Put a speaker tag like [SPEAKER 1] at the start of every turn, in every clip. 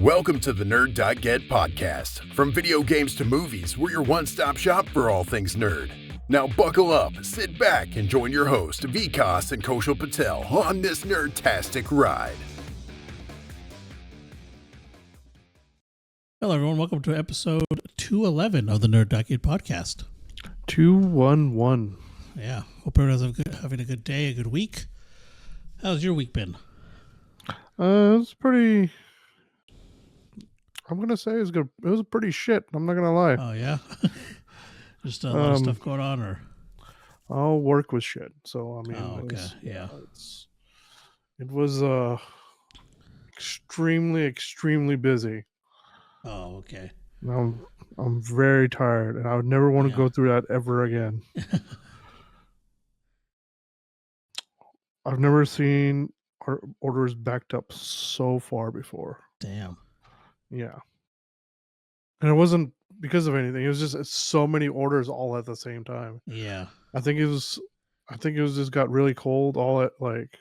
[SPEAKER 1] Welcome to the Nerd.get podcast. From video games to movies, we're your one-stop shop for all things nerd. Now buckle up, sit back, and join your host, Vikas and Koshal Patel, on this nerdtastic ride.
[SPEAKER 2] Hello, everyone. Welcome to episode 211 of the Nerd.get podcast.
[SPEAKER 3] 211.
[SPEAKER 2] Yeah. Hope everyone's having a good day, a good week. How's your week been?
[SPEAKER 3] It's pretty... I'm going to say it's good. It was pretty shit. I'm not going to lie.
[SPEAKER 2] Oh, yeah? Just a lot of stuff going on, or?
[SPEAKER 3] All work was shit. So, I mean...
[SPEAKER 2] Oh, okay.
[SPEAKER 3] It was extremely busy.
[SPEAKER 2] Oh, okay.
[SPEAKER 3] I'm very tired, and I would never want to go through that ever again. I've never seen our orders backed up so far before.
[SPEAKER 2] Damn.
[SPEAKER 3] Yeah. And it wasn't because of anything. It was just so many orders all at the same time.
[SPEAKER 2] Yeah.
[SPEAKER 3] I think it was just got really cold all at like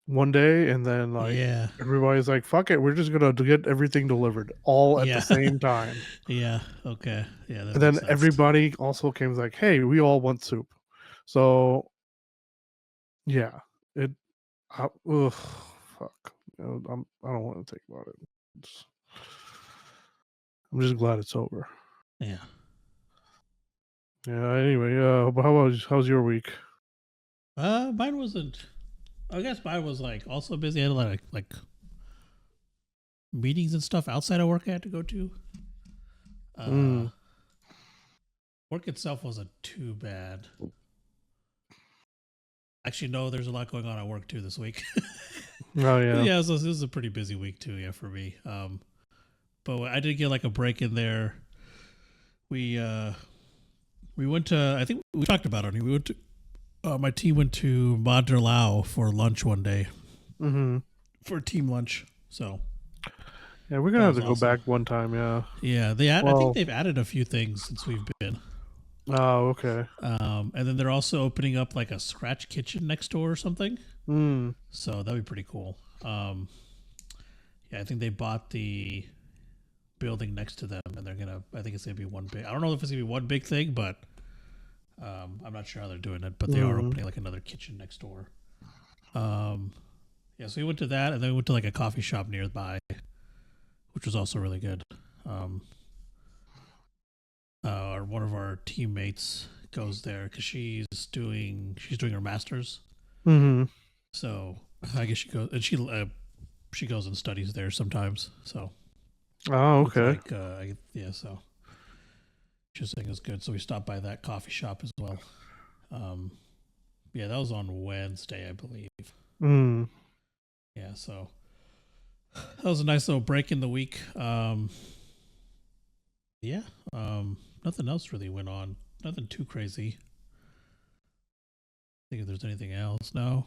[SPEAKER 3] one day, and then like everybody's like, fuck it, we're just gonna get everything delivered all at the same time.
[SPEAKER 2] Yeah. Okay. Yeah.
[SPEAKER 3] And then everybody also came like, hey, we all want soup. So yeah. Fuck. I don't want to think about it. I'm just glad it's over.
[SPEAKER 2] Yeah.
[SPEAKER 3] Yeah. Anyway, how's your week?
[SPEAKER 2] Mine wasn't. I guess mine was like also busy. I had a lot of like meetings and stuff outside of work I had to go to. Work itself wasn't too bad. Actually, no, there's a lot going on at work too this week.
[SPEAKER 3] Oh yeah.
[SPEAKER 2] Yeah, this is a pretty busy week too. Yeah, for me. But I did get like a break in there. We went to. I think we talked about it. We went to. My team went to Madrilao for lunch one day.
[SPEAKER 3] Mm-hmm.
[SPEAKER 2] For team lunch. So.
[SPEAKER 3] Yeah, we're gonna have to go back one time. Yeah.
[SPEAKER 2] Yeah, I think they've added a few things since we've been.
[SPEAKER 3] Oh, okay.
[SPEAKER 2] And then they're also opening up like a scratch kitchen next door or something. So that'd be pretty cool. Yeah, I think they bought the building next to them, and I think it's gonna be one big. I don't know if it's gonna be one big thing, but I'm not sure how they're doing it. But they are opening like another kitchen next door. Yeah, so we went to that, and then we went to like a coffee shop nearby, which was also really good. One of our teammates goes there because she's doing her master's.
[SPEAKER 3] Mm-hmm.
[SPEAKER 2] So I guess she goes and she goes and studies there sometimes. So.
[SPEAKER 3] Oh, okay.
[SPEAKER 2] So she was saying it's good. So we stopped by that coffee shop as well. Yeah, that was on Wednesday, I believe. Yeah, so that was a nice little break in the week. Nothing else really went on. Nothing too crazy. I think if there's anything else, no.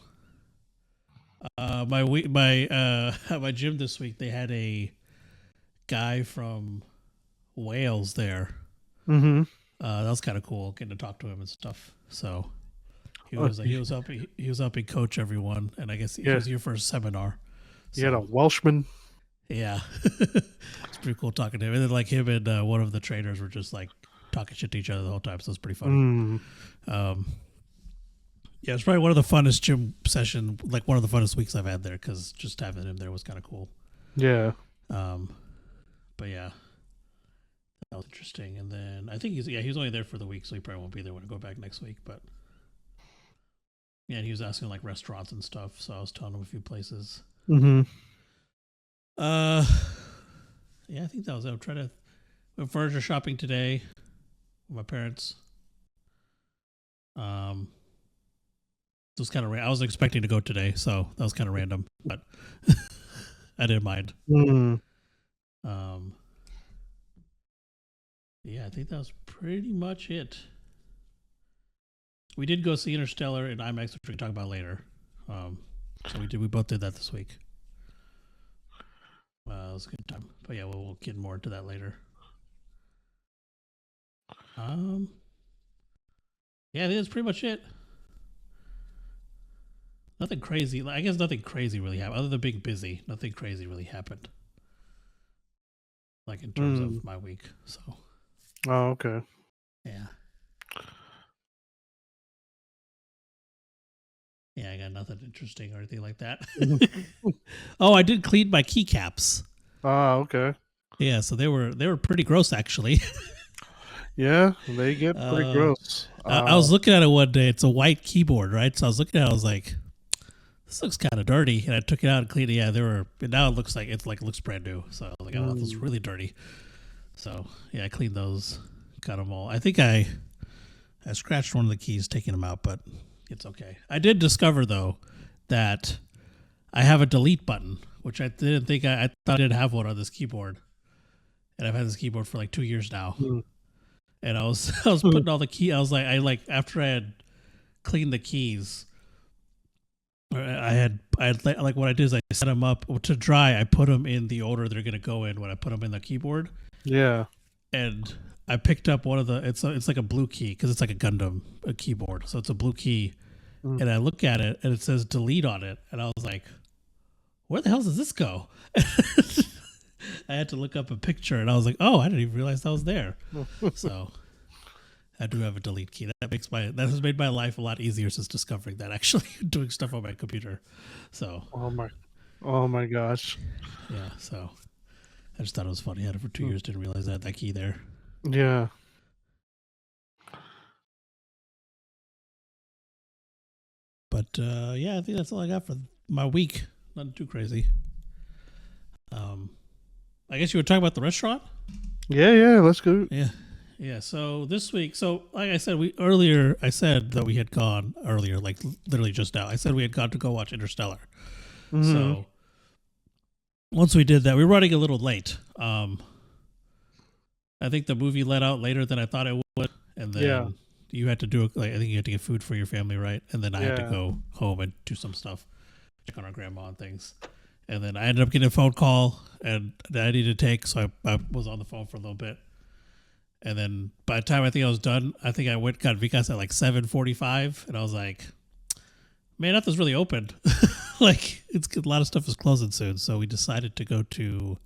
[SPEAKER 2] At my gym this week, they had a guy from Wales there.
[SPEAKER 3] Mm-hmm.
[SPEAKER 2] That was kind of cool getting to talk to him and stuff. So he was helping coach everyone, and I guess he was here for a seminar. So,
[SPEAKER 3] you had a Welshman.
[SPEAKER 2] Yeah, it's pretty cool talking to him. And then like him and one of the trainers were just like talking shit to each other the whole time. So it's pretty funny. Yeah, it's probably one of the funnest gym session, like one of the funnest weeks I've had there, because just having him there was kind of cool.
[SPEAKER 3] Yeah.
[SPEAKER 2] But yeah, that was interesting. And then I think he's only there for the week, so he probably won't be there when I go back next week. But yeah, and he was asking like restaurants and stuff, so I was telling him a few places.
[SPEAKER 3] Mm-hmm.
[SPEAKER 2] Yeah, I think that was it. I'm trying to went furniture shopping today with my parents. It was kind of I wasn't expecting to go today, so that was kind of random, but I didn't mind. Yeah, I think that was pretty much it. We did go see Interstellar in IMAX, which we can talk about later. So we both did that this week. It was a good time, but yeah, we'll get more into that later. Yeah, I think that's pretty much it. Nothing crazy. I guess nothing crazy really happened. Other than being busy, nothing crazy really happened. like in terms of my week. So.
[SPEAKER 3] Oh, okay.
[SPEAKER 2] Yeah. Yeah, I got nothing interesting or anything like that. Oh, I did clean my keycaps.
[SPEAKER 3] Ah, okay.
[SPEAKER 2] Yeah, so they were pretty gross actually.
[SPEAKER 3] Yeah, they get pretty gross.
[SPEAKER 2] I was looking at it one day. It's a white keyboard, right? So I was looking at it. I was like, "This looks kind of dirty," and I took it out and cleaned it. Yeah, they were. Now it looks like it looks brand new. So I was like, "Oh, this is really dirty." So yeah, I cleaned those, got them all. I think I scratched one of the keys, taking them out, but it's okay. I did discover though that I have a delete button, which I didn't think I thought I didn't have one on this keyboard, and I've had this keyboard for like 2 years now. And I was putting all the key. I was like after I had cleaned the keys, I had like what I did is I set them up to dry. I put them in the order they're gonna go in when I put them in the keyboard.
[SPEAKER 3] Yeah.
[SPEAKER 2] And I picked up one of the it's like a blue key because it's like a Gundam keyboard, so it's a blue key. And I look at it and it says delete on it, and I was like, where the hell does this go? I had to look up a picture, and I was like, oh, I didn't even realize that was there. So I do have a delete key. That has made my life a lot easier since discovering that, actually, doing stuff on my computer. So
[SPEAKER 3] oh my gosh.
[SPEAKER 2] Yeah, so I just thought it was funny. I had it for 2 years, didn't realize I had that key there.
[SPEAKER 3] Yeah.
[SPEAKER 2] But yeah, I think that's all I got for my week. Nothing too crazy. I guess you were talking about the restaurant?
[SPEAKER 3] Yeah, let's go.
[SPEAKER 2] Yeah. So this week, like I said, I said that we had gone earlier, like literally just now. I said we had gone to go watch Interstellar. So once we did that, we were running a little late. I think the movie let out later than I thought it would, and then you had to do I think you had to get food for your family, right? And then I had to go home and do some stuff, check on our grandma and things. And then I ended up getting a phone call and that I needed to take, so I was on the phone for a little bit. And then by the time I think I was done, I think I got Vikas at like 7:45, and I was like, man, nothing's really open. Like a lot of stuff is closing soon, so we decided to go to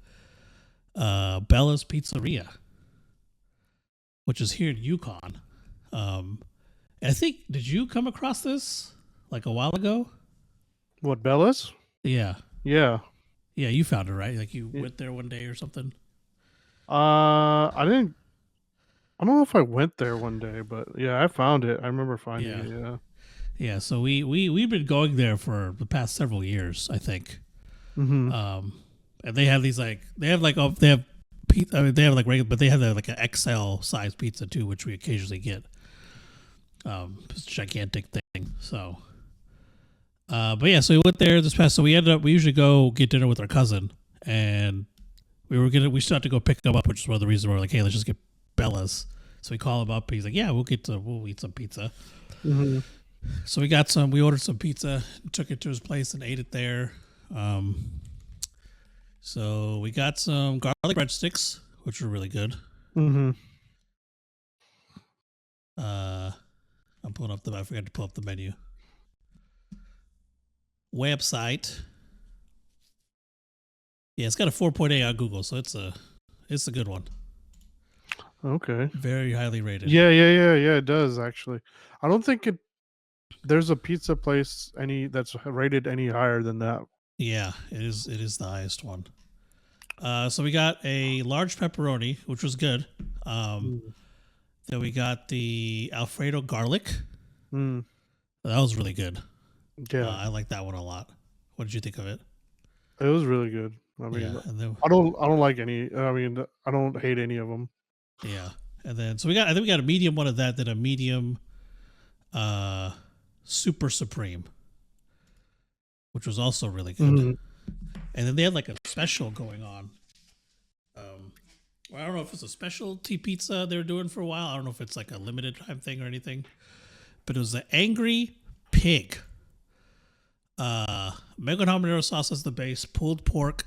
[SPEAKER 2] Bella's Pizzeria, which is here in Yukon. I think, did you come across this like a while ago?
[SPEAKER 3] What, Bella's?
[SPEAKER 2] Yeah.
[SPEAKER 3] Yeah.
[SPEAKER 2] Yeah, you found it, right? Like you went there one day or something?
[SPEAKER 3] I don't know if I went there one day, but yeah, I found it. I remember finding it, yeah.
[SPEAKER 2] Yeah, so we've been going there for the past several years, I think. And they have these they have regular, but they have like an XL size pizza too, which we occasionally get. It's a gigantic thing. So, but yeah, so we went there this past. So we usually go get dinner with our cousin, and we still have to go pick him up, which is one of the reasons we're like, hey, let's just get Bella's. So we call him up. He's like, yeah, we'll eat some pizza. So we ordered some pizza, took it to his place and ate it there. So we got some garlic breadsticks, which were really good. I'm pulling up I forgot to pull up the menu. Website. Yeah, it's got a 4.8 on Google, so it's a good one.
[SPEAKER 3] Okay.
[SPEAKER 2] Very highly rated.
[SPEAKER 3] Yeah, it does actually. I don't think there's a pizza place that's rated any higher than that.
[SPEAKER 2] Yeah, it is the highest one. So we got a large pepperoni, which was good. Then we got the Alfredo garlic. That was really good.
[SPEAKER 3] Yeah,
[SPEAKER 2] I like that one a lot. What did you think of it?
[SPEAKER 3] It was really good. I mean,
[SPEAKER 2] then,
[SPEAKER 3] I don't like any. I mean, I don't hate any of them.
[SPEAKER 2] Yeah, and then I think we got a medium one of that, then a medium, super supreme, which was also really good. And then they had like a special going on. I don't know if it's a specialty pizza they were doing for a while. I don't know if it's like a limited time thing or anything, but it was the Angry Pig. Mango and habanero sauce as the base, pulled pork,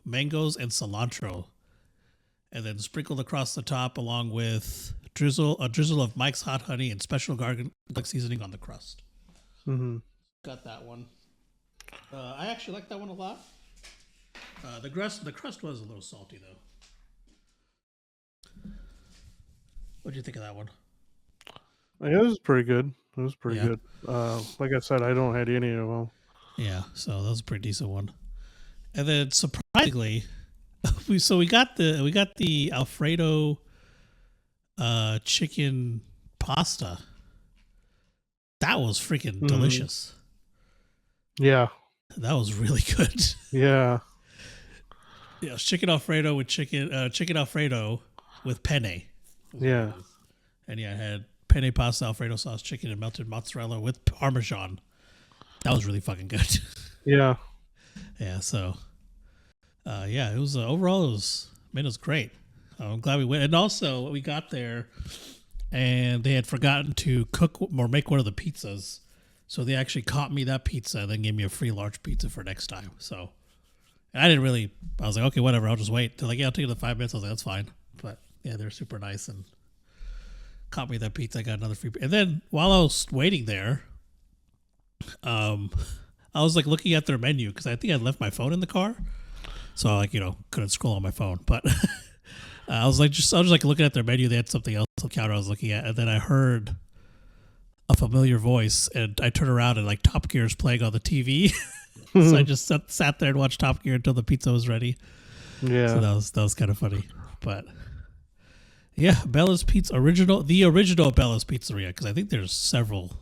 [SPEAKER 2] mangoes, and cilantro, and then sprinkled across the top along with a drizzle of Mike's hot honey and special garlic seasoning on the crust. Got that one. I actually like that one a lot. The crust was a little salty though. What do you think of that one?
[SPEAKER 3] It was pretty good. It was pretty good. Like I said, I don't had any of them.
[SPEAKER 2] Yeah, so that was a pretty decent one. And then surprisingly, we got the Alfredo chicken pasta. That was freaking delicious.
[SPEAKER 3] Yeah.
[SPEAKER 2] That was really good.
[SPEAKER 3] Yeah.
[SPEAKER 2] Yeah, chicken Alfredo with chicken Alfredo with penne.
[SPEAKER 3] Yeah.
[SPEAKER 2] And I had penne pasta, Alfredo sauce, chicken, and melted mozzarella with Parmesan. That was really fucking good.
[SPEAKER 3] Yeah.
[SPEAKER 2] Yeah, so it was overall it was great. I'm glad we went. And also we got there and they had forgotten to cook or make one of the pizzas. So they actually caught me that pizza and then gave me a free large pizza for next time. So I was like, okay, whatever, I'll just wait. They're like, yeah, I'll take it in 5 minutes. I was like, that's fine. But yeah, they're super nice and caught me that pizza. I got another free. And then while I was waiting there, I was like looking at their menu because I think I left my phone in the car. So I couldn't scroll on my phone. But I was just looking at their menu. They had something else on the counter I was looking at. And then I heard a familiar voice and I turned around and like Top Gear is playing on the TV. So I just sat there and watched Top Gear until the pizza was ready.
[SPEAKER 3] Yeah.
[SPEAKER 2] So that was kind of funny. But yeah, Bella's Pizza the original Bella's Pizzeria, because I think there's several.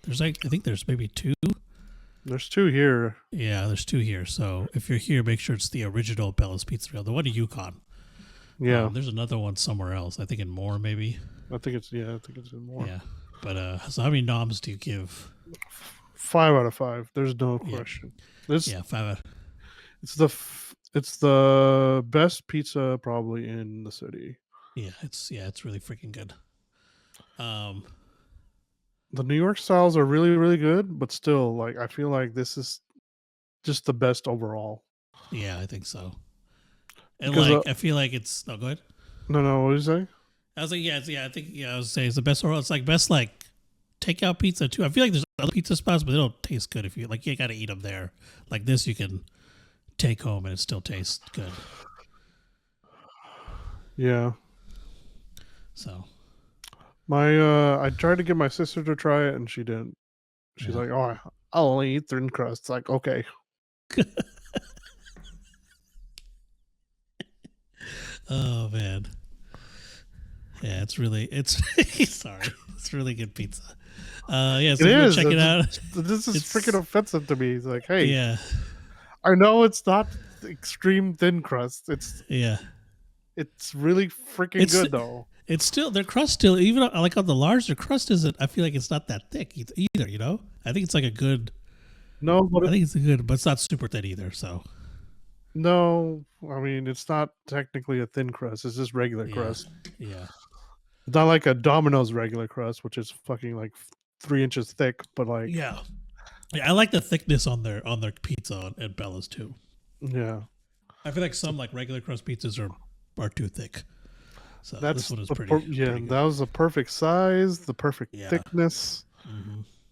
[SPEAKER 2] I think there's maybe 2.
[SPEAKER 3] There's 2 here.
[SPEAKER 2] Yeah, there's 2 here. So if you're here, make sure it's the original Bella's Pizzeria, the one in Yukon.
[SPEAKER 3] Yeah.
[SPEAKER 2] There's another one somewhere else. I think in Moore, maybe.
[SPEAKER 3] I think it's in Moore.
[SPEAKER 2] Yeah. But so how many noms do you give?
[SPEAKER 3] 5 out of 5. There's no question.
[SPEAKER 2] 5 out.
[SPEAKER 3] It's the best pizza probably in the city.
[SPEAKER 2] Yeah, it's really freaking good.
[SPEAKER 3] The New York styles are really, really good, but still, like, I feel like this is just the best overall.
[SPEAKER 2] Yeah, I think so. And because, I feel like it's. No, go ahead.
[SPEAKER 3] No, what did you say?
[SPEAKER 2] I was like, I was saying it's the best overall. It's like best takeout pizza too. I feel like there's other pizza spots, but they don't taste good if you got to eat them there. Like this, you can take home and it still tastes good.
[SPEAKER 3] Yeah.
[SPEAKER 2] So,
[SPEAKER 3] I tried to get my sister to try it and she didn't. She's like, "Oh, I'll only eat thin crust." It's like, okay.
[SPEAKER 2] Oh man. Yeah, it's really sorry. It's really good pizza. Yeah, so
[SPEAKER 3] it is.
[SPEAKER 2] Check it out.
[SPEAKER 3] This is freaking offensive to me. It's like, hey,
[SPEAKER 2] yeah,
[SPEAKER 3] I know it's not extreme thin crust. It's really freaking good though.
[SPEAKER 2] It's still their crust still even like on the large, their crust isn't. I feel like it's not that thick either. I think it's like a good.
[SPEAKER 3] No, but
[SPEAKER 2] I think it's a good, but it's not super thin either. So.
[SPEAKER 3] No, I mean it's not technically a thin crust. It's just regular crust.
[SPEAKER 2] Yeah.
[SPEAKER 3] It's not like a Domino's regular crust, which is fucking like 3 inches thick. But like,
[SPEAKER 2] yeah, I like the thickness on their pizza at Bella's too.
[SPEAKER 3] Yeah,
[SPEAKER 2] I feel like some like regular crust pizzas are too thick. So this one is pretty.
[SPEAKER 3] Pretty that was the perfect size, the perfect thickness,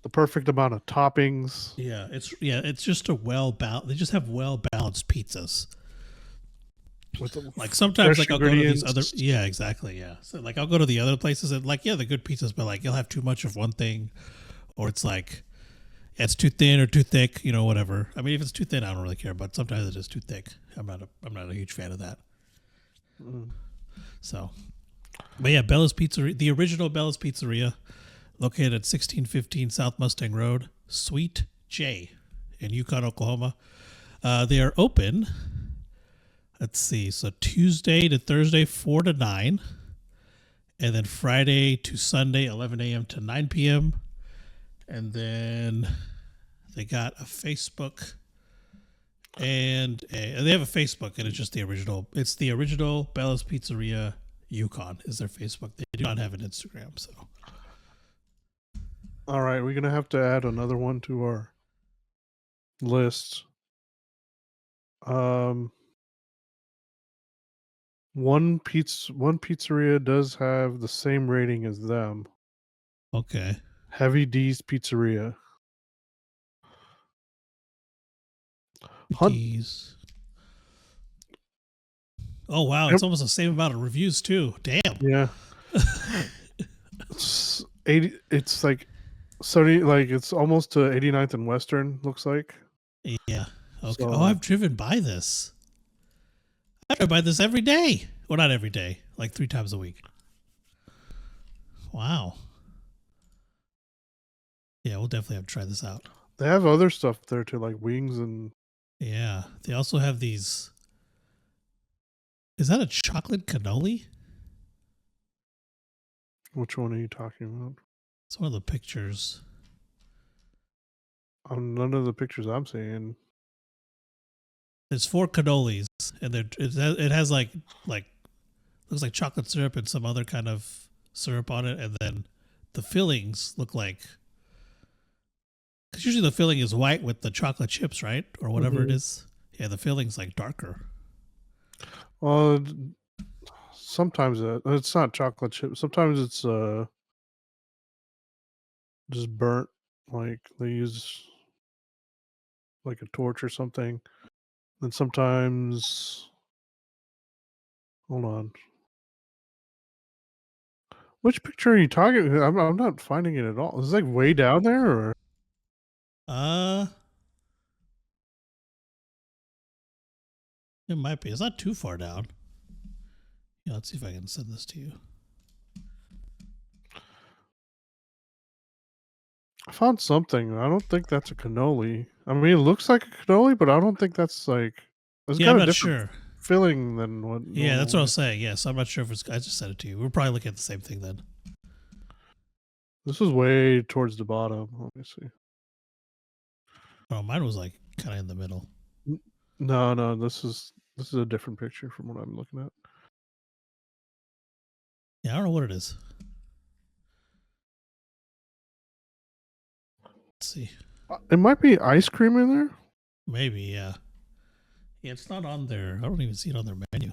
[SPEAKER 3] the perfect amount of toppings.
[SPEAKER 2] Yeah, it's just a well-balanced. They just have well-balanced pizzas. With like sometimes like I'll go to these other exactly so like I'll go to the other places and like they're good pizzas, but like you'll have too much of one thing, or it's like it's too thin or too thick, whatever. I mean, if it's too thin, I don't really care, but sometimes it's just too thick. I'm not a huge fan of that. So, but yeah, Bella's Pizzeria, the original Bella's Pizzeria, located at 1615 South Mustang Road, Suite J in Yukon, Oklahoma. They are open. Let's see. So Tuesday to Thursday, 4 to 9. And then Friday to Sunday, 11 a.m. to 9 p.m. And then they got a Facebook. And they have a Facebook, and it's just the original. It's the original Bella's Pizzeria Yukon is their Facebook. They do not have an Instagram. So.
[SPEAKER 3] All right. We're going to have to add another one to our list. One pizzeria does have the same rating as them.
[SPEAKER 2] Okay.
[SPEAKER 3] Heavy D's Pizzeria.
[SPEAKER 2] D's. Oh wow, it's almost the same amount of reviews too. Damn.
[SPEAKER 3] Yeah. It's 80. It's like 70. Like it's almost to 89th and Western. Looks like.
[SPEAKER 2] Yeah. Okay.
[SPEAKER 3] So,
[SPEAKER 2] Oh, I've driven by this. I drive by this every day. Well, not every day. Like 3 times a week. Wow. Yeah, we'll definitely have to try this out.
[SPEAKER 3] they have other stuff there too, like wings and.
[SPEAKER 2] Yeah. They also have these. Is that a chocolate cannoli?
[SPEAKER 3] Which one are you talking about?
[SPEAKER 2] It's one of the pictures.
[SPEAKER 3] None of the pictures I'm seeing.
[SPEAKER 2] There's 4 cannolis, and it has like looks like chocolate syrup and some other kind of syrup on it, and then the fillings look like. Because usually the filling is white with the chocolate chips, right, or whatever it is. Yeah, the filling's like darker.
[SPEAKER 3] Well, sometimes it's not chocolate chip. Sometimes it's just burnt. Like they use like a torch or something. And sometimes, hold on. Which picture are you talking? I'm not finding it at all. Is it like way down there, or?
[SPEAKER 2] It might be. It's not too far down. Yeah, let's see if I can send this to you.
[SPEAKER 3] I found something. I don't think that's a cannoli. I mean, it looks like a cannoli, but I don't think that's like. It's got
[SPEAKER 2] I'm
[SPEAKER 3] a
[SPEAKER 2] not
[SPEAKER 3] different
[SPEAKER 2] sure.
[SPEAKER 3] filling than what.
[SPEAKER 2] Yeah, that's what I was saying. Yes, I'm not sure if it's. I just sent it to you. We're probably looking at the same thing then.
[SPEAKER 3] This is way towards the bottom. Let me see.
[SPEAKER 2] Oh, mine was like kind of in the middle.
[SPEAKER 3] No, this is a different picture from what I'm looking at.
[SPEAKER 2] Yeah, I don't know what it is. Let's see.
[SPEAKER 3] It might be ice cream in there.
[SPEAKER 2] Maybe, yeah. Yeah, it's not on there. I don't even see it on their menu.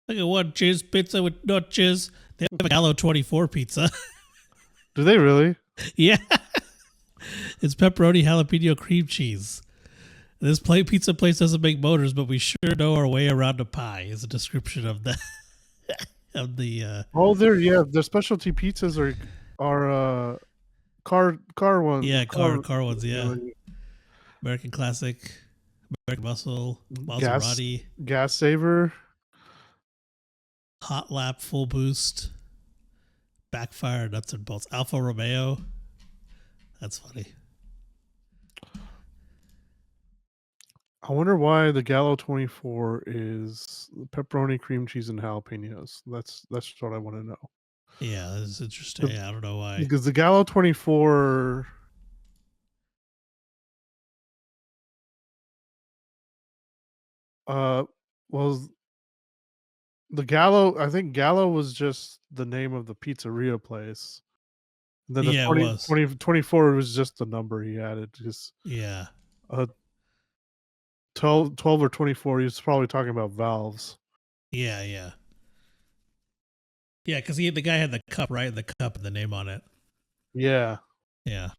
[SPEAKER 2] Look at one cheese pizza with no cheese. They have a Gallo 24 pizza.
[SPEAKER 3] Do they really?
[SPEAKER 2] Yeah. It's pepperoni, jalapeno, cream cheese. This pizza place doesn't make motors, but we sure know our way around a pie. Is a description of the of the.
[SPEAKER 3] Oh, the specialty pizzas are car ones.
[SPEAKER 2] Yeah, car ones. Yeah, American Classic, American Muscle, Maserati,
[SPEAKER 3] gas saver,
[SPEAKER 2] Hot Lap, Full Boost, Backfire, Nuts and Bolts, Alfa Romeo. That's funny.
[SPEAKER 3] I wonder why the Gallo 24 is pepperoni, cream cheese, and jalapenos. That's what I want to know.
[SPEAKER 2] Yeah, that's interesting. Yeah, I don't know why.
[SPEAKER 3] Because the Gallo 24 was the Gallo. I think Gallo was just the name of the pizzeria place. And then the 24 was just the number he added. Just 12 or 24, he was probably talking about valves.
[SPEAKER 2] Yeah. Yeah, because the guy had the cup, right? The cup and the name on it.
[SPEAKER 3] Yeah.
[SPEAKER 2] Yeah.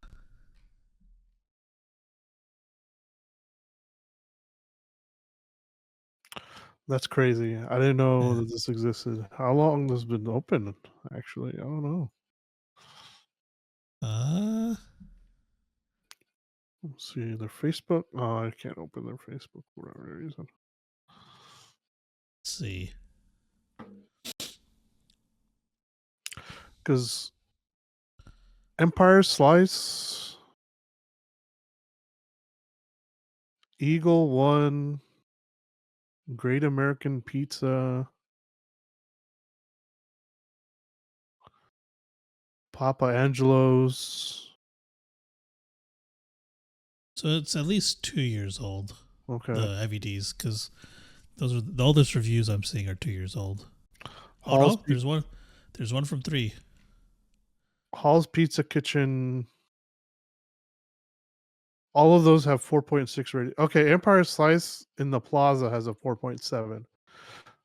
[SPEAKER 3] That's crazy. I didn't know that this existed. How long has this been open? Actually, I don't know. Let's see their Facebook. Oh, I can't open their Facebook for whatever reason.
[SPEAKER 2] Let's see.
[SPEAKER 3] Because Empire Slice, Eagle One, Great American Pizza, Papa Angelo's.
[SPEAKER 2] So it's at least 2 years old.
[SPEAKER 3] Okay.
[SPEAKER 2] The IVDs, because those are the oldest reviews I'm seeing are 2 years old. Oh no, there's one. There's one from 3.
[SPEAKER 3] Hall's Pizza Kitchen. All of those have 4.6 rating. Okay, Empire Slice in the Plaza has a 4.7.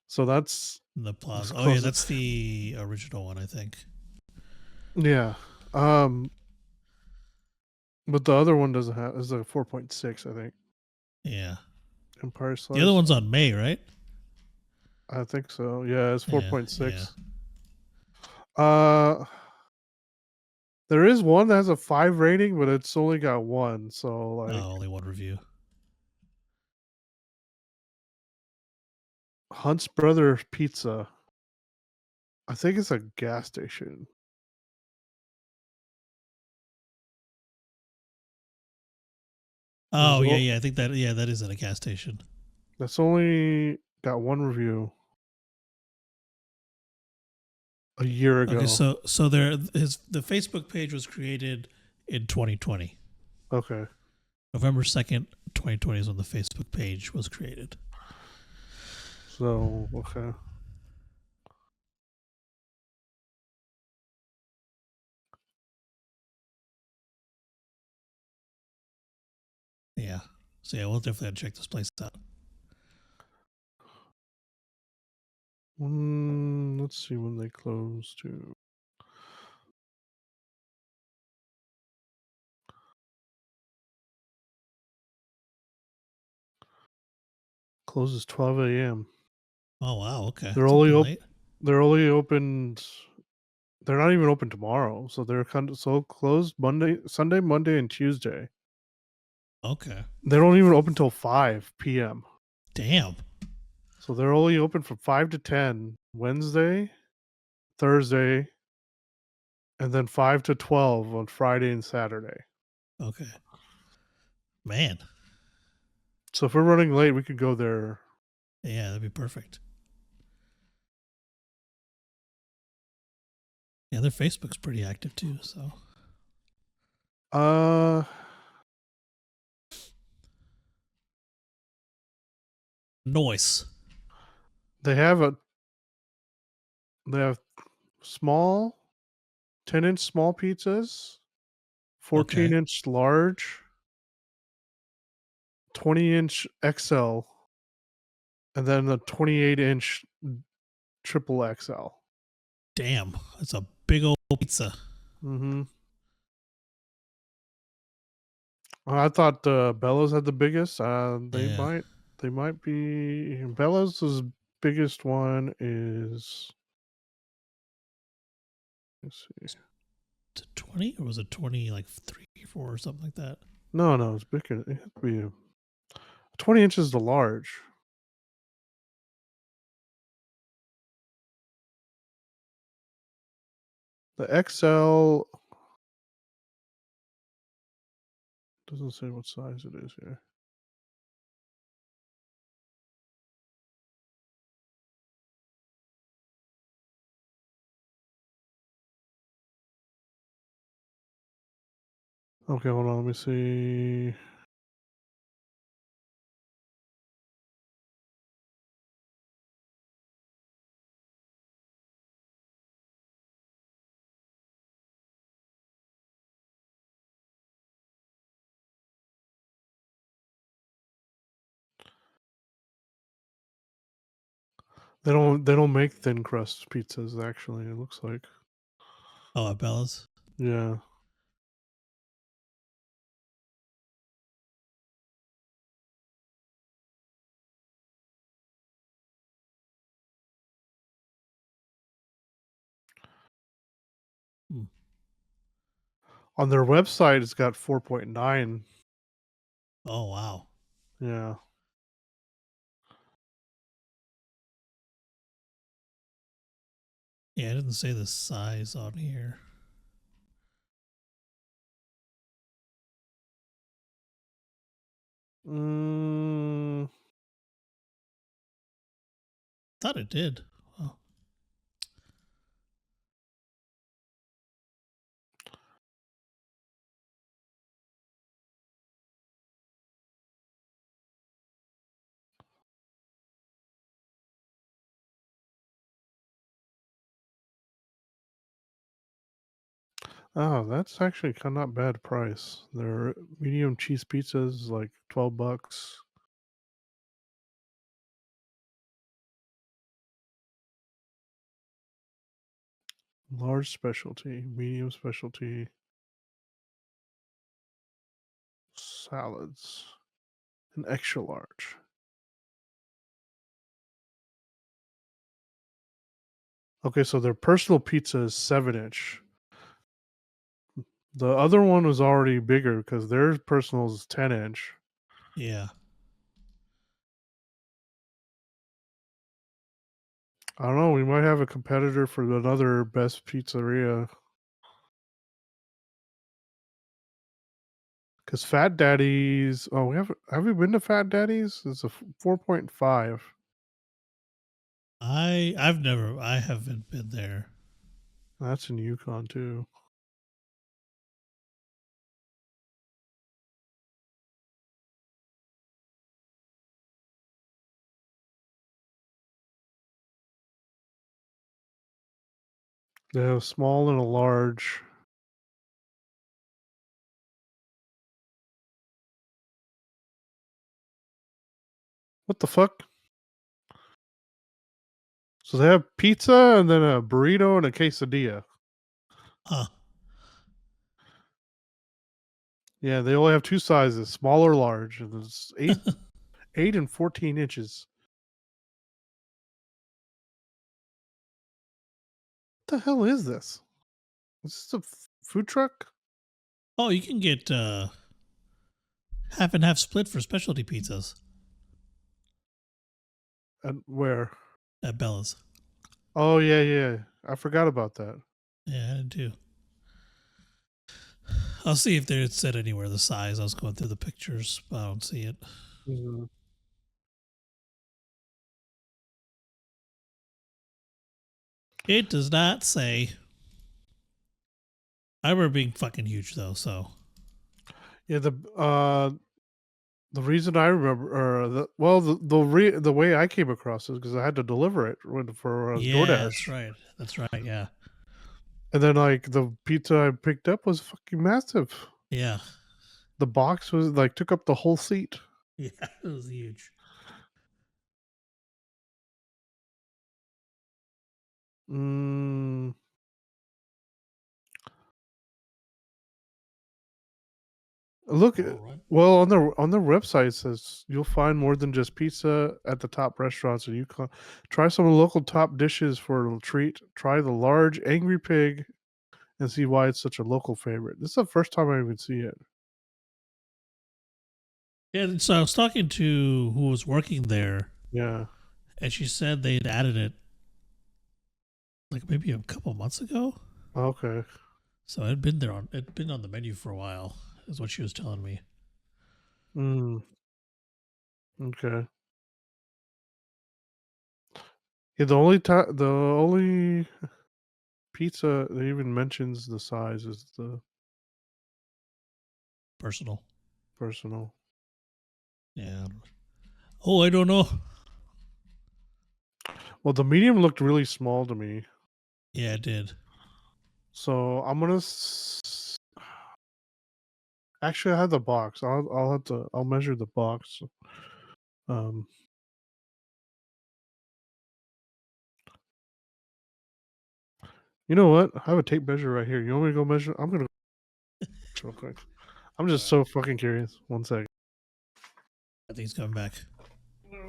[SPEAKER 3] So that's
[SPEAKER 2] the Plaza. Oh yeah, that's the original one, I think.
[SPEAKER 3] Yeah. But the other one doesn't have is a 4.6, I think.
[SPEAKER 2] Yeah.
[SPEAKER 3] Empire Slice.
[SPEAKER 2] The other one's on May, right?
[SPEAKER 3] I think so. Yeah, it's 4.6. There is one that has a 5 rating, but it's only got one. So like,
[SPEAKER 2] only one review.
[SPEAKER 3] Hunt's Brother Pizza. I think it's a gas station.
[SPEAKER 2] Oh yeah. I think that that is at a gas station.
[SPEAKER 3] That's only got one review. A year ago.
[SPEAKER 2] Okay, so the Facebook page was created in 2020.
[SPEAKER 3] Okay.
[SPEAKER 2] November 2nd, 2020 is when the Facebook page was created.
[SPEAKER 3] So, okay.
[SPEAKER 2] Yeah. So yeah, we'll definitely have to check this place out.
[SPEAKER 3] Let's see when they close to. Closes 12 a.m.
[SPEAKER 2] Oh wow, okay.
[SPEAKER 3] They're only late. They're only opened. They're not even open tomorrow, so they're kind of so closed Sunday, Monday, and Tuesday.
[SPEAKER 2] Okay.
[SPEAKER 3] They don't even open till 5 p.m.
[SPEAKER 2] Damn.
[SPEAKER 3] So they're only open from 5 to 10 Wednesday, Thursday, and then 5 to 12 on Friday and Saturday.
[SPEAKER 2] Okay. Man.
[SPEAKER 3] So if we're running late, we could go there.
[SPEAKER 2] Yeah, that'd be perfect. Yeah, their Facebook's pretty active too, so. Noise.
[SPEAKER 3] They have small 10-inch small pizzas, 14-inch large, 20-inch XL, and then a 28-inch triple XL.
[SPEAKER 2] Damn, that's a big old pizza.
[SPEAKER 3] Mm-hmm. I thought Bella's had the biggest. They might be. Bella's biggest one is. Let's see.
[SPEAKER 2] Is it 20 or was it 20 like 3 or 4 or something like that?
[SPEAKER 3] No, it's bigger. It had to be 20 inches the large. The XL doesn't say what size it is here. Okay, hold on. Let me see. They don't make thin crust pizzas. Actually, it looks like.
[SPEAKER 2] Oh, at Bella's.
[SPEAKER 3] Yeah. On their website, it's got 4.9.
[SPEAKER 2] Oh wow.
[SPEAKER 3] Yeah.
[SPEAKER 2] Yeah, it doesn't say the size on here. Thought it did. Wow.
[SPEAKER 3] Oh, that's actually kind of not bad price. Their medium cheese pizza is like $12. Large specialty, medium specialty, salads, and extra large. Okay, so their personal pizza is 7-inch. The other one was already bigger because their personal is 10-inch.
[SPEAKER 2] Yeah.
[SPEAKER 3] I don't know. We might have a competitor for another best pizzeria. Because Fat Daddy's. Oh, have we been to Fat Daddy's? It's a 4.5.
[SPEAKER 2] I haven't been there.
[SPEAKER 3] That's in Yukon too. They have a small and a large. What the fuck? So they have pizza and then a burrito and a quesadilla.
[SPEAKER 2] Huh.
[SPEAKER 3] Yeah, they only have two sizes, small or large. And it's 8 and 14 inches. What the hell is this? Is this a food truck?
[SPEAKER 2] Oh, you can get half and half split for specialty pizzas
[SPEAKER 3] And where?
[SPEAKER 2] at Bella's.
[SPEAKER 3] Oh, yeah. I forgot about that.
[SPEAKER 2] Yeah, I did too. I'll see if it said anywhere the size. I was going through the pictures, but I don't see it.
[SPEAKER 3] Mm-hmm.
[SPEAKER 2] It does not say. I remember being fucking huge though, so.
[SPEAKER 3] Yeah, the reason I remember, the way I came across it because I had to deliver it for DoorDash.
[SPEAKER 2] That's right. Yeah.
[SPEAKER 3] And then like the pizza I picked up was fucking massive.
[SPEAKER 2] Yeah.
[SPEAKER 3] The box was like took up the whole seat.
[SPEAKER 2] Yeah, it was huge.
[SPEAKER 3] Look,
[SPEAKER 2] Right.
[SPEAKER 3] well on their website it says you'll find more than just pizza at the top restaurants in Yukon. Try some of the local top dishes for a treat. Try the large angry pig and see why it's such a local favorite. This is the first time I even see it.
[SPEAKER 2] Yeah, so I was talking to who was working there.
[SPEAKER 3] Yeah.
[SPEAKER 2] And she said they'd added it like maybe a couple months ago.
[SPEAKER 3] Okay.
[SPEAKER 2] So it'd been on the menu for a while, is what she was telling me.
[SPEAKER 3] Okay. Yeah, the only pizza that even mentions the size is the
[SPEAKER 2] Personal. Yeah. Oh, I don't know.
[SPEAKER 3] Well, the medium looked really small to me.
[SPEAKER 2] Yeah, it did.
[SPEAKER 3] So I'm gonna. Actually, I have the box. I'll measure the box. Um. You know what? I have a tape measure right here. You want me to go measure? I'm gonna go real quick. I'm just so fucking curious. 1 second.
[SPEAKER 2] I think he's coming back.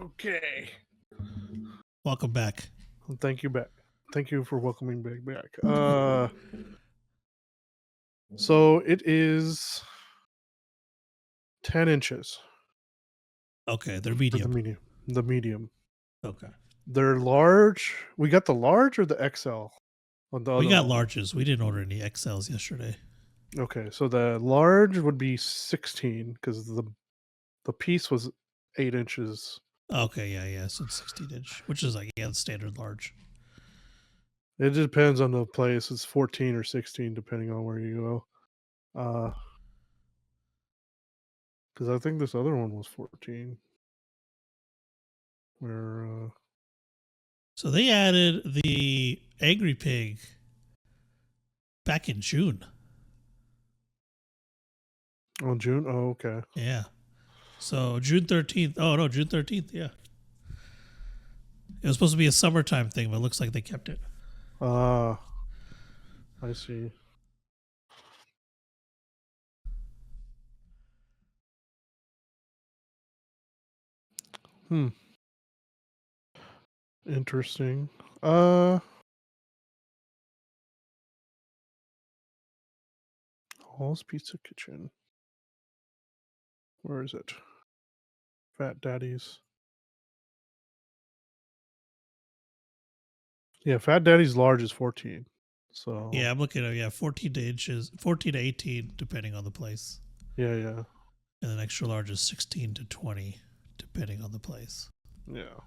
[SPEAKER 3] Okay.
[SPEAKER 2] Welcome back.
[SPEAKER 3] Thank you back. Thank you for welcoming me back. So it is 10 inches.
[SPEAKER 2] Okay, they're medium.
[SPEAKER 3] The medium.
[SPEAKER 2] Okay.
[SPEAKER 3] They're large. We got the large or the XL?
[SPEAKER 2] We got larges. We didn't order any XLs yesterday.
[SPEAKER 3] Okay, so the large would be 16 because the piece was 8 inches.
[SPEAKER 2] Okay, yeah. So it's 16-inch, which is like the standard large.
[SPEAKER 3] It depends on the place. It's 14 or 16 depending on where you go. Because I think this other one was 14. Where
[SPEAKER 2] So they added the Angry Pig back in June.
[SPEAKER 3] On June? Oh, okay.
[SPEAKER 2] Yeah. So June 13th. Oh, no, June 13th. Yeah. It was supposed to be a summertime thing, but it looks like they kept it.
[SPEAKER 3] I see. Interesting. Hall's Pizza Kitchen. Where is it? Fat Daddy's. Yeah, Fat Daddy's large is 14. So
[SPEAKER 2] yeah, I'm looking at 14 to 18, depending on the place.
[SPEAKER 3] Yeah.
[SPEAKER 2] And then extra large is 16 to 20, depending on the place.
[SPEAKER 3] Yeah.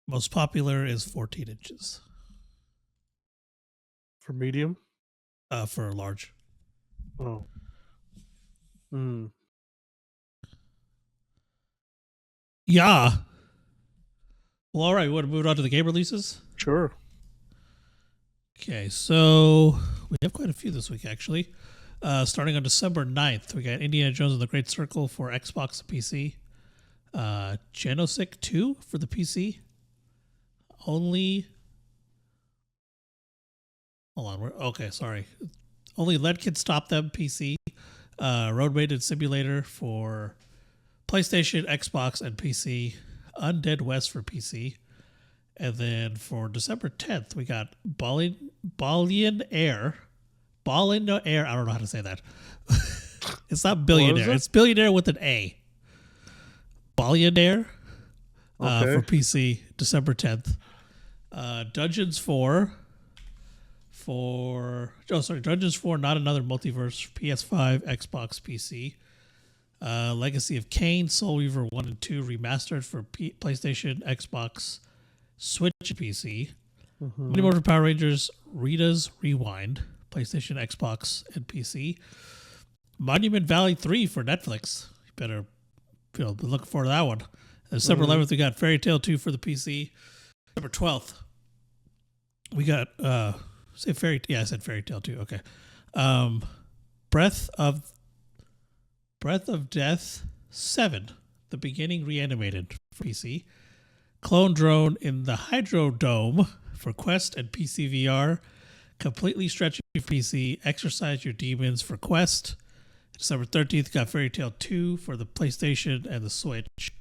[SPEAKER 2] Most popular is 14 inches.
[SPEAKER 3] For medium?
[SPEAKER 2] For large.
[SPEAKER 3] Oh.
[SPEAKER 2] Yeah. Well, all right. We want to move on to the game releases?
[SPEAKER 3] Sure.
[SPEAKER 2] Okay, so we have quite a few this week, actually. Starting on December 9th, we got Indiana Jones and the Great Circle for Xbox and PC. Genosec 2 for the PC. Only... Hold on. Okay, sorry. Only Lead Can Stop Them PC. Road Rated Simulator for PlayStation, Xbox, and PC. Undead West for PC. And then for December 10th, we got Balian Air. Balian Air. I don't know how to say that. It's not billionaire. It's billionaire with an A. Balian Air for PC, December 10th. Dungeons 4 Dungeons 4, Not Another Multiverse, PS5, Xbox, PC. Legacy of Kain, Soul Reaver 1 and 2 remastered for PlayStation, Xbox, Switch, PC. Mighty Morphin Power Rangers, Rita's Rewind, PlayStation, Xbox, and PC. Monument Valley 3 for Netflix. You better be looking forward to that one. December 11th, we got Fairy Tail 2 for the PC. December 12th, we got I said Fairy Tail 2. Okay. Breath of Death 7, The Beginning Reanimated for PC. Clone Drone in the Hydro Dome for Quest and PC VR. Completely Stretching for PC. Exercise Your Demons for Quest. December 13th, got Fairy Tail 2 for the PlayStation and the Switch.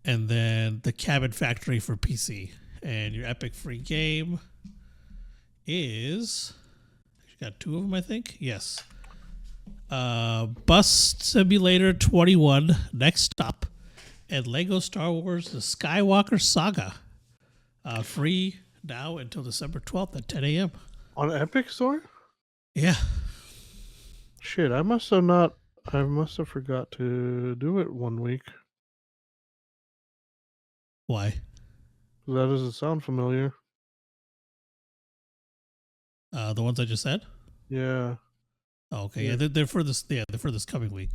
[SPEAKER 2] And then The Cabin Factory for PC. And your Epic free game is... You got 2 of them, I think? Yes. Bus Simulator 21, Next Stop, and Lego Star Wars The Skywalker Saga. Free now until December 12th at 10 a.m.
[SPEAKER 3] On Epic Store?
[SPEAKER 2] Yeah.
[SPEAKER 3] Shit, I must have forgot to do it one week.
[SPEAKER 2] Why?
[SPEAKER 3] That doesn't sound familiar.
[SPEAKER 2] The ones I just said?
[SPEAKER 3] Yeah.
[SPEAKER 2] Oh, okay. Yeah, they're for this. Yeah, they're for this coming week.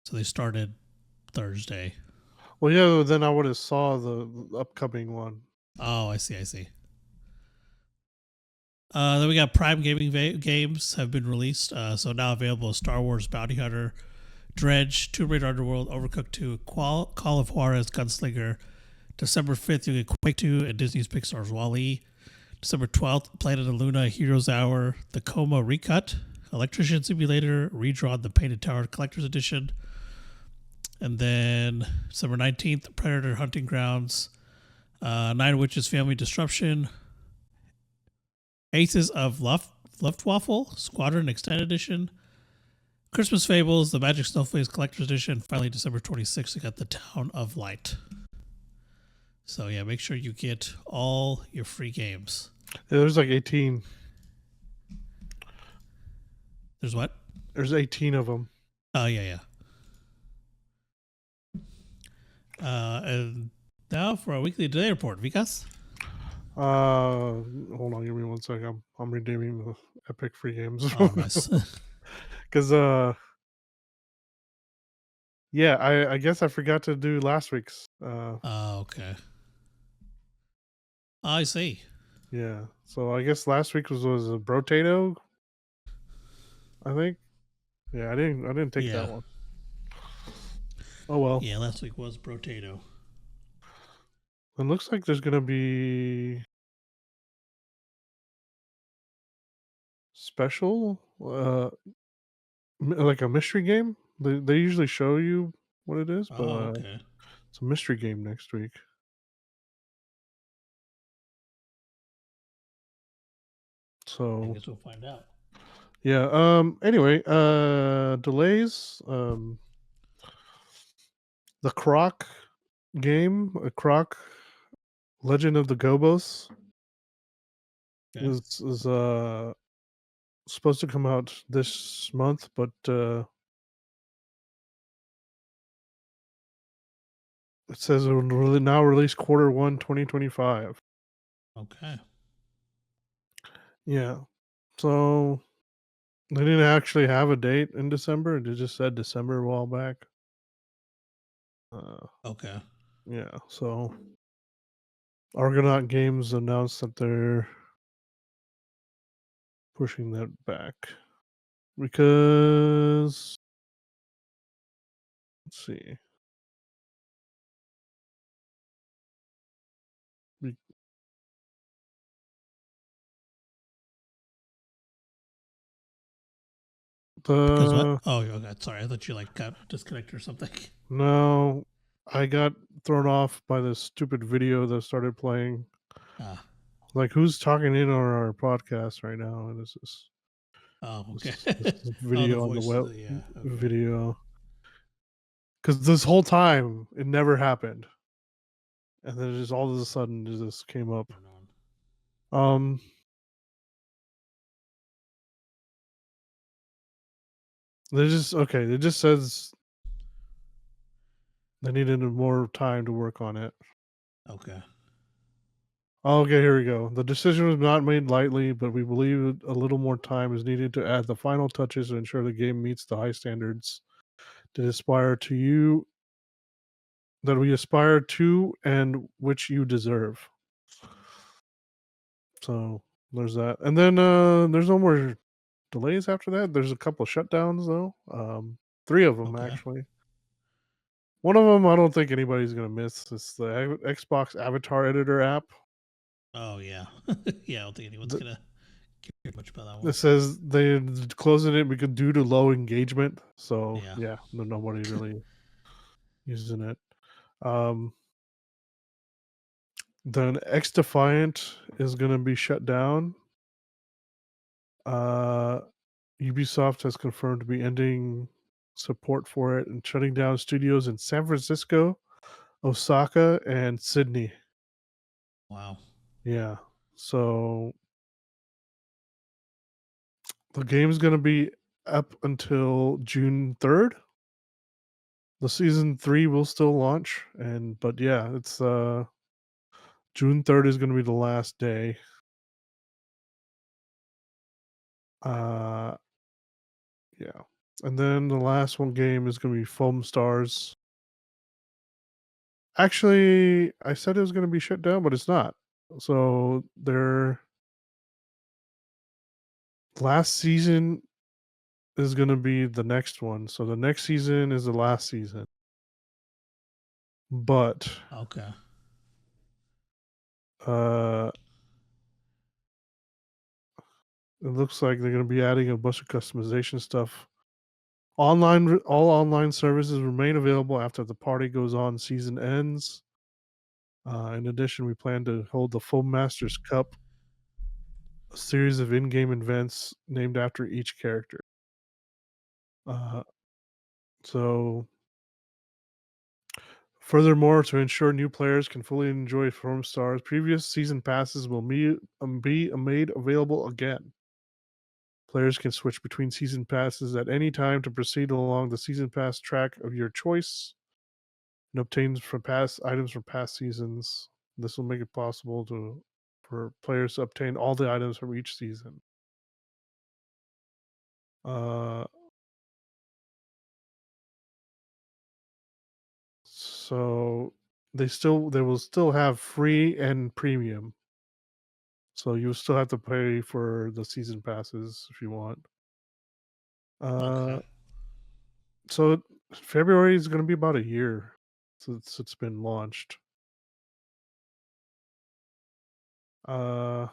[SPEAKER 2] So they started Thursday.
[SPEAKER 3] Well, yeah. Then I would have saw the upcoming one.
[SPEAKER 2] Oh, I see. Then we got Prime Gaming games have been released. So now available: Star Wars Bounty Hunter, Dredge, Tomb Raider Underworld, Overcooked 2, Call of Juarez, Gunslinger. December 5th, you get Quake 2 and Disney's Pixar's WALL-E. December 12th, Planet of Luna, Heroes Hour, The Coma Recut, Electrician Simulator, Redrawn the Painted Tower Collector's Edition. And then December 19th, Predator Hunting Grounds, Nine Witches Family Disruption, Aces of Luftwaffe, Squadron Extended Edition, Christmas Fables, The Magic Snowflakes Collector's Edition. Finally, December 26th, we got The Town of Light. So, yeah, make sure you get all your free games.
[SPEAKER 3] Yeah, there's like 18.
[SPEAKER 2] There's what?
[SPEAKER 3] There's 18 of them.
[SPEAKER 2] Oh, yeah. And now for our weekly Today Report. Vikas?
[SPEAKER 3] Hold on, give me 1 second. I'm redeeming the Epic free games.
[SPEAKER 2] Oh, nice.
[SPEAKER 3] Because, yeah, I guess I forgot to do last week's.
[SPEAKER 2] Okay. I see.
[SPEAKER 3] Yeah, so I guess last week was a Brotato. I think. Yeah, I didn't take that one. Oh well.
[SPEAKER 2] Yeah, last week was Brotato.
[SPEAKER 3] It looks like there's gonna be special, like a mystery game. They usually show you what it is, but
[SPEAKER 2] Oh, okay.
[SPEAKER 3] it's a mystery game next week.
[SPEAKER 2] I
[SPEAKER 3] So
[SPEAKER 2] guess we'll find out.
[SPEAKER 3] yeah. Anyway, delays. The Croc game, a Croc Legend of the Gobos,
[SPEAKER 2] Okay.
[SPEAKER 3] is supposed to come out this month, but it says it will really now release Q1 2025.
[SPEAKER 2] Okay.
[SPEAKER 3] Yeah. So they didn't actually have a date in December. They just said December a while back.
[SPEAKER 2] Okay.
[SPEAKER 3] Yeah. So Argonaut Games announced that they're pushing that back because let's see. Be-
[SPEAKER 2] Because what?
[SPEAKER 3] The
[SPEAKER 2] Oh, okay. Sorry, I thought you like got disconnected or something.
[SPEAKER 3] No, I got thrown off by this stupid video that started playing.
[SPEAKER 2] Ah.
[SPEAKER 3] Like, who's talking in on our podcast right now? And this is
[SPEAKER 2] Oh, okay.
[SPEAKER 3] this
[SPEAKER 2] Oh, the
[SPEAKER 3] video on the
[SPEAKER 2] voice.
[SPEAKER 3] web
[SPEAKER 2] Yeah. Okay.
[SPEAKER 3] video. Because this whole time it never happened, and then just all of a sudden it just came up.
[SPEAKER 2] Turn on.
[SPEAKER 3] Um, they just okay. It just says they needed more time to work on it.
[SPEAKER 2] Okay.
[SPEAKER 3] Okay, here we go. The decision was not made lightly, but we believe a little more time is needed to add the final touches to ensure the game meets the high standards that aspire to you that we aspire to and which you deserve. So there's that. And then there's no more delays after that. There's a couple of shutdowns though. Three of them
[SPEAKER 2] Okay.
[SPEAKER 3] actually. One of them I don't think anybody's gonna miss. It's the Xbox Avatar Editor app.
[SPEAKER 2] Oh, yeah. Yeah, I don't think anyone's
[SPEAKER 3] The,
[SPEAKER 2] going to care much about that
[SPEAKER 3] It
[SPEAKER 2] one.
[SPEAKER 3] says they're closing it because due to low engagement. So
[SPEAKER 2] Yeah.
[SPEAKER 3] yeah, nobody really using it. Um, then X Defiant is going to be shut down. Ubisoft has confirmed to be ending support for it and shutting down studios in San Francisco, Osaka, and Sydney.
[SPEAKER 2] Wow.
[SPEAKER 3] Yeah. So the game's going to be up until June 3rd. The season 3 will still launch, but yeah, it's June 3rd is going to be the last day. Uh yeah. And then the last one game is going to be Foam Stars. Actually, I said it was going to be shut down, but it's not. So their last season is going to be the next one. So the next season is the last season. But
[SPEAKER 2] Okay.
[SPEAKER 3] uh it looks like they're going to be adding a bunch of customization stuff. All online services remain available after the party goes on season ends. In addition, we plan to hold the Foam Masters Cup, a series of in-game events named after each character. Uh, so, furthermore, to ensure new players can fully enjoy Foam Stars, previous season passes will be made available again. Players can switch between season passes at any time to proceed along the season pass track of your choice and obtain from past items from past seasons. This will make it possible for players to obtain all the items from each season. Uh, so they will still have free and premium. So you still have to pay for the season passes if you want.
[SPEAKER 2] Okay.
[SPEAKER 3] So February is going to be about a year since it's been launched. Let's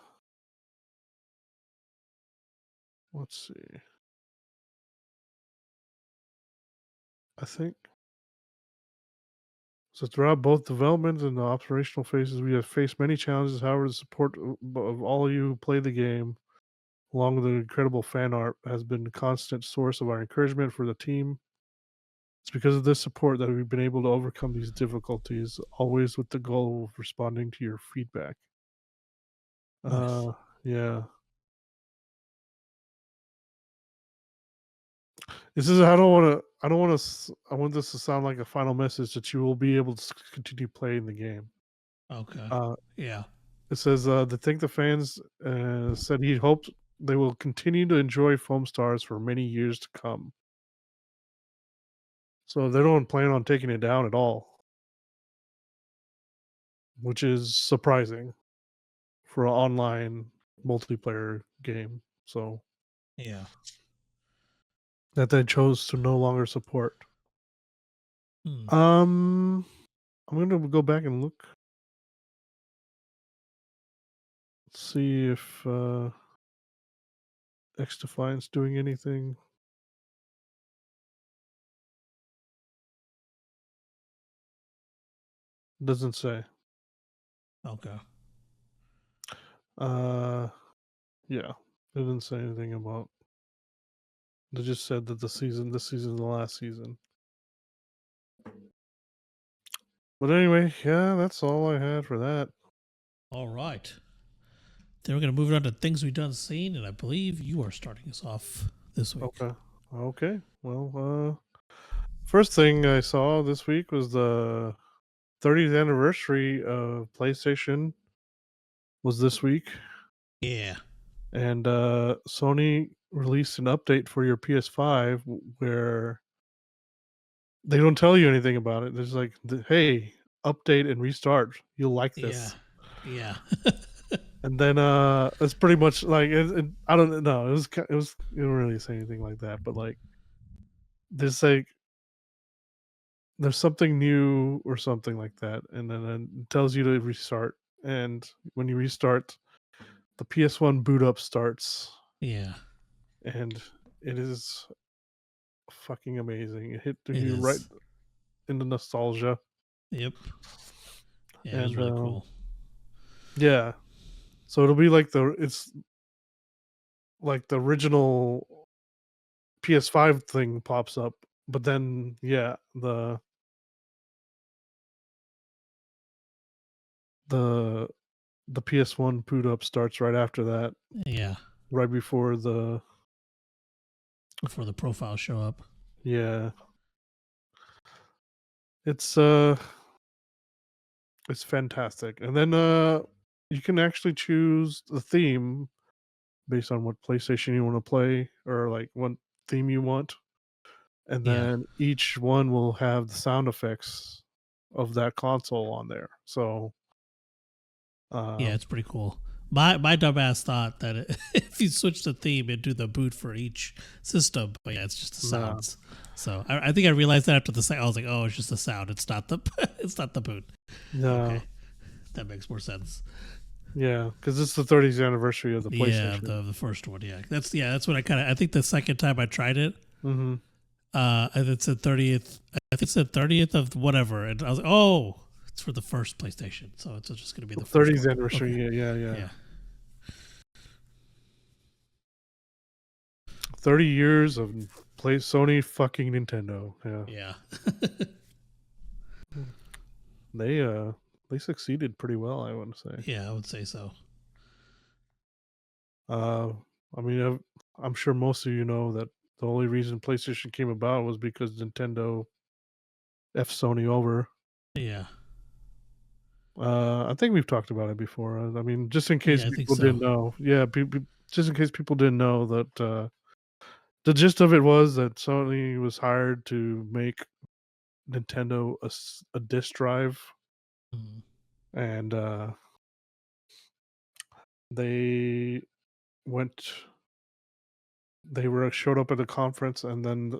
[SPEAKER 3] see. I think so. Throughout both development and the operational phases, we have faced many challenges. However, the support of all of you who play the game, along with the incredible fan art, has been a constant source of our encouragement for the team. It's because of this support that we've been able to overcome these difficulties, always with the goal of responding to your feedback.
[SPEAKER 2] Nice.
[SPEAKER 3] Yeah. This is I don't want to. I don't want to. I want this to sound like a final message that you will be able to continue playing the game.
[SPEAKER 2] Okay.
[SPEAKER 3] Uh,
[SPEAKER 2] Yeah.
[SPEAKER 3] It says to thank the fans. Said he hopes they will continue to enjoy Foam Stars for many years to come. So they don't plan on taking it down at all, which is surprising for an online multiplayer game. So
[SPEAKER 2] Yeah.
[SPEAKER 3] that they chose to no longer support.
[SPEAKER 2] Hmm.
[SPEAKER 3] I'm gonna go back and look, see if X Defiance doing anything. Doesn't say.
[SPEAKER 2] Okay.
[SPEAKER 3] Yeah, they didn't say anything about. They just said that this season is the last season. But anyway, yeah, that's all I had for that.
[SPEAKER 2] All right. Then we're going to move on to things we've done seen, and I believe you are starting us off this week.
[SPEAKER 3] Okay. Well, first thing I saw this week was the 30th anniversary of PlayStation was this week.
[SPEAKER 2] Yeah.
[SPEAKER 3] And Sony released an update for your PS5 where they don't tell you anything about it. There's like, hey, update and restart. You'll like this.
[SPEAKER 2] Yeah.
[SPEAKER 3] And then it's pretty much like I don't know. It was you don't really say anything like that, but like there's something new or something like that, and then it tells you to restart. And when you restart, the PS1 boot up starts.
[SPEAKER 2] Yeah.
[SPEAKER 3] And it is fucking amazing. It hit
[SPEAKER 2] It
[SPEAKER 3] you right
[SPEAKER 2] is.
[SPEAKER 3] into nostalgia.
[SPEAKER 2] Yep. Yeah, it was
[SPEAKER 3] And
[SPEAKER 2] really cool.
[SPEAKER 3] yeah, so it'll be like it's like the original PS5 thing pops up, but then yeah, the PS1 boot up starts right after that.
[SPEAKER 2] Yeah.
[SPEAKER 3] Right before the
[SPEAKER 2] profiles show up.
[SPEAKER 3] Yeah. It's fantastic. And then you can actually choose the theme based on what PlayStation you want to play, or like what theme you want. And then each one will have the sound effects of that console on there. So
[SPEAKER 2] yeah, it's pretty cool. My dumbass thought that if you switch the theme into the boot for each system, but yeah, it's just the sounds. No. So I think I realized that after the second. I was like, oh, it's just the sound. It's not the boot.
[SPEAKER 3] No.
[SPEAKER 2] Okay, that makes more sense.
[SPEAKER 3] Yeah, because it's the 30th anniversary of the PlayStation.
[SPEAKER 2] Yeah, the first one. Yeah, that's what I think the second time I tried it.
[SPEAKER 3] Mm-hmm.
[SPEAKER 2] It said 30th. I think it said 30th of whatever, and I was like, oh, it's for the first PlayStation, so it's just going to be the
[SPEAKER 3] 30th anniversary. Okay. Yeah. 30 years of Sony fucking Nintendo. Yeah. They succeeded pretty well, I would say.
[SPEAKER 2] Yeah, I would say so.
[SPEAKER 3] I mean, I'm sure most of you know that the only reason PlayStation came about was because Nintendo F Sony over.
[SPEAKER 2] Yeah.
[SPEAKER 3] I think we've talked about it before. I mean, just in case people didn't know. Yeah, just in case people didn't know that the gist of it was that Sony was hired to make Nintendo a disk drive. Mm-hmm. And they showed up at a conference, and then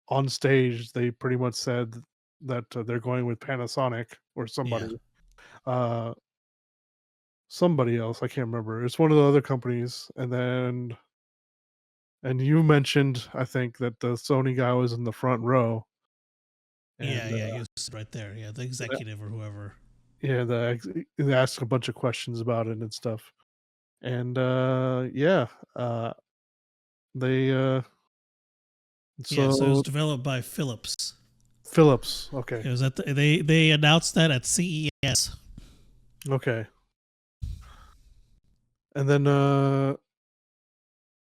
[SPEAKER 3] on stage they pretty much said that they're going with Panasonic or somebody. somebody else. I can't remember. It's one of the other companies, and you mentioned, I think, that the Sony guy was in the front row.
[SPEAKER 2] And, he was right there. Yeah, the executive or whoever.
[SPEAKER 3] Yeah, they asked a bunch of questions about it and stuff. And they
[SPEAKER 2] so it was developed by Philips.
[SPEAKER 3] Philips, okay.
[SPEAKER 2] It was at they announced that at CES.
[SPEAKER 3] Okay. And then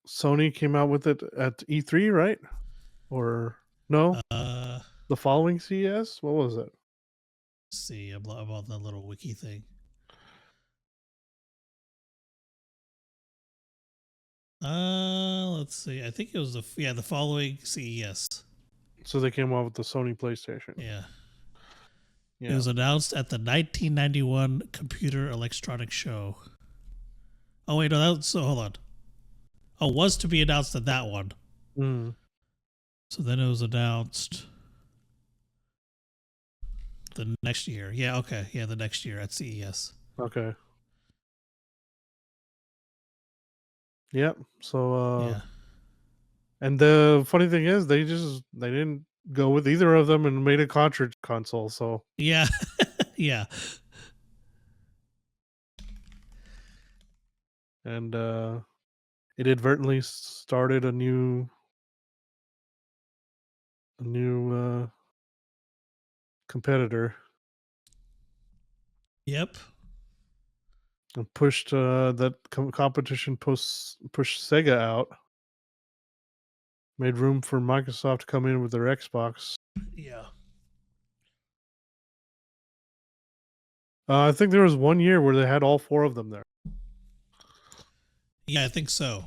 [SPEAKER 3] Sony came out with it at E3, right? Or no? The following CES? What was it?
[SPEAKER 2] See about that little wiki thing. Let's see. I think it was the following CES.
[SPEAKER 3] So they came out with the Sony PlayStation.
[SPEAKER 2] Yeah. It was announced at the 1991 Computer Electronics Show. Oh wait, no, hold on. Oh, was to be announced at that one. So then it was announced the next year. Yeah, okay. Yeah, the next year at CES.
[SPEAKER 3] Okay. Yep. So and the funny thing is they didn't go with either of them and made a cartridge console, so
[SPEAKER 2] yeah. Yeah.
[SPEAKER 3] And it inadvertently started a new competitor.
[SPEAKER 2] Yep.
[SPEAKER 3] And pushed that competition pushed Sega out. Made room for Microsoft to come in with their Xbox.
[SPEAKER 2] Yeah.
[SPEAKER 3] I think there was one year where they had all four of them there.
[SPEAKER 2] Yeah, I think so.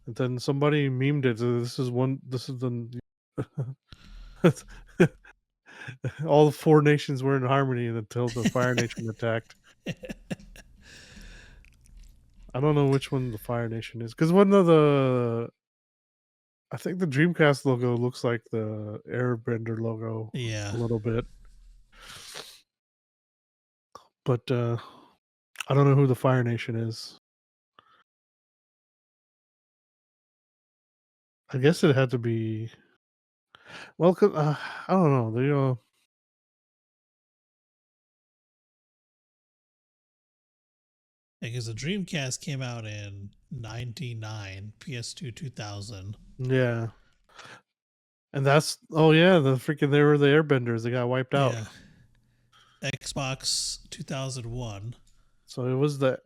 [SPEAKER 3] And then somebody memed it. This is the all the four nations were in harmony until the Fire Nation attacked. I don't know which one the Fire Nation is, because one of I think the Dreamcast logo looks like the Airbender logo.
[SPEAKER 2] Yeah.
[SPEAKER 3] A little bit. But I don't know who the Fire Nation is. I guess it had to be. Well, I don't know. They
[SPEAKER 2] because the Dreamcast came out in '99, PS2 2000.
[SPEAKER 3] Yeah. And that's the freaking they were the Airbenders. They got wiped out.
[SPEAKER 2] Xbox 2001.
[SPEAKER 3] So it was the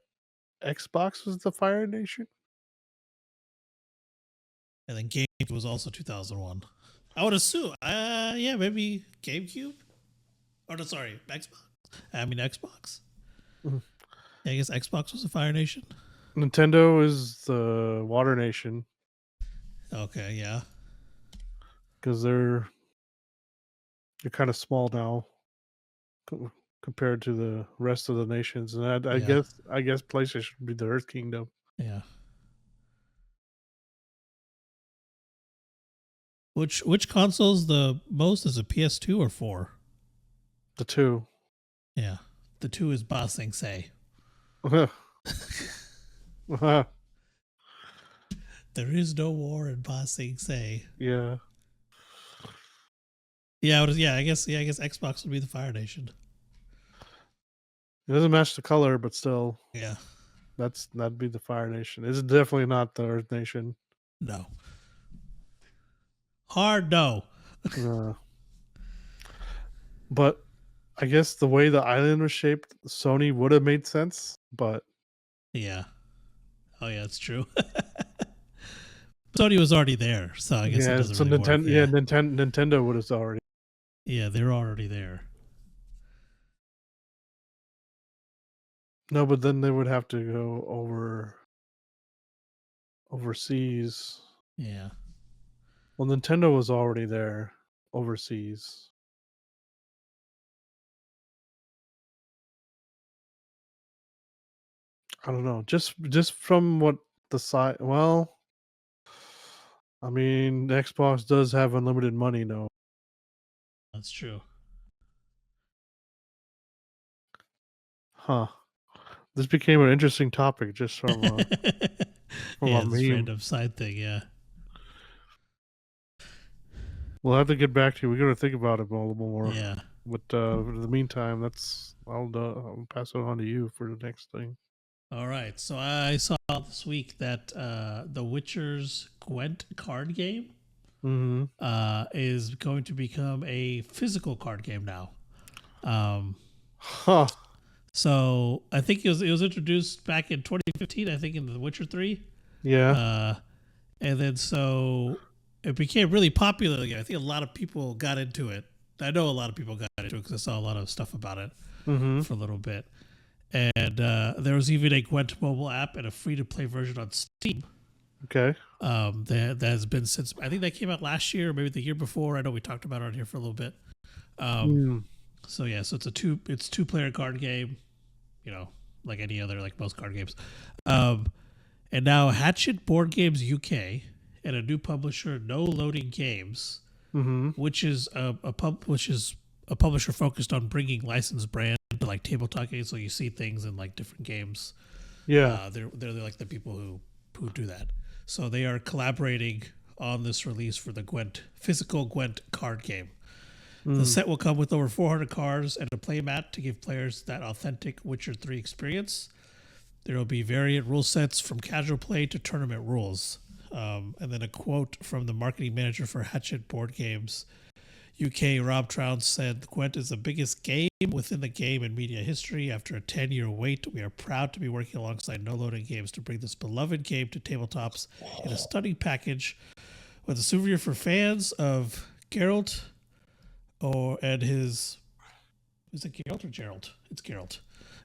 [SPEAKER 3] Xbox was the Fire Nation?
[SPEAKER 2] And then GameCube was also 2001. I would assume. Maybe GameCube? Oh, no, sorry. Xbox.
[SPEAKER 3] Mm-hmm.
[SPEAKER 2] Yeah, I guess Xbox was the Fire Nation.
[SPEAKER 3] Nintendo is the Water Nation.
[SPEAKER 2] Okay, yeah.
[SPEAKER 3] Because they're kind of small now compared to the rest of the nations, and I guess PlayStation would be the Earth Kingdom.
[SPEAKER 2] Yeah. Which console's the most? Is it PS2 or 4?
[SPEAKER 3] The 2.
[SPEAKER 2] Yeah, the 2 is Ba Sing Se. There is no war in Ba Sing Se.
[SPEAKER 3] Yeah.
[SPEAKER 2] Yeah, I guess Xbox would be the Fire Nation.
[SPEAKER 3] It doesn't match the color, but still.
[SPEAKER 2] Yeah.
[SPEAKER 3] That'd be the Fire Nation. It's definitely not the Earth Nation.
[SPEAKER 2] No. Hard no.
[SPEAKER 3] But I guess the way the island was shaped, Sony would have made sense, but
[SPEAKER 2] yeah. Oh yeah, it's true. Sony was already there, so I guess it doesn't really work.
[SPEAKER 3] Yeah, Nintendo would have already.
[SPEAKER 2] Yeah, they're already there.
[SPEAKER 3] No, but then they would have to go overseas.
[SPEAKER 2] Yeah.
[SPEAKER 3] Well, Nintendo was already there overseas. I don't know. Just from what the side. Well, I mean, Xbox does have unlimited money, though.
[SPEAKER 2] That's true.
[SPEAKER 3] Huh. This became an interesting topic just from a
[SPEAKER 2] this
[SPEAKER 3] meme.
[SPEAKER 2] random side thing. Yeah.
[SPEAKER 3] We'll have to get back to you. We got to think about it a little more.
[SPEAKER 2] Yeah.
[SPEAKER 3] But in the meantime, I'll pass it on to you for the next thing.
[SPEAKER 2] All right. So I saw this week that The Witcher's Gwent card game is going to become a physical card game now.
[SPEAKER 3] Huh.
[SPEAKER 2] So I think it was introduced back in 2015. I think in The Witcher 3.
[SPEAKER 3] Yeah.
[SPEAKER 2] And then so it became really popular again. I think a lot of people got into it. I know a lot of people got into it because I saw a lot of stuff about it for a little bit. And there was even a Gwent mobile app and a free-to-play version on Steam.
[SPEAKER 3] Okay.
[SPEAKER 2] That has been since, I think that came out last year, or maybe the year before. I know we talked about it on here for a little bit. So yeah, so it's two-player card game, like any other, like most card games. And now Hatchet Board Games UK and a new publisher, No Loading Games, which is a publisher focused on bringing licensed brands to like tabletop games, so you see things in like different games.
[SPEAKER 3] Yeah.
[SPEAKER 2] They're like the people who do that. So they are collaborating on this release for the physical Gwent card game. The set will come with over 400 cards and a playmat to give players that authentic Witcher 3 experience. There will be variant rule sets from casual play to tournament rules. And then a quote from the marketing manager for Hatchet Board Games UK, Rob Trout, said, Gwent is the biggest game within the game and media history. After a 10-year wait, we are proud to be working alongside No Loading Games to bring this beloved game to tabletops in a stunning package with a souvenir for fans of Geralt and his... Is it Geralt or Gerald? It's Geralt.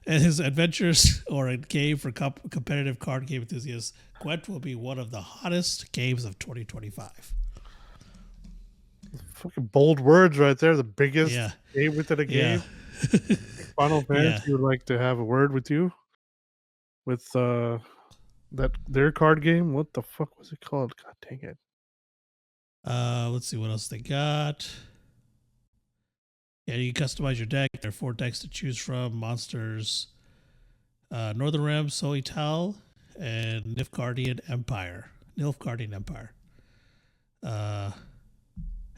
[SPEAKER 2] And his adventures, or a game for competitive card game enthusiasts. Gwent will be one of the hottest games of 2025.
[SPEAKER 3] Fucking bold words right there. The biggest game within a game.
[SPEAKER 2] Yeah.
[SPEAKER 3] Final Fantasy would like to have a word with you. With their card game. What the fuck was it called? God dang it.
[SPEAKER 2] Let's see what else they got. Yeah, you can customize your deck. There are 4 decks to choose from. Monsters, Northern Realms, Solital, and Nilfgaardian Empire.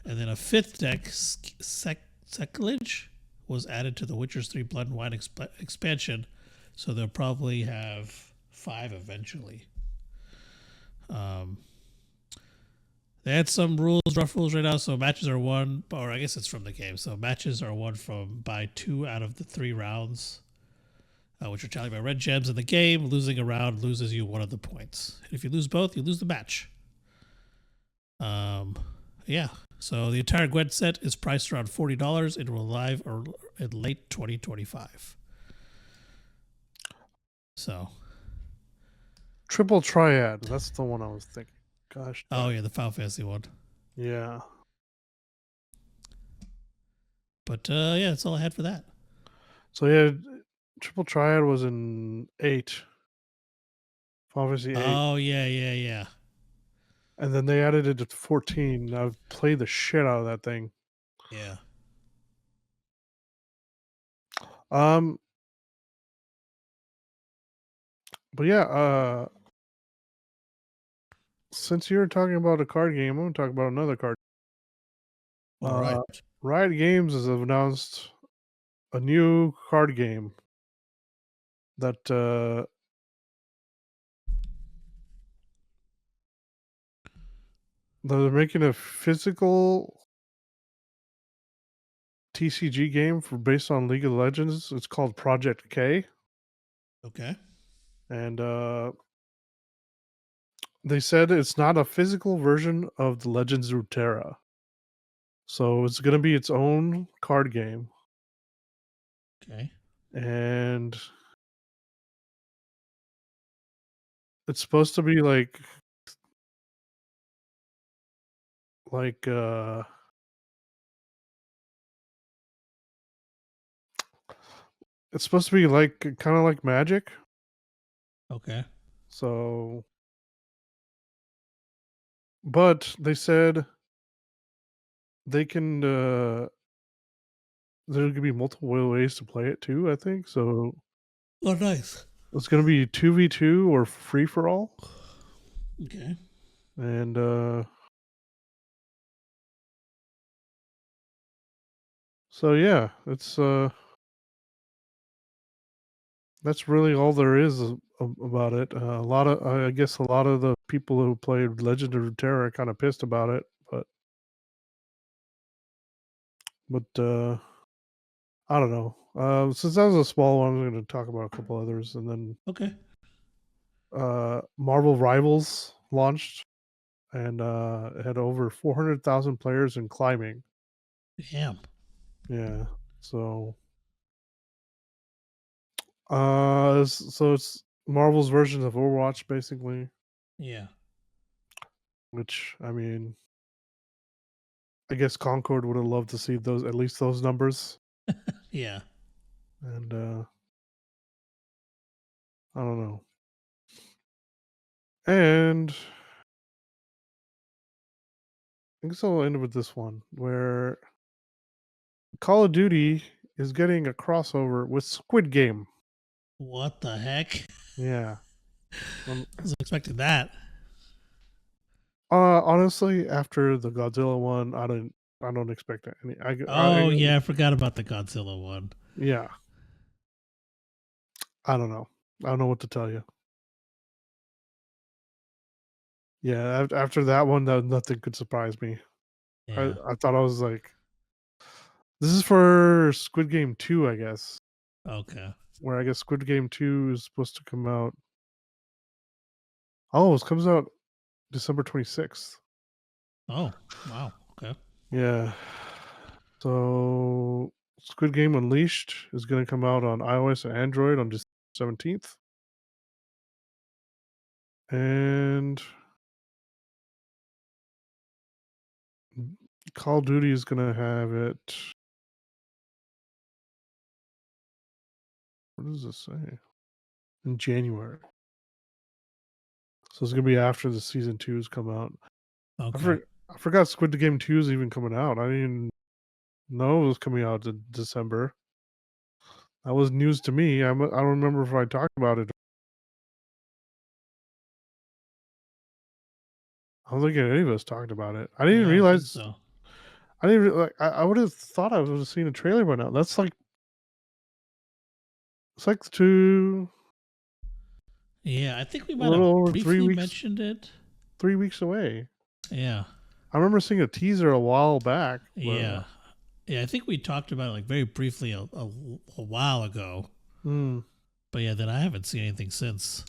[SPEAKER 2] And then a 5th deck, Seclage, was added to the Witcher 3 Blood and Wine expansion. So they'll probably have 5 eventually. They had some rough rules right now. So matches are won, or I guess it's from the game. So matches are won by 2 out of the 3 rounds, which are tallied by red gems in the game. Losing a round loses you 1 of the points. And if you lose both, you lose the match. Yeah. So the entire Gwent set is priced around $40. It will live in late 2025. So.
[SPEAKER 3] Triple Triad. That's the one I was thinking. Gosh.
[SPEAKER 2] Oh, yeah, the Final Fantasy one.
[SPEAKER 3] Yeah.
[SPEAKER 2] But, yeah, that's all I had for that.
[SPEAKER 3] So, yeah, Triple Triad was in 8. Final Fantasy 8.
[SPEAKER 2] Oh, yeah.
[SPEAKER 3] And then they added it to 14. I've played the shit out of that thing.
[SPEAKER 2] Yeah.
[SPEAKER 3] But yeah, since you're talking about a card game, I'm going to talk about another card.
[SPEAKER 2] All right.
[SPEAKER 3] Riot Games has announced a new card game that they're making a physical TCG game based on League of Legends. It's called Project K.
[SPEAKER 2] Okay.
[SPEAKER 3] And they said it's not a physical version of the Legends of Runeterra. So it's going to be its own card game.
[SPEAKER 2] Okay.
[SPEAKER 3] And it's supposed to be like it's supposed to be like kind of like Magic.
[SPEAKER 2] Okay.
[SPEAKER 3] So, but they said they can there could be multiple ways to play it too, I think. So,
[SPEAKER 2] Oh, nice.
[SPEAKER 3] It's going to be 2v2 or free for all.
[SPEAKER 2] Okay.
[SPEAKER 3] And so yeah, it's that's really all there is about it. I guess a lot of the people who played Legend of Terra are kind of pissed about it, but I don't know. Since that was a small one, I'm going to talk about a couple others, and then
[SPEAKER 2] Okay.
[SPEAKER 3] Marvel Rivals launched, and it had over 400,000 players in climbing.
[SPEAKER 2] Damn.
[SPEAKER 3] Yeah, so so it's Marvel's version of Overwatch, basically.
[SPEAKER 2] Yeah.
[SPEAKER 3] Which I mean, I guess Concord would have loved to see those at least those numbers,
[SPEAKER 2] Yeah.
[SPEAKER 3] and I don't know. And I guess I'll end with this one where Call of Duty is getting a crossover with Squid Game.
[SPEAKER 2] What the heck?
[SPEAKER 3] Yeah.
[SPEAKER 2] I wasn't expecting that.
[SPEAKER 3] Honestly, after the Godzilla one, I don't expect any.
[SPEAKER 2] Oh yeah, I forgot about the Godzilla one.
[SPEAKER 3] Yeah. I don't know. I don't know what to tell you. Yeah, after that one, nothing could surprise me.
[SPEAKER 2] Yeah.
[SPEAKER 3] I thought I was like, this is for Squid Game 2, I guess.
[SPEAKER 2] Okay.
[SPEAKER 3] Where I guess Squid Game 2 is supposed to come out. Oh, it comes out December 26th.
[SPEAKER 2] Oh, wow. Okay.
[SPEAKER 3] Yeah. So Squid Game Unleashed is going to come out on iOS and Android on December 17th. And Call of Duty is going to have it. What does this say? In January. So it's going to be after the season 2's come out.
[SPEAKER 2] Okay.
[SPEAKER 3] I forgot Squid Game 2 is even coming out. I didn't know it was coming out in December. That was news to me. I don't remember if I talked about it. I don't think any of us talked about it. I didn't
[SPEAKER 2] Yeah, I don't think
[SPEAKER 3] realize.
[SPEAKER 2] so.
[SPEAKER 3] I didn't. I would have thought I would have seen a trailer by now. That's like. It's like
[SPEAKER 2] Yeah, I think we
[SPEAKER 3] a
[SPEAKER 2] might have
[SPEAKER 3] little over
[SPEAKER 2] briefly mentioned it.
[SPEAKER 3] 3 weeks away.
[SPEAKER 2] Yeah.
[SPEAKER 3] I remember seeing a teaser a while back. But,
[SPEAKER 2] Yeah. Yeah, I think we talked about it like very briefly a while ago. But yeah, then I haven't seen anything since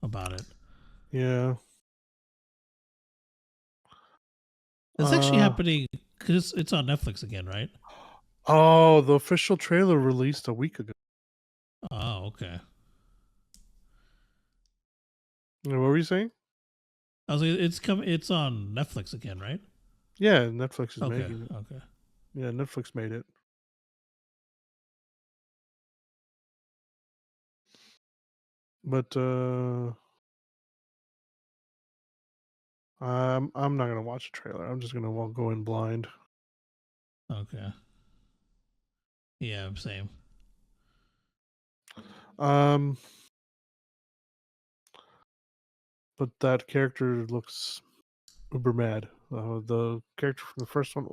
[SPEAKER 2] about it.
[SPEAKER 3] Yeah.
[SPEAKER 2] It's actually happening because it's on Netflix again, right?
[SPEAKER 3] Oh, the official trailer released a week ago.
[SPEAKER 2] Oh, okay.
[SPEAKER 3] What were you saying?
[SPEAKER 2] I was like, it's on Netflix again, right?
[SPEAKER 3] Yeah, Netflix is
[SPEAKER 2] Okay.
[SPEAKER 3] making it.
[SPEAKER 2] Okay.
[SPEAKER 3] Yeah, Netflix made it. But I'm not gonna watch a trailer. I'm just gonna go in blind.
[SPEAKER 2] Okay. Yeah, same.
[SPEAKER 3] But that character looks uber mad. The character from the first one.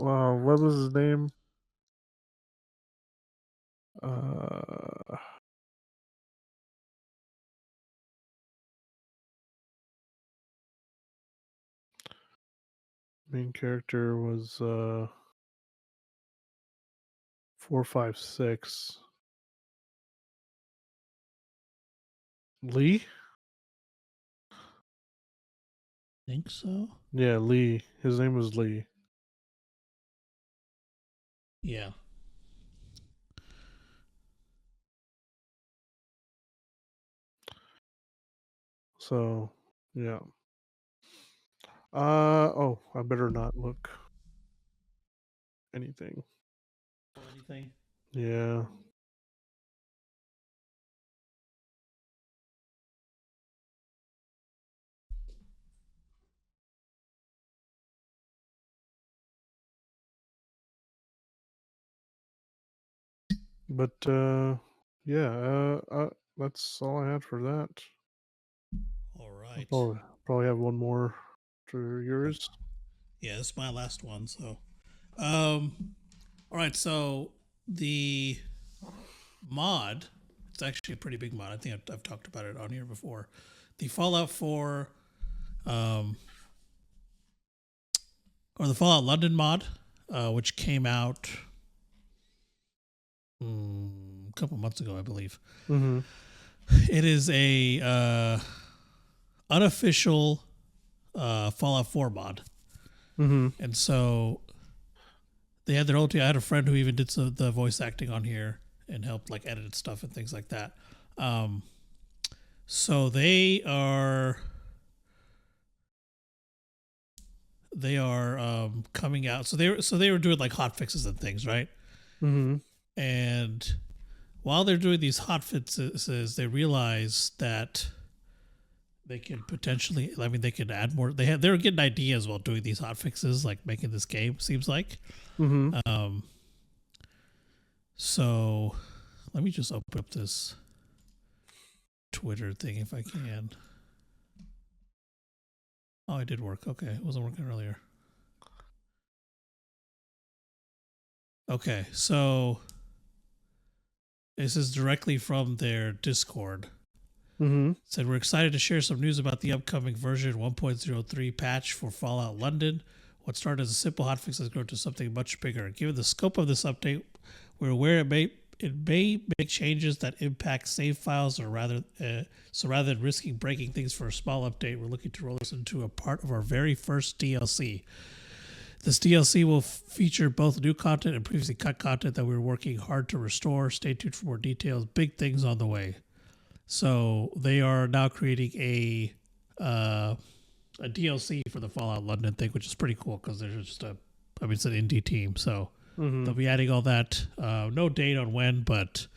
[SPEAKER 3] What was his name? Uh, main character was 456. Lee?
[SPEAKER 2] Think so.
[SPEAKER 3] Yeah, Lee. His name was Lee.
[SPEAKER 2] Yeah.
[SPEAKER 3] So, yeah. I better not look anything.
[SPEAKER 2] Anything?
[SPEAKER 3] Yeah. But yeah, that's all I had for that.
[SPEAKER 2] All right.
[SPEAKER 3] Probably have one more for yours.
[SPEAKER 2] Yeah, this is my last one. So, all right. So the mod, it's actually a pretty big mod. I think I've talked about it on here before. The Fallout 4, or the Fallout London mod, which came out a couple months ago, I believe.
[SPEAKER 3] Mm-hmm.
[SPEAKER 2] It is a unofficial Fallout 4 mod.
[SPEAKER 3] Mm-hmm.
[SPEAKER 2] And so they had their own team. I had a friend who even did the voice acting on here and helped like edit stuff and things like that. So they are coming out. So they were doing like hot fixes and things, right?
[SPEAKER 3] Mm-hmm.
[SPEAKER 2] And while they're doing these hot fixes, they realize that they could potentially, I mean, they could add more. They were getting ideas while doing these hot fixes, like making this game. Seems like.
[SPEAKER 3] Mm-hmm.
[SPEAKER 2] So let me just open up this Twitter thing if I can. Oh, it did work. Okay, it wasn't working earlier. Okay, so this is directly from their Discord.
[SPEAKER 3] Mm-hmm.
[SPEAKER 2] It said, we're excited to share some news about the upcoming version 1.03 patch for Fallout London. What started as a simple hotfix has grown to something much bigger. Given the scope of this update, we're aware it may make changes that impact save files, or rather than risking breaking things for a small update, we're looking to roll this into a part of our very first DLC. This DLC will feature both new content and previously cut content that we're working hard to restore. Stay tuned for more details. Big things on the way. So they are now creating a DLC for the Fallout London thing, which is pretty cool because there's just it's an indie team. So they'll be adding all that. No date on when, but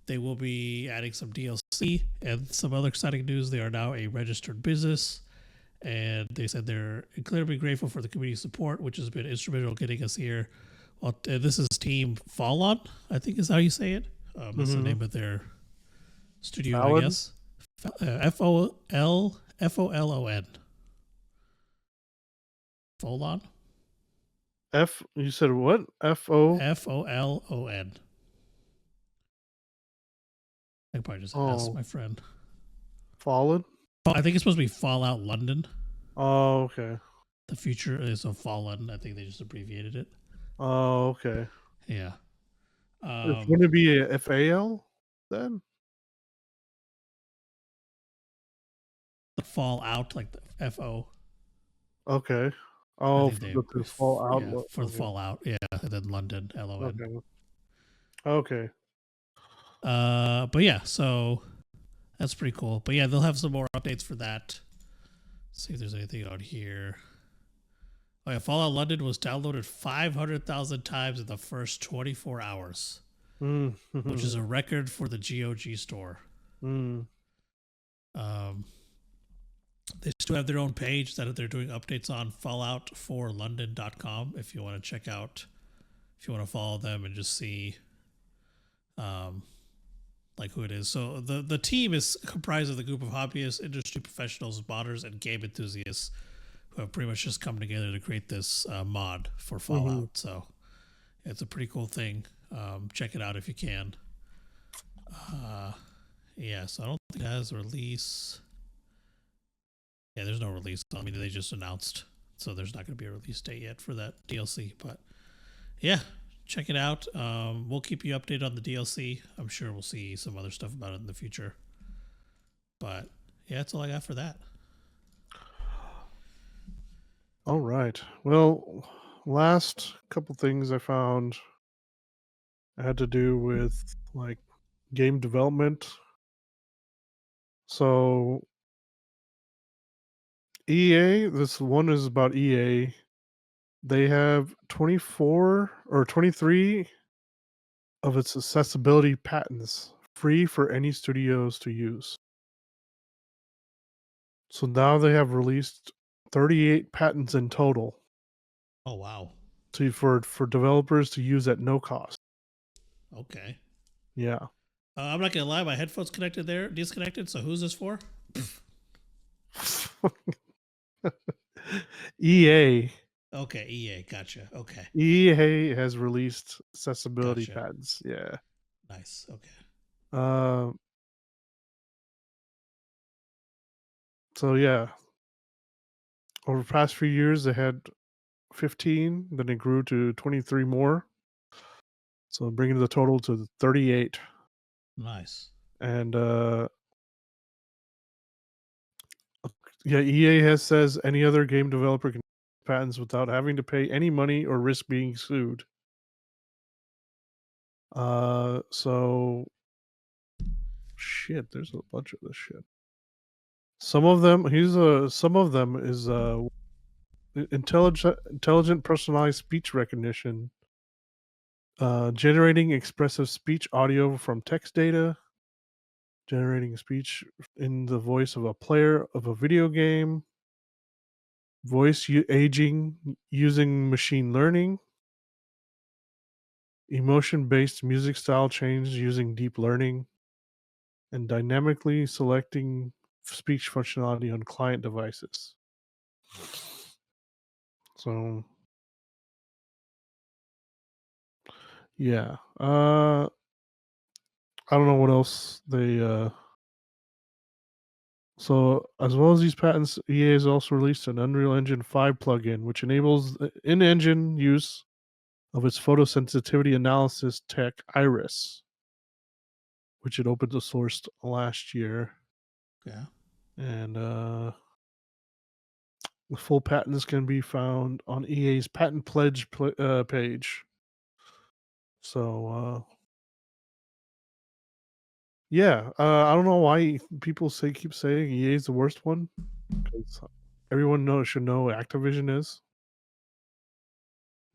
[SPEAKER 2] they will be adding some DLC and some other exciting news. They are now a registered business. And they said they're incredibly grateful for the community support, which has been instrumental in getting us here. Well, this is Team Fallout, I think is how you say it. That's the name of their studio,
[SPEAKER 3] Fallon?
[SPEAKER 2] I guess. Folon. Folon?
[SPEAKER 3] You said what? Folon?
[SPEAKER 2] I could probably just ask my friend.
[SPEAKER 3] Fallen?
[SPEAKER 2] I think it's supposed to be Fallout London.
[SPEAKER 3] Oh, okay.
[SPEAKER 2] The future is a Fallen. I think they just abbreviated it.
[SPEAKER 3] Oh, okay.
[SPEAKER 2] Yeah.
[SPEAKER 3] Wouldn't it be a FAL then?
[SPEAKER 2] The Fallout, like the FO.
[SPEAKER 3] Okay. Oh, for the Fallout.
[SPEAKER 2] Yeah, for the Fallout. Yeah, and then London, LON.
[SPEAKER 3] Okay.
[SPEAKER 2] But yeah, so that's pretty cool. But yeah, they'll have some more updates for that. Let's see if there's anything on here. Oh yeah, Fallout London was downloaded 500,000 times in the first 24 hours, which is a record for the GOG store. They still have their own page that they're doing updates on, fallout4london.com, if you want to check out, if you want to follow them and just see like who it is. So the team is comprised of the group of hobbyists, industry professionals, modders, and game enthusiasts who have pretty much just come together to create this mod for Fallout. So it's a pretty cool thing. Check it out if you can. Yeah, so I don't think it has a release. Yeah, there's no release. I mean, they just announced, so there's not going to be a release date yet for that DLC. But yeah, check it out. We'll keep you updated on the DLC. I'm sure we'll see some other stuff about it in the future. But yeah, that's all I got for that.
[SPEAKER 3] All right. Well, last couple things I found had to do with like game development. So EA, this one is about EA. They have 24 or 23 of its accessibility patents free for any studios to use. So now they have released 38 patents in total.
[SPEAKER 2] Oh wow.
[SPEAKER 3] For developers to use at no cost.
[SPEAKER 2] Okay.
[SPEAKER 3] Yeah.
[SPEAKER 2] I'm not gonna lie, my headphones connected there, disconnected. So who's this for?
[SPEAKER 3] EA.
[SPEAKER 2] Okay, EA, gotcha. Okay,
[SPEAKER 3] EA has released accessibility
[SPEAKER 2] gotcha.
[SPEAKER 3] patents. Yeah.
[SPEAKER 2] Nice. Okay.
[SPEAKER 3] Uh, so yeah, over the past few years, they had 15. Then it grew to 23 more. So bringing the total to 38.
[SPEAKER 2] Nice.
[SPEAKER 3] And yeah, EA has says any other game developer can patents without having to pay any money or risk being sued. So shit, there's a bunch of this shit. Some of them is intelligent personalized speech recognition, generating expressive speech audio from text data, generating speech in the voice of a player of a video game, aging using machine learning, emotion-based music style change using deep learning, and dynamically selecting speech functionality on client devices. So yeah. I don't know what else they so as well as these patents, EA has also released an Unreal Engine 5 plugin which enables in-engine use of its photosensitivity analysis tech Iris, which it opened sourced last year.
[SPEAKER 2] Yeah.
[SPEAKER 3] And the full patents can be found on EA's patent pledge page. So yeah, I don't know why people keep saying EA is the worst one, because everyone should know Activision is,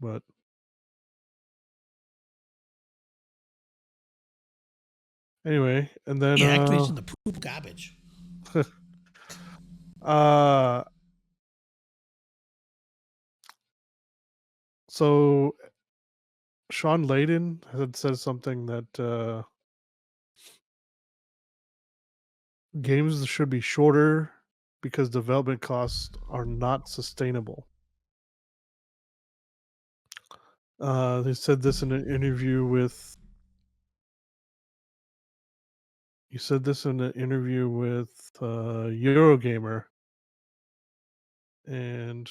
[SPEAKER 3] but anyway, and then
[SPEAKER 2] Yeah, Activision the poop garbage.
[SPEAKER 3] so Sean Layden had said something that games should be shorter because development costs are not sustainable. They said this in an interview with. He said this in an interview with Eurogamer, and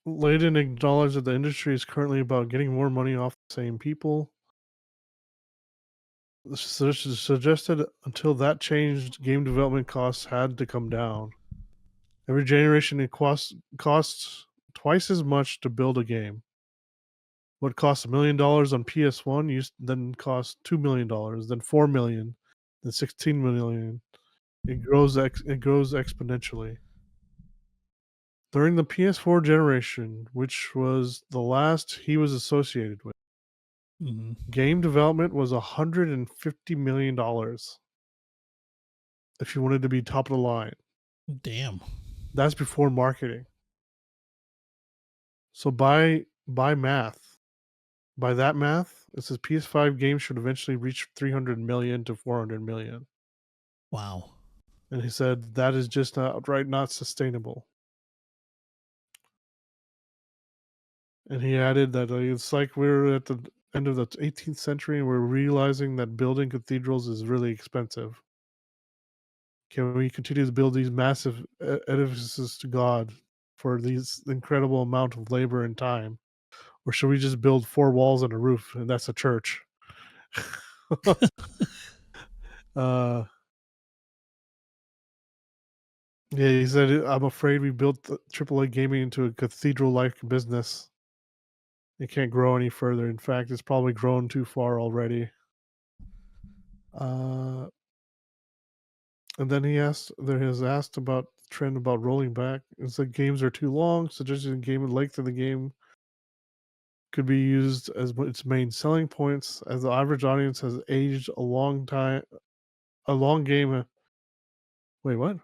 [SPEAKER 3] Layden acknowledged that the industry is currently about getting more money off the same people. Suggested until that changed, game development costs had to come down. Every generation it costs twice as much to build a game. What costs $1 million on PS1 then costs $2 million, then $4 million, then $16 million. It grows exponentially. During the PS4 generation, which was the last he was associated with, game development was $150 million if you wanted to be top of the line.
[SPEAKER 2] Damn.
[SPEAKER 3] That's before marketing. So by math, by that math, it says PS5 games should eventually reach 300 million to 400 million.
[SPEAKER 2] Wow.
[SPEAKER 3] And he said that is just not sustainable. And he added that it's like we're at the end of the 18th century and we're realizing that building cathedrals is really expensive. Can we continue to build these massive edifices to God for these incredible amount of labor and time? Or should we just build 4 walls and a roof and that's a church? Yeah, he said, I'm afraid we built the AAA gaming into a cathedral-like business. It can't grow any further. In fact, it's probably grown too far already. And then there has asked about the trend about rolling back. It's like games are too long, suggesting game length of the game could be used as its main selling points, as the average audience has aged a long time. A long game. Wait, what?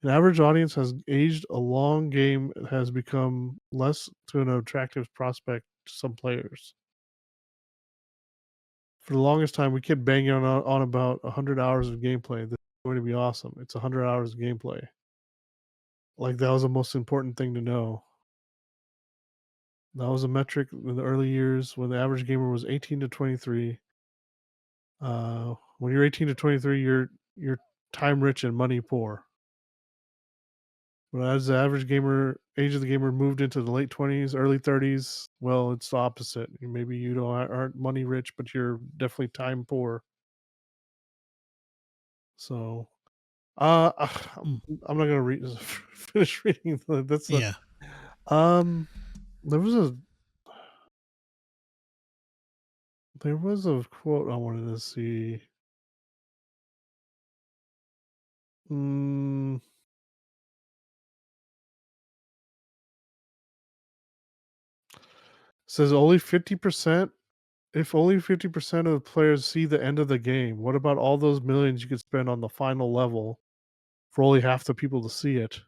[SPEAKER 3] An average audience has aged a long game has become less to an attractive prospect to some players. For the longest time, we kept banging on about 100 hours of gameplay. This is going to be awesome. It's 100 hours of gameplay. Like, that was the most important thing to know. That was a metric in the early years when the average gamer was 18 to 23. When you're 18 to 23, you're time rich and money poor. But as the average gamer, age of the gamer moved into the late 20s, early 30s, well, it's the opposite. Maybe you aren't money rich, but you're definitely time poor. So, uh,
[SPEAKER 2] Mm.
[SPEAKER 3] I'm not gonna finish reading. That's
[SPEAKER 2] Yeah.
[SPEAKER 3] There was a quote I wanted to see. Mm, says only 50%. If only 50% of players see the end of the game, what about all those millions you could spend on the final level for only half the people to see it?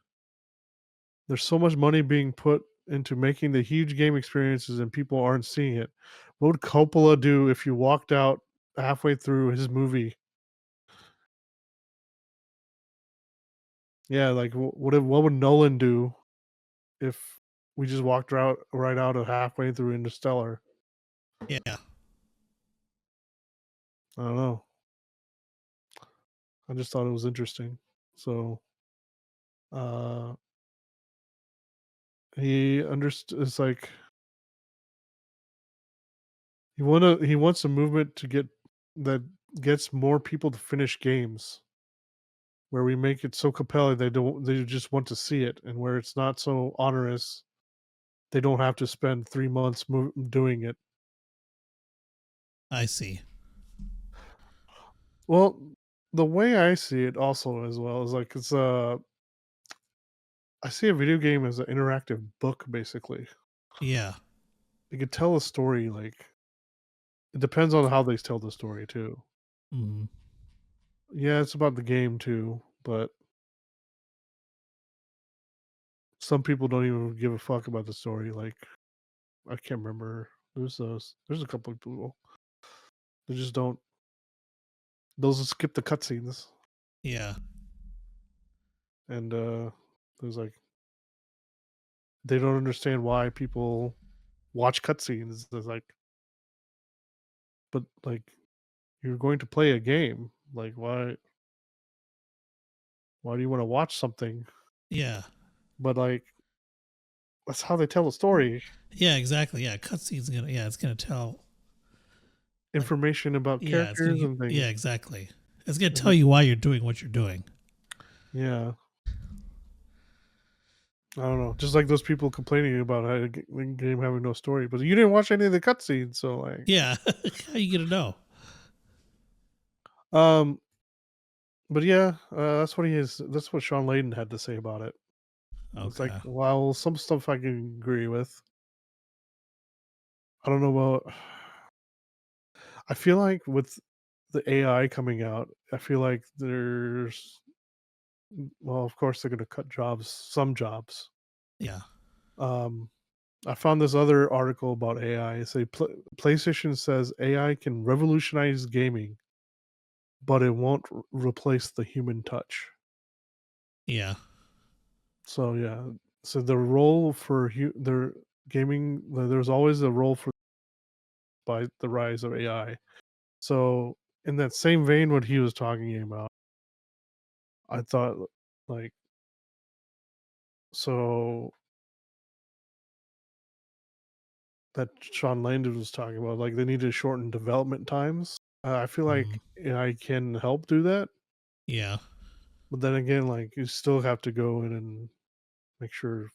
[SPEAKER 3] There's so much money being put into making the huge game experiences and people aren't seeing it. What would Coppola do if you walked out halfway through his movie? Yeah, like what would Nolan do if we just walked out right out of halfway through Interstellar?
[SPEAKER 2] Yeah.
[SPEAKER 3] I don't know. I just thought it was interesting. So, uh, he understood. It's like he wants a movement to get that gets more people to finish games, where we make it so compelling they just want to see it, and where it's not so onerous, they don't have to spend 3 months doing it.
[SPEAKER 2] I see.
[SPEAKER 3] Well, the way I see it also as well is like I see a video game as an interactive book basically.
[SPEAKER 2] Yeah.
[SPEAKER 3] It could tell a story, like it depends on how they tell the story too.
[SPEAKER 2] Mm.
[SPEAKER 3] Yeah, it's about the game too, but some people don't even give a fuck about the story. Like I can't remember. There's a couple of people they just don't. Those who skip the cutscenes,
[SPEAKER 2] Yeah.
[SPEAKER 3] and there's like they don't understand why people watch cutscenes. There's like, but like you're going to play a game. Like why do you want to watch something?
[SPEAKER 2] Yeah.
[SPEAKER 3] But like that's how they tell a story.
[SPEAKER 2] Yeah, exactly. Yeah, cutscene's gonna. Yeah, it's gonna tell. Like,
[SPEAKER 3] Information about
[SPEAKER 2] yeah, it's gonna
[SPEAKER 3] characters
[SPEAKER 2] give.
[SPEAKER 3] and things.
[SPEAKER 2] Yeah, exactly. It's gonna
[SPEAKER 3] And
[SPEAKER 2] tell you why you're doing what you're doing.
[SPEAKER 3] yeah, I don't know. Just like those people complaining about the game having no story, but you didn't watch any of the cutscenes, so like,
[SPEAKER 2] Yeah. How you gonna know?
[SPEAKER 3] um, but yeah, that's what he is. That's what Sean Layden had to say about it. It's like,
[SPEAKER 2] Okay.
[SPEAKER 3] while some stuff I can agree with, I don't know about. I feel like with the AI coming out, I feel like well, of course they're going to cut jobs, some jobs.
[SPEAKER 2] Yeah.
[SPEAKER 3] Um, I found this other article about AI. It's PlayStation says AI can revolutionize gaming, but it won't replace the human touch.
[SPEAKER 2] Yeah.
[SPEAKER 3] So yeah, so the role for their gaming, there's always a role for by the rise of AI. So in that same vein, what he was talking about, I thought like so that Sean Landon was talking about, like they need to shorten development times. I feel like
[SPEAKER 2] Mm.
[SPEAKER 3] AI can help do that,
[SPEAKER 2] Yeah.
[SPEAKER 3] but then again, like you still have to go in and make sure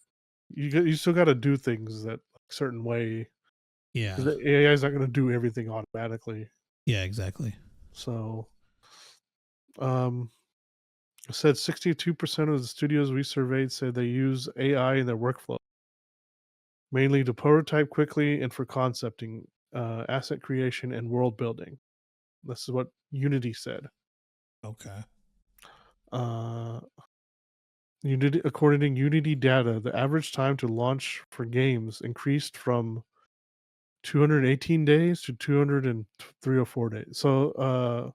[SPEAKER 3] you still got to do things that certain way because
[SPEAKER 2] Yeah.
[SPEAKER 3] the AI is not going to do everything automatically.
[SPEAKER 2] Yeah. Exactly.
[SPEAKER 3] So, um, it said 62% of the studios we surveyed said they use AI in their workflow, mainly to prototype quickly and for concepting, asset creation, and world building. This is what Unity said.
[SPEAKER 2] Okay.
[SPEAKER 3] Uh, Unity, according to Unity data, the average time to launch for games increased from 218 days to 304 days. So,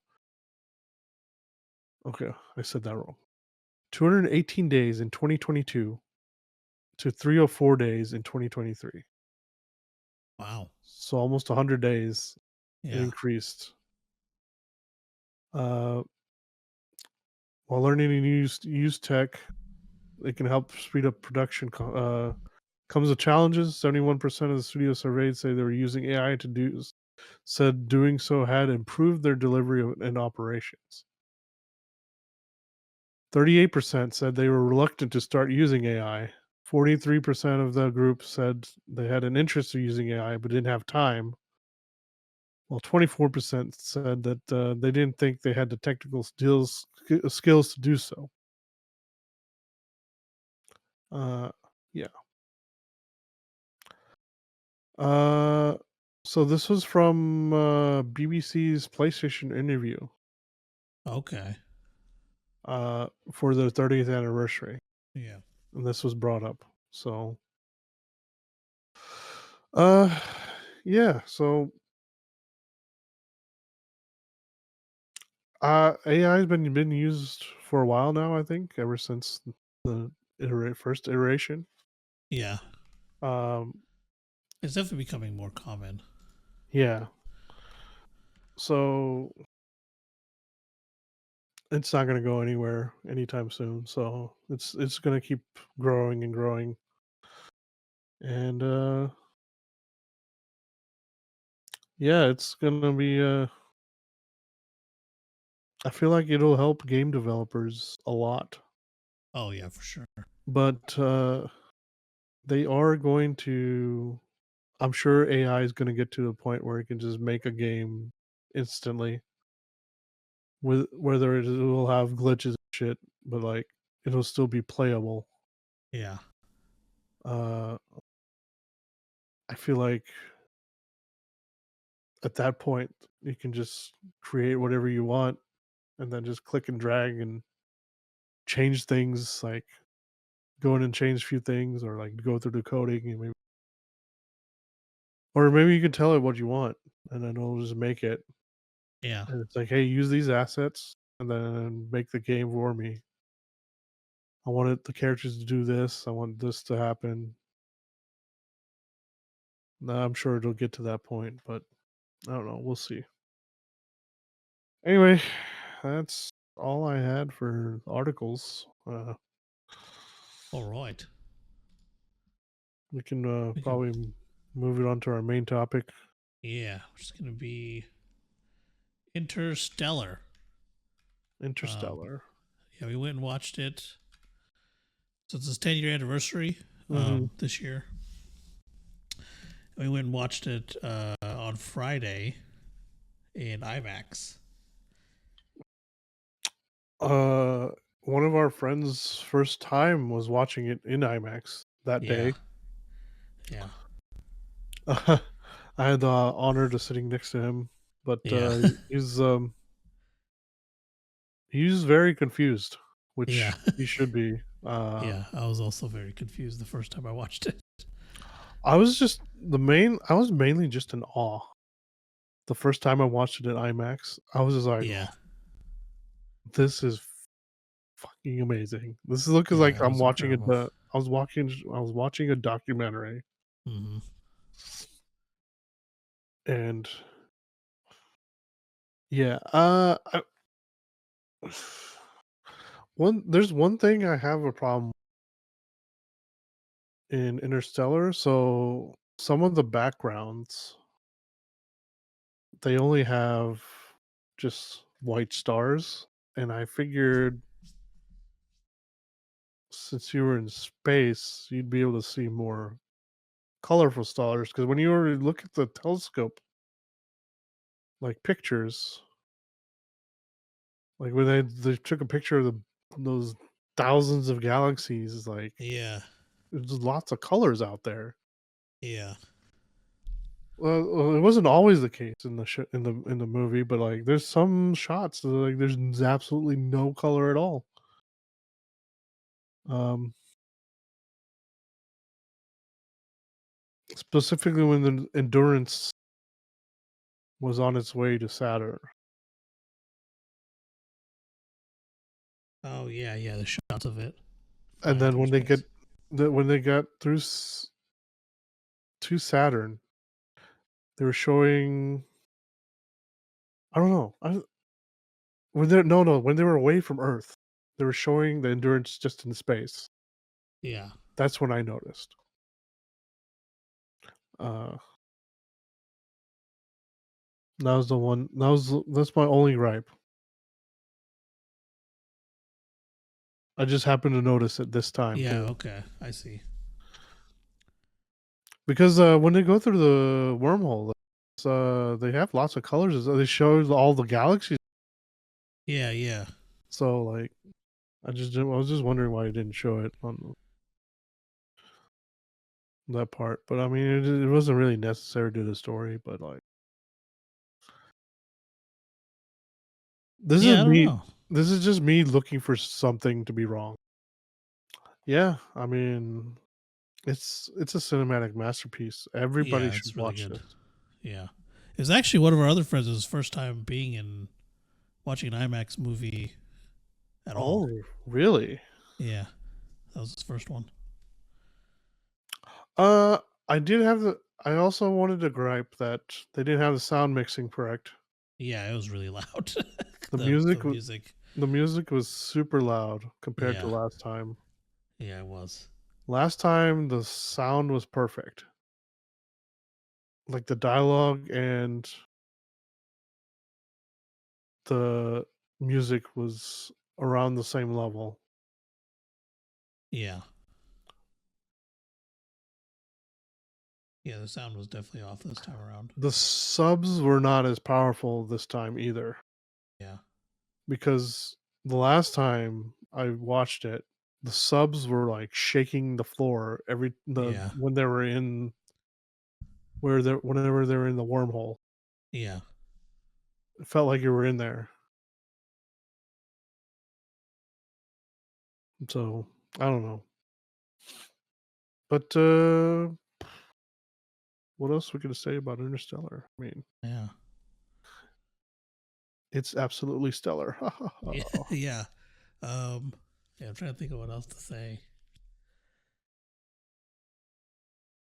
[SPEAKER 3] okay, I said that wrong. 218 days in 2022 to 304 days in 2023.
[SPEAKER 2] Wow.
[SPEAKER 3] So almost 100 days it
[SPEAKER 2] Yeah.
[SPEAKER 3] increased. While learning to use tech, it can help speed up production. Comes with challenges. 71% of the studios surveyed say they were using AI to do. Said doing so had improved their delivery and operations. 38% said they were reluctant to start using AI. 43% of the group said they had an interest in using AI but didn't have time. Well, 24% said that they didn't think they had the technical skills to do so. Uh, yeah. So this was from BBC's PlayStation interview
[SPEAKER 2] Okay.
[SPEAKER 3] for their 30th anniversary,
[SPEAKER 2] Yeah.
[SPEAKER 3] and this was brought up. So, uh, yeah. So, AI has been used for a while now. I think ever since the first iteration.
[SPEAKER 2] Yeah.
[SPEAKER 3] Um,
[SPEAKER 2] It's definitely becoming more common.
[SPEAKER 3] yeah. So it's not going to go anywhere anytime soon. So it's going to keep growing and growing. And yeah, it's going to be I feel like it'll help game developers a lot.
[SPEAKER 2] Oh yeah, for sure.
[SPEAKER 3] But they are going to I'm sure AI is going to get to the point where it can just make a game instantly with whether it will have glitches and shit, but like it'll still be playable.
[SPEAKER 2] Yeah.
[SPEAKER 3] Uh I feel like at that point you can just create whatever you want and then just click and drag and change things, like go in and change a few things, or like go through the coding and maybe, or maybe you can tell it what you want and then it'll just make it.
[SPEAKER 2] Yeah.
[SPEAKER 3] And it's like, hey, use these assets and then make the game for me. I wanted the characters to do this. I want this to happen. Now, I'm sure it'll get to that point, but I don't know. We'll see. Anyway, that's all I had for articles.
[SPEAKER 2] All right.
[SPEAKER 3] We can
[SPEAKER 2] We can.
[SPEAKER 3] probably move it on to our main topic.
[SPEAKER 2] Yeah, which is gonna be Interstellar. Um,
[SPEAKER 3] Interstellar.
[SPEAKER 2] yeah, we went and watched it. So it's its 10-year anniversary
[SPEAKER 3] Mm-hmm.
[SPEAKER 2] this year. We went and watched it on Friday in IMAX.
[SPEAKER 3] Uh, one of our friends' first time was watching it in IMAX that
[SPEAKER 2] Yeah.
[SPEAKER 3] day.
[SPEAKER 2] Yeah.
[SPEAKER 3] I had the honor to sitting next to him, but
[SPEAKER 2] Yeah.
[SPEAKER 3] he's he's very confused,
[SPEAKER 2] Yeah.
[SPEAKER 3] which he should be.
[SPEAKER 2] Yeah. I was also very confused the first time I watched it.
[SPEAKER 3] I was mainly just in awe. The first time I watched it in IMAX, I was just like,
[SPEAKER 2] Yeah.
[SPEAKER 3] "This is fucking amazing." This looks like
[SPEAKER 2] Yeah. It was incredible.
[SPEAKER 3] I was watching a documentary,
[SPEAKER 2] Mm-hmm.
[SPEAKER 3] and yeah, there's one thing I have a problem in Interstellar. So some of the backgrounds, they only have just white stars, and I figured since you were in space, you'd be able to see more colorful stars. Because when you were look at the telescope, like pictures, like when they took a picture of those thousands of galaxies, like
[SPEAKER 2] Yeah.
[SPEAKER 3] there's lots of colors out there.
[SPEAKER 2] Yeah.
[SPEAKER 3] Well, it wasn't always the case in in the movie, but like there's some shots that, like there's absolutely no color at all. Um, Specifically when the Endurance was on its way to Saturn.
[SPEAKER 2] Oh yeah, the shots of it.
[SPEAKER 3] And then when they got through to Saturn, they were showing. I don't know. When they were away from Earth, they were showing the Endurance just in space.
[SPEAKER 2] Yeah.
[SPEAKER 3] That's when I noticed. That was the one. That's my only gripe. I just happened to notice it this time too.
[SPEAKER 2] Okay, I see.
[SPEAKER 3] Because when they go through the wormhole, they have lots of colors. They show all the galaxies.
[SPEAKER 2] Yeah.
[SPEAKER 3] So like, I was just wondering why they didn't show it on that part. But I mean, it wasn't really necessary to the story. But like, this is
[SPEAKER 2] I don't
[SPEAKER 3] me.
[SPEAKER 2] know.
[SPEAKER 3] This is just me looking for something to be wrong. Yeah, I mean, it's a cinematic masterpiece. Everybody should
[SPEAKER 2] It's really
[SPEAKER 3] watch
[SPEAKER 2] good.
[SPEAKER 3] this.
[SPEAKER 2] Yeah. It was actually one of our other friends' his first time watching an IMAX movie at all.
[SPEAKER 3] Oh, really?
[SPEAKER 2] Yeah. That was his first one.
[SPEAKER 3] I did have the. I also wanted to gripe that they didn't have the sound mixing correct.
[SPEAKER 2] Yeah, it was really loud.
[SPEAKER 3] The
[SPEAKER 2] the
[SPEAKER 3] music,
[SPEAKER 2] music.
[SPEAKER 3] the music was super loud compared to
[SPEAKER 2] Yeah.
[SPEAKER 3] last time.
[SPEAKER 2] Yeah, it was.
[SPEAKER 3] Last time the sound was perfect, like the dialogue and the music was around the same level.
[SPEAKER 2] Yeah. Yeah, the sound was definitely off this time around.
[SPEAKER 3] The subs were not as powerful this time either.
[SPEAKER 2] Yeah.
[SPEAKER 3] Because the last time I watched it, the subs were like shaking the floor when they were in whenever they were in the wormhole.
[SPEAKER 2] Yeah.
[SPEAKER 3] It felt like you were in there. So I don't know. But what else we gonna say about Interstellar? I mean,
[SPEAKER 2] Yeah.
[SPEAKER 3] it's absolutely stellar.
[SPEAKER 2] Yeah. I'm trying to think of what else to say.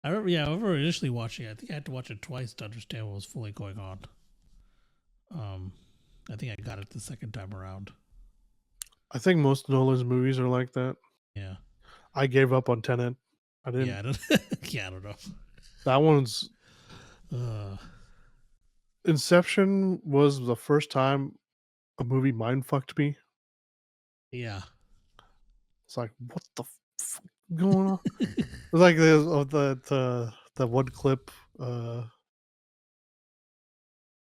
[SPEAKER 2] I remember initially watching it. I think I had to watch it twice to understand what was fully going on. I think I got it the second time around.
[SPEAKER 3] I think most Nolan's movies are like that.
[SPEAKER 2] Yeah.
[SPEAKER 3] I gave up on Tenet. I didn't.
[SPEAKER 2] Yeah, I don't know.
[SPEAKER 3] That one's
[SPEAKER 2] Uh,
[SPEAKER 3] Inception was the first time a movie mind fucked me.
[SPEAKER 2] yeah.
[SPEAKER 3] It's like, what the fuck going on? It's like the one clip. I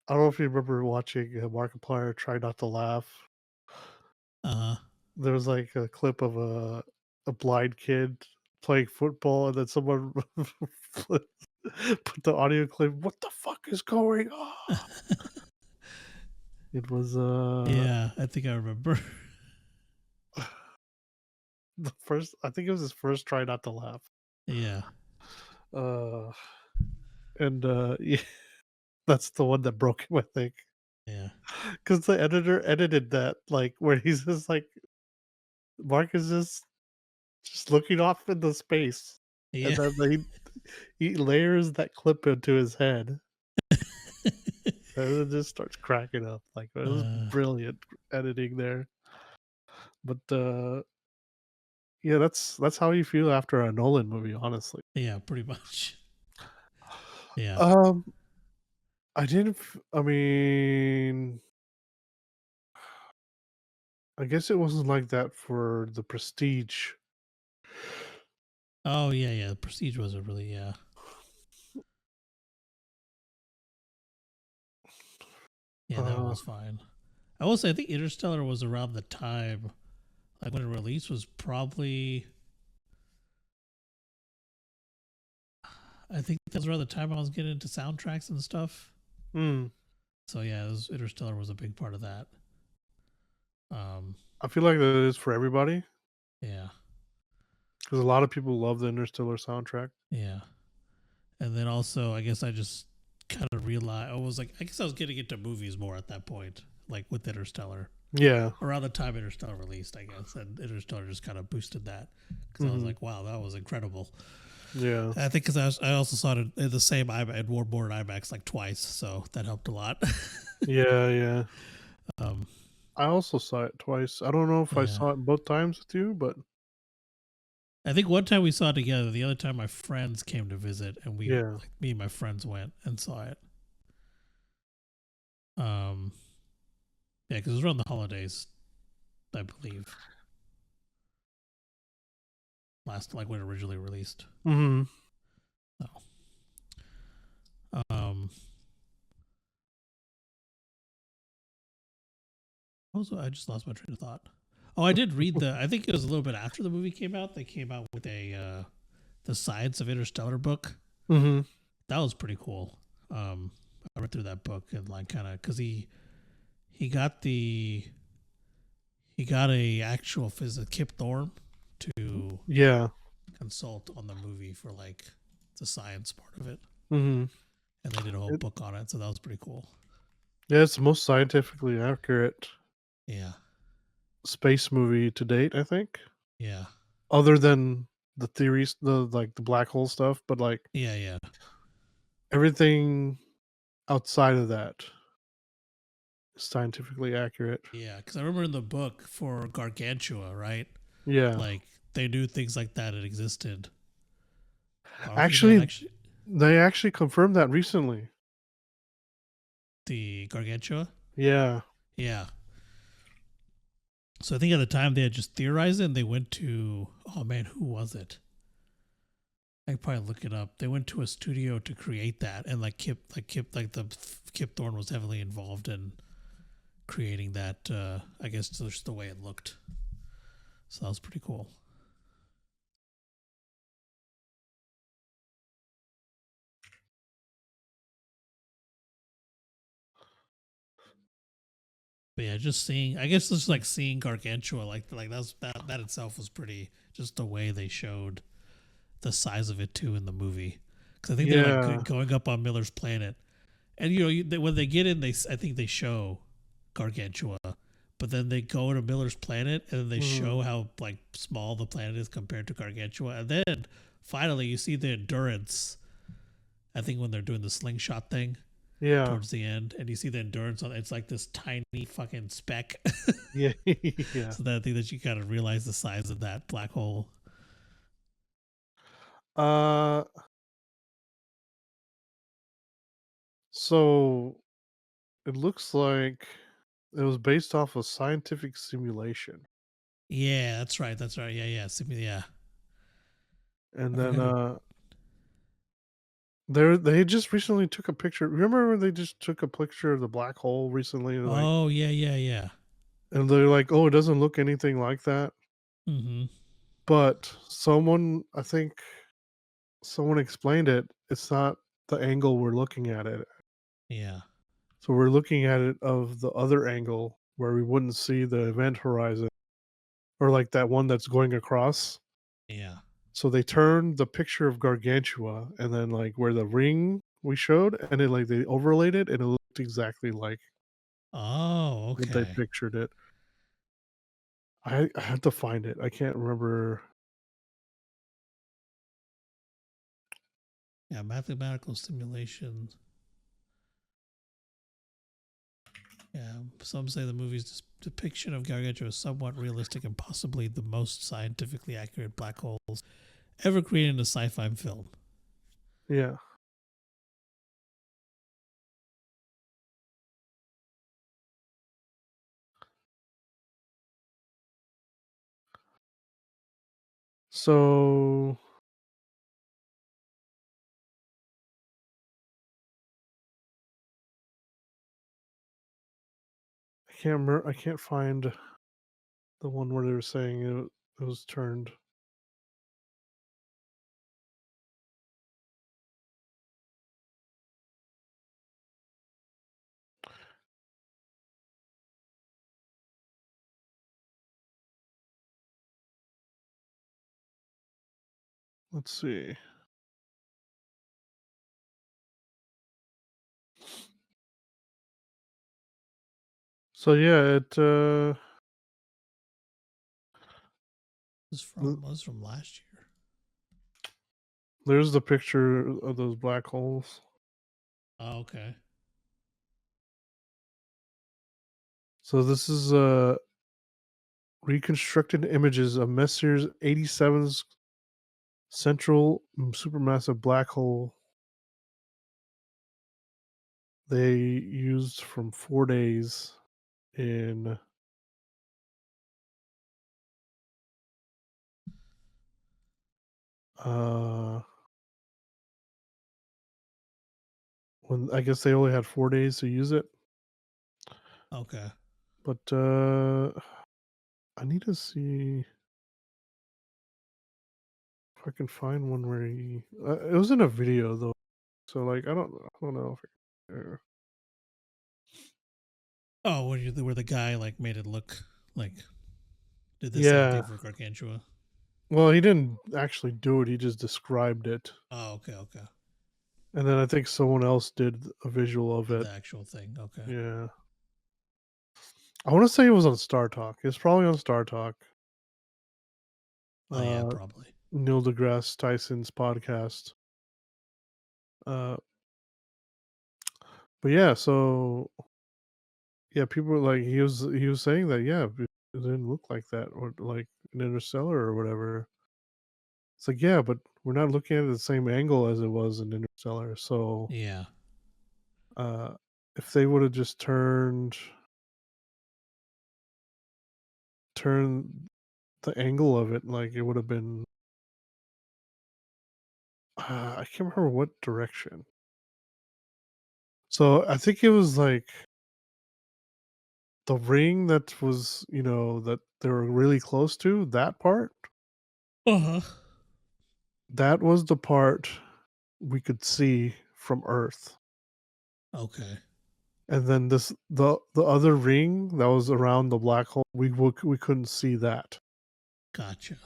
[SPEAKER 3] don't know if you remember watching Markiplier try not to laugh. There was like a clip of a blind kid playing football, and then someone put the audio clip. What the fuck is going on? It was
[SPEAKER 2] Yeah, I think I remember.
[SPEAKER 3] the first. I think it was his first try not to laugh.
[SPEAKER 2] Yeah.
[SPEAKER 3] And yeah, that's the one that broke him, I think.
[SPEAKER 2] Yeah.
[SPEAKER 3] Because the editor edited that, like, where he's just like, Mark is just looking off into space, and
[SPEAKER 2] Yeah.
[SPEAKER 3] then he layers that clip into his head, and it just starts cracking up. Like, it was brilliant editing there. But yeah, that's how you feel after a Nolan movie, honestly.
[SPEAKER 2] Yeah, pretty much. Yeah.
[SPEAKER 3] I didn't. I mean, I guess it wasn't like that for The Prestige.
[SPEAKER 2] Oh yeah. The Prestige wasn't really Yeah, that one was fine. I will say I think Interstellar was around the time, like when it released, was probably. I think that was around the time I was getting into soundtracks and stuff. So yeah, Interstellar was a big part of that.
[SPEAKER 3] I feel like that is for everybody.
[SPEAKER 2] Yeah.
[SPEAKER 3] Because a lot of people love the Interstellar soundtrack.
[SPEAKER 2] Yeah. And then also, I guess I just kind of realized I guess I was getting into movies more at that point, like with Interstellar.
[SPEAKER 3] Yeah.
[SPEAKER 2] Around the time Interstellar released, I guess, and Interstellar just kind of boosted that because I was
[SPEAKER 3] Mm-hmm.
[SPEAKER 2] like, wow, that was incredible.
[SPEAKER 3] Yeah.
[SPEAKER 2] I think because I also saw it in the same IMAX, at Warborn IMAX like twice, so that helped a lot.
[SPEAKER 3] Yeah. Yeah.
[SPEAKER 2] um,
[SPEAKER 3] I also saw it twice. I don't know if I
[SPEAKER 2] yeah,
[SPEAKER 3] saw it both times with you, but
[SPEAKER 2] I think one time we saw it together. The other time my friends came to visit, and
[SPEAKER 3] yeah.
[SPEAKER 2] me and my friends went and saw it. Um, yeah, because it was around the holidays, I believe. Last like when it originally released.
[SPEAKER 3] Mm-hmm.
[SPEAKER 2] So, also, I just lost my train of thought. Oh, I did read the. I think it was a little bit after the movie came out. They came out with the Science of Interstellar book.
[SPEAKER 3] Mm-hmm.
[SPEAKER 2] That was pretty cool. I read through that book and like kind of because he got the he got a actual physicist Kip Thorne to
[SPEAKER 3] Yeah.
[SPEAKER 2] consult on the movie for like the science part of it,
[SPEAKER 3] Mm-hmm.
[SPEAKER 2] and they did a whole book on it. So that was pretty cool.
[SPEAKER 3] Yeah, it's the most scientifically accurate
[SPEAKER 2] Yeah,
[SPEAKER 3] space movie to date, I think.
[SPEAKER 2] yeah,
[SPEAKER 3] Other than the theories, the like the black hole stuff, but like
[SPEAKER 2] yeah, yeah,
[SPEAKER 3] everything outside of that is scientifically accurate.
[SPEAKER 2] yeah. Because I remember in the book for Gargantua, right?
[SPEAKER 3] Yeah.
[SPEAKER 2] Like they knew things like that had existed. I don't think that
[SPEAKER 3] Actually,
[SPEAKER 2] actually
[SPEAKER 3] they actually confirmed that recently.
[SPEAKER 2] the Gargantua.
[SPEAKER 3] Yeah.
[SPEAKER 2] Yeah. So I think at the time they had just theorized it and they went to oh man, who was it? I could probably look it up. They went to a studio to create that and Kip Thorne was heavily involved in creating that I guess just the way it looked. So that was pretty cool. But yeah, just seeing I guess just like seeing Gargantua like that itself was pretty just the way they showed the size of it too in the movie. Because I think they're
[SPEAKER 3] Yeah.
[SPEAKER 2] like going up on Miller's planet, and you know when they get in, I think they show Gargantua, but then they go to Miller's planet and then they
[SPEAKER 3] Mhm.
[SPEAKER 2] show how like small the planet is compared to Gargantua, and then finally you see the endurance. I think when they're doing the slingshot thing
[SPEAKER 3] Yeah.
[SPEAKER 2] towards the end, and you see the endurance on it's like this tiny fucking speck.
[SPEAKER 3] Yeah. Yeah.
[SPEAKER 2] So that I think that you kind of realize the size of that black hole.
[SPEAKER 3] Uh so it looks like it was based off a scientific simulation.
[SPEAKER 2] Yeah, that's right. That's right. Yeah, yeah. Yeah.
[SPEAKER 3] And
[SPEAKER 2] I
[SPEAKER 3] then
[SPEAKER 2] forgot who.
[SPEAKER 3] they just recently took a picture. Remember when they just took a picture of the black hole recently and like
[SPEAKER 2] Oh yeah, yeah, yeah.
[SPEAKER 3] and they're like, "Oh, it doesn't look anything like that."
[SPEAKER 2] Mm-hmm.
[SPEAKER 3] But someone, I think someone explained it. It's not the angle we're looking at it.
[SPEAKER 2] Yeah,
[SPEAKER 3] So we're looking at it of the other angle where we wouldn't see the event horizon or like that one that's going across.
[SPEAKER 2] yeah.
[SPEAKER 3] So they turned the picture of Gargantua and then like where the ring we showed and it like they overlaid it and it looked exactly like
[SPEAKER 2] Oh,
[SPEAKER 3] what they
[SPEAKER 2] okay.
[SPEAKER 3] pictured it. I had to find it. I can't remember.
[SPEAKER 2] Yeah, mathematical simulation. Yeah, some say the movie's depiction of Gargantua is somewhat realistic and possibly the most scientifically accurate black holes ever created in a sci-fi film.
[SPEAKER 3] Yeah. So I can't remember. I can't find the one where they were saying it was turned. Let's see. So yeah, it
[SPEAKER 2] was from last year.
[SPEAKER 3] there's the picture of those black holes.
[SPEAKER 2] Oh, okay.
[SPEAKER 3] So this is reconstructed images of Messier 87's central supermassive black hole they used from 4 days in uh when I guess they only had 4 days to use it.
[SPEAKER 2] Okay.
[SPEAKER 3] But I need to see if I can find one where he it was in a video though. So like I don't know if
[SPEAKER 2] Oh, where the guy like made it look like did the same
[SPEAKER 3] yeah.
[SPEAKER 2] thing for Gargantua.
[SPEAKER 3] Well, he didn't actually do it. He just described it.
[SPEAKER 2] Oh, okay, okay.
[SPEAKER 3] And then I think someone else did a visual of
[SPEAKER 2] Did
[SPEAKER 3] it.
[SPEAKER 2] the actual thing. Okay.
[SPEAKER 3] Yeah. I want to say it was on Star Talk. It's probably on Star Talk.
[SPEAKER 2] Oh yeah, probably.
[SPEAKER 3] Neil deGrasse Tyson's podcast. But yeah, so yeah, people were like he was saying that it didn't look like that or like an Interstellar or whatever. It's like yeah, but we're not looking at it the same angle as it was in Interstellar. So
[SPEAKER 2] Yeah.
[SPEAKER 3] uh, if they would have just turned the angle of it, like it would have been. I can't remember what direction. So I think it was like the ring that was, that they were really close to, that part,
[SPEAKER 2] Uh-huh.
[SPEAKER 3] that was the part we could see from Earth.
[SPEAKER 2] Okay.
[SPEAKER 3] And then the other ring that was around the black hole, we couldn't see that.
[SPEAKER 2] Gotcha.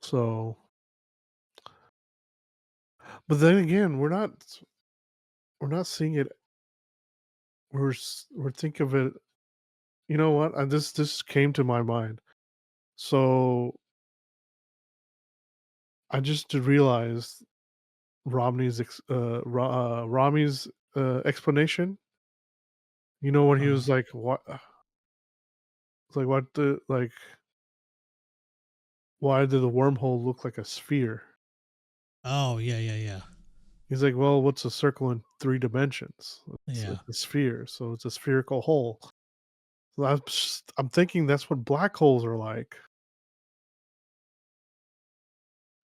[SPEAKER 3] So, but then again, we're not seeing it. We're thinking of it. You know what? This came to my mind. So I just realized Rami's explanation. You know when he was like, "What? It's like what the like? Why did the wormhole look like a sphere?"
[SPEAKER 2] Oh yeah, yeah, yeah.
[SPEAKER 3] He's like, "Well, what's a circle in 3 dimensions?
[SPEAKER 2] Yeah.
[SPEAKER 3] It's a sphere, so it's a spherical hole." So I'm thinking that's what black holes are like.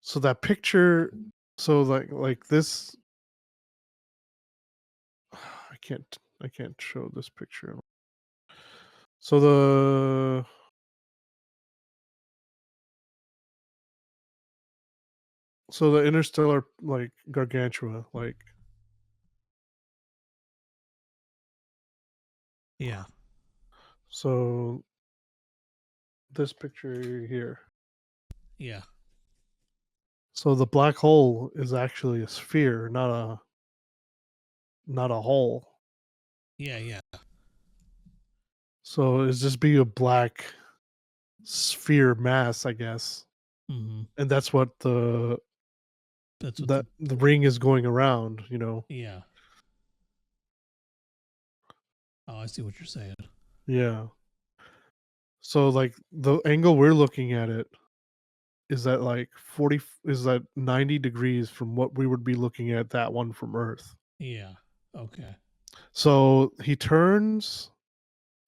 [SPEAKER 3] So that picture, so like this, I can't show this picture. So the interstellar like gargantua, like
[SPEAKER 2] Yeah.
[SPEAKER 3] so this picture here.
[SPEAKER 2] Yeah.
[SPEAKER 3] So the black hole is actually a sphere, not a hole.
[SPEAKER 2] Yeah, yeah.
[SPEAKER 3] So it's just be a black sphere mass, I guess.
[SPEAKER 2] Mm-hmm.
[SPEAKER 3] And that's what
[SPEAKER 2] That's what
[SPEAKER 3] the ring is going around,
[SPEAKER 2] yeah. Oh, I see what you're saying.
[SPEAKER 3] Yeah. So like the angle we're looking at it is at like 40 is at 90 degrees from what we would be looking at that one from Earth.
[SPEAKER 2] Yeah. Okay.
[SPEAKER 3] So he turns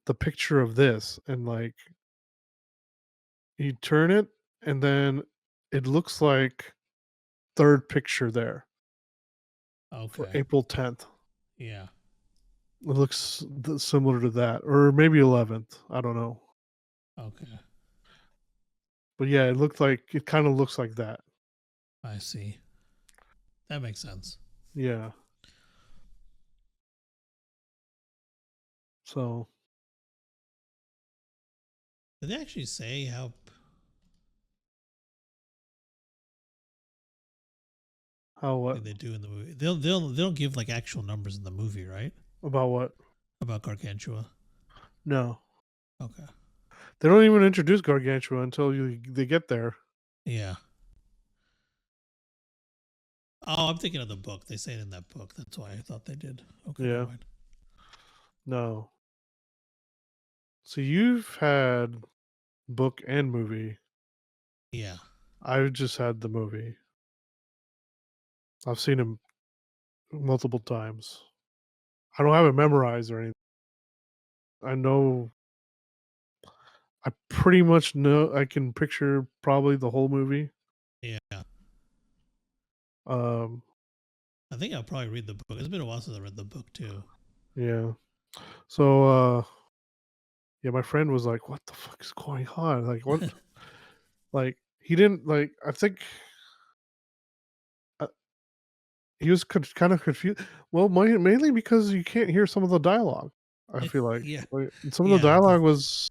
[SPEAKER 3] the picture of this and like you turn it and then it looks like third picture there for
[SPEAKER 2] Okay.
[SPEAKER 3] April 10th.
[SPEAKER 2] Yeah.
[SPEAKER 3] It looks similar to that, or maybe 11th. I don't know.
[SPEAKER 2] Okay.
[SPEAKER 3] But yeah, it kind of looks like that.
[SPEAKER 2] I see. That makes sense.
[SPEAKER 3] Yeah. So
[SPEAKER 2] Did they actually say
[SPEAKER 3] how what
[SPEAKER 2] they do in the movie? They don't give like actual numbers in the movie, right?
[SPEAKER 3] about what?
[SPEAKER 2] About Gargantua.
[SPEAKER 3] No.
[SPEAKER 2] Okay.
[SPEAKER 3] They don't even introduce Gargantua until they get there.
[SPEAKER 2] Yeah. Oh, I'm thinking of the book. They say it in that book. That's why I thought they did. Okay, never
[SPEAKER 3] Yeah.
[SPEAKER 2] mind.
[SPEAKER 3] No. So you've had book and movie.
[SPEAKER 2] Yeah.
[SPEAKER 3] I've just had the movie. I've seen him multiple times. I don't have it memorized or anything. I know. I pretty much know. I can picture probably the whole movie.
[SPEAKER 2] Yeah.
[SPEAKER 3] Um.
[SPEAKER 2] I think I'll probably read the book. It's been a while since I read the book too.
[SPEAKER 3] Yeah. So. Yeah, my friend was like, "What the fuck is going on? Like, what? Like, he didn't like. I think he was kind of confused. Well, mainly because you can't hear some of the dialogue. I feel like,
[SPEAKER 2] Yeah.
[SPEAKER 3] some of the
[SPEAKER 2] Yeah.
[SPEAKER 3] dialogue was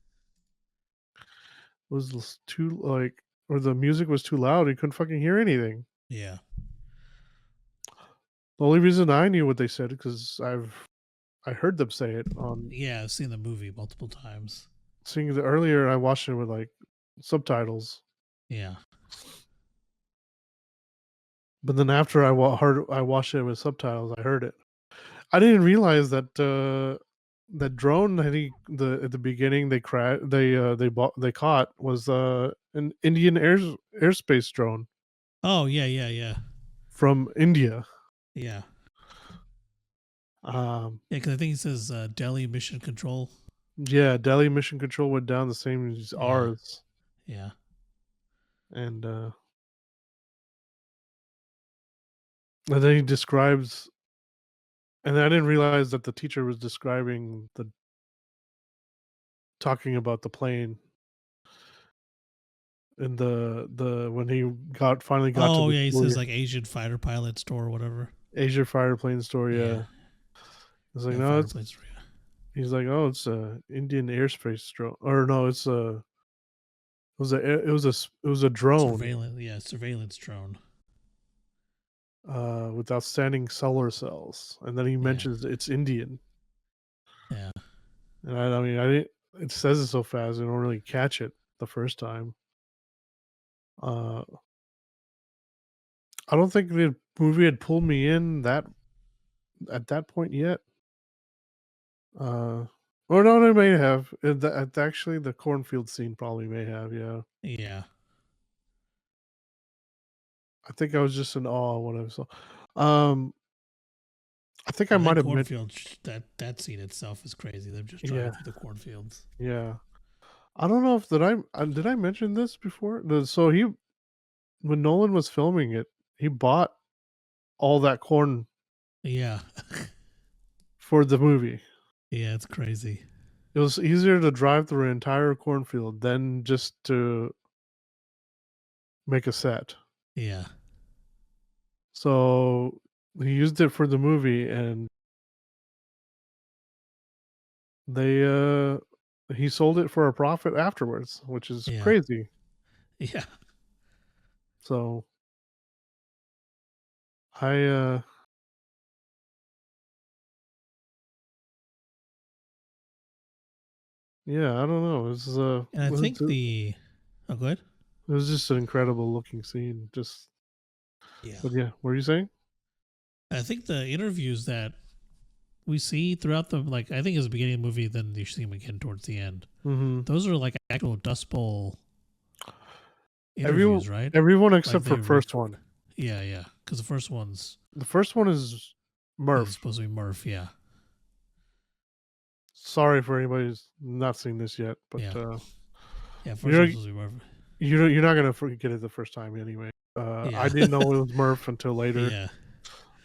[SPEAKER 3] too like, or the music was too loud. You couldn't fucking hear anything.
[SPEAKER 2] Yeah.
[SPEAKER 3] The only reason I knew what they said because I heard them say it on
[SPEAKER 2] Yeah. I've seen the movie multiple times.
[SPEAKER 3] seeing the earlier. I watched it with like subtitles,
[SPEAKER 2] Yeah.
[SPEAKER 3] but then after I watched it with subtitles, I heard it. I didn't realize that that drone that at the beginning they caught was an Indian airspace drone
[SPEAKER 2] Oh, yeah. Yeah. Yeah.
[SPEAKER 3] from India.
[SPEAKER 2] Yeah.
[SPEAKER 3] Um,
[SPEAKER 2] Yeah. Because I think he says Delhi Mission Control.
[SPEAKER 3] yeah, Delhi Mission Control went down the same as
[SPEAKER 2] Yeah.
[SPEAKER 3] ours,
[SPEAKER 2] Yeah.
[SPEAKER 3] and then he describes, and I didn't realize that the teacher was describing talking about the plane and the when he finally got to
[SPEAKER 2] Oh,
[SPEAKER 3] the
[SPEAKER 2] yeah. He
[SPEAKER 3] story,
[SPEAKER 2] says like Asian fighter pilot store or whatever.
[SPEAKER 3] Asia fighter plane story.
[SPEAKER 2] Yeah.
[SPEAKER 3] Yeah, it's like
[SPEAKER 2] Yeah.
[SPEAKER 3] no,
[SPEAKER 2] Fighter
[SPEAKER 3] it's
[SPEAKER 2] plane store. Yeah.
[SPEAKER 3] he's like, "Oh, it's a Indian airspace drone." Or no, it was a drone
[SPEAKER 2] Surveillance. Yeah. Surveillance drone.
[SPEAKER 3] with outstanding solar cells. And then he
[SPEAKER 2] Yeah.
[SPEAKER 3] mentions it's Indian.
[SPEAKER 2] Yeah.
[SPEAKER 3] And I mean, I didn't it says it so fast, I don't really catch it the first time. Uh I don't think the movie had pulled me in that at that point yet. Or no, they may have. Actually, the cornfield scene probably may have. Yeah,
[SPEAKER 2] Yeah.
[SPEAKER 3] I think I was just in awe when I saw. Um, I think I
[SPEAKER 2] Yeah,
[SPEAKER 3] might
[SPEAKER 2] that
[SPEAKER 3] have met.
[SPEAKER 2] cornfield, that scene itself is crazy. Them just driving
[SPEAKER 3] Yeah,
[SPEAKER 2] through the cornfields.
[SPEAKER 3] yeah. I don't know if did I mention this before? So when Nolan was filming it, he bought all that corn
[SPEAKER 2] Yeah.
[SPEAKER 3] for the movie.
[SPEAKER 2] Yeah, it's crazy.
[SPEAKER 3] It was easier to drive through an entire cornfield than just to make a set.
[SPEAKER 2] Yeah.
[SPEAKER 3] So he used it for the movie, and they he sold it for a profit afterwards, which is
[SPEAKER 2] Yeah.
[SPEAKER 3] crazy.
[SPEAKER 2] Yeah.
[SPEAKER 3] So I yeah, I don't know.
[SPEAKER 2] And I think oh, go ahead.
[SPEAKER 3] It was just an incredible looking scene. Just
[SPEAKER 2] Yeah.
[SPEAKER 3] but yeah, what are you saying?
[SPEAKER 2] I think the interviews that we see throughout the, like, I think it's the beginning of the movie, then you see them again towards the end.
[SPEAKER 3] Mm-hmm.
[SPEAKER 2] Those are like actual Dust Bowl
[SPEAKER 3] Everyone,
[SPEAKER 2] interviews, right?
[SPEAKER 3] everyone
[SPEAKER 2] Like
[SPEAKER 3] except for
[SPEAKER 2] they
[SPEAKER 3] first one.
[SPEAKER 2] Yeah, yeah. Because the first one's
[SPEAKER 3] The first one is Murph.
[SPEAKER 2] supposed to be Murph. Yeah.
[SPEAKER 3] Sorry for anybody who's not seen this yet, but
[SPEAKER 2] Yeah. Yeah. First
[SPEAKER 3] you're
[SPEAKER 2] one's supposed to be Murph.
[SPEAKER 3] you're not gonna forget it the first time anyway. I
[SPEAKER 2] Yeah.
[SPEAKER 3] didn't know it was Murph until later.
[SPEAKER 2] Yeah.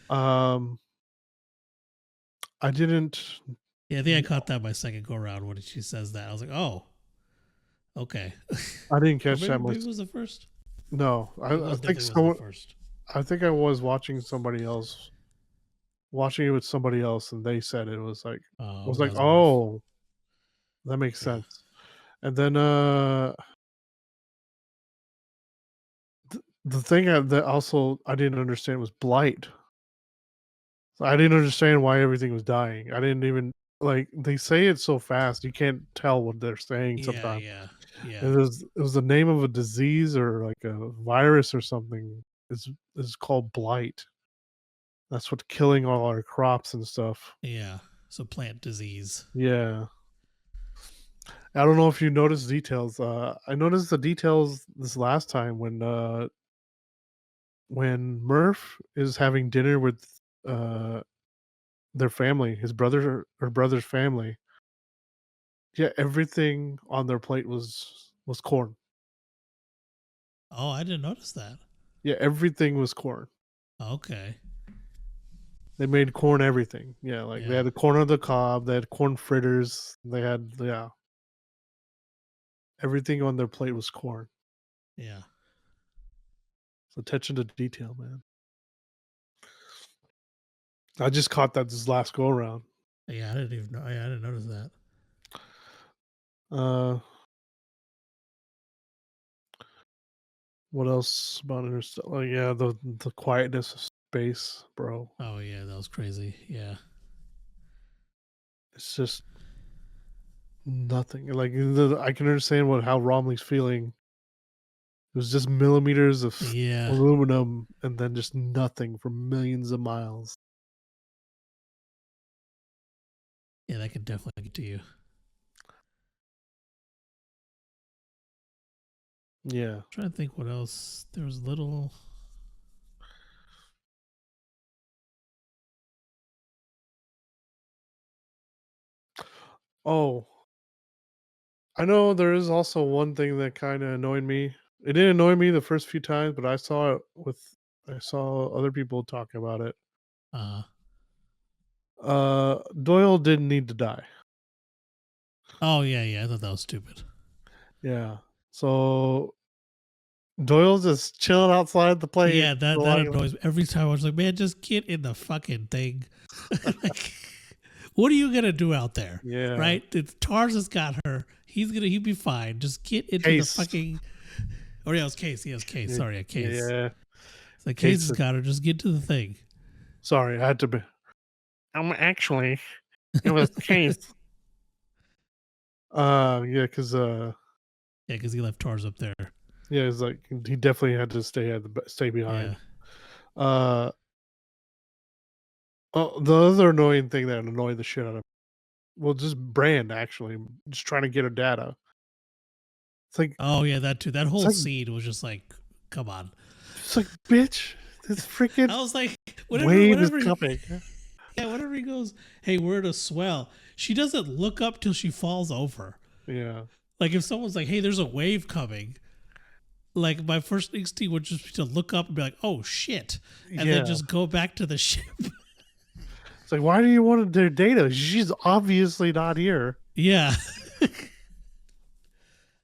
[SPEAKER 3] Um, I didn't.
[SPEAKER 2] Yeah. I think I caught that my second go around when she says that. I was like, oh, okay.
[SPEAKER 3] I didn't
[SPEAKER 2] Or
[SPEAKER 3] catch that much.
[SPEAKER 2] maybe it was the first.
[SPEAKER 3] No,
[SPEAKER 2] It
[SPEAKER 3] I
[SPEAKER 2] was
[SPEAKER 3] think
[SPEAKER 2] definitely
[SPEAKER 3] so.
[SPEAKER 2] was the first.
[SPEAKER 3] I think I was watching somebody else, watching it with somebody else, and they said it was like, I was
[SPEAKER 2] That
[SPEAKER 3] like,
[SPEAKER 2] was Murph.
[SPEAKER 3] oh, that makes
[SPEAKER 2] Yeah.
[SPEAKER 3] sense. And then the thing that also I didn't understand was blight. So I didn't understand why everything was dying. I didn't even like they say it so fast you can't tell what they're saying sometimes.
[SPEAKER 2] Yeah.
[SPEAKER 3] And it was the name of a disease or like a virus or something. Is called blight. That's what's killing all our crops and stuff.
[SPEAKER 2] Yeah. So plant disease.
[SPEAKER 3] Yeah. I don't know if you noticed details. I noticed the details this last time when Murph is having dinner with uh their family, his brother or brother's family. Yeah, everything on their plate was corn.
[SPEAKER 2] Oh, I didn't notice that.
[SPEAKER 3] Yeah, everything was corn.
[SPEAKER 2] Okay.
[SPEAKER 3] They made corn everything. Yeah, like they
[SPEAKER 2] Yeah.
[SPEAKER 3] had the corn on the cob, they had corn fritters, they had everything on their plate was corn.
[SPEAKER 2] Yeah.
[SPEAKER 3] So attention to detail, man. I just caught that this last go around.
[SPEAKER 2] Yeah, I didn't even know. I didn't notice that.
[SPEAKER 3] What else about Interstellar? Yeah, the quietness of space, bro.
[SPEAKER 2] Oh yeah, that was crazy. Yeah.
[SPEAKER 3] It's just nothing. Like I can understand how Romley's feeling. It was just millimeters of
[SPEAKER 2] Yeah.
[SPEAKER 3] aluminum and then just nothing for millions of miles.
[SPEAKER 2] Yeah, that could definitely get to you.
[SPEAKER 3] Yeah.
[SPEAKER 2] I'm trying to think what else. There was little.
[SPEAKER 3] Oh, I know there is also one thing that kind of annoyed me. It didn't annoy me the first few times, but I saw other people talking about it. Doyle didn't need to die.
[SPEAKER 2] Oh yeah. I thought that was stupid.
[SPEAKER 3] Yeah. So Doyle's just chilling outside the plane.
[SPEAKER 2] Yeah, that annoys me. Every time I was like, man, just get in the fucking thing. Like, what are you gonna do out there?
[SPEAKER 3] Yeah.
[SPEAKER 2] Right? Tars has got her. He'd be fine. Just get into
[SPEAKER 3] Case.
[SPEAKER 2] the fucking. Oh yeah, it was Case. He was Case. Sorry, Case.
[SPEAKER 3] Yeah.
[SPEAKER 2] It's like Case has got her. Just get to the thing.
[SPEAKER 3] Sorry, I had to be. Actually, it was Case. Yeah, because
[SPEAKER 2] he left Tars up there.
[SPEAKER 3] Yeah, it's like he definitely had to stay behind. Yeah. The other annoying thing that annoyed the shit out of well, just Brand actually, just trying to get her data. It's like,
[SPEAKER 2] oh yeah, that too. That whole scene was just like, come on.
[SPEAKER 3] It's like, bitch, this freaking.
[SPEAKER 2] I was like,
[SPEAKER 3] wave is coming.
[SPEAKER 2] Yeah, whenever he goes, hey, we're at a swell. She doesn't look up till she falls over.
[SPEAKER 3] Yeah.
[SPEAKER 2] Like if someone's like, hey, there's a wave coming. Like my first instinct would just be to look up and be like, oh shit, and then just go back to the ship.
[SPEAKER 3] It's like, why do you want their data? She's obviously not here.
[SPEAKER 2] Yeah.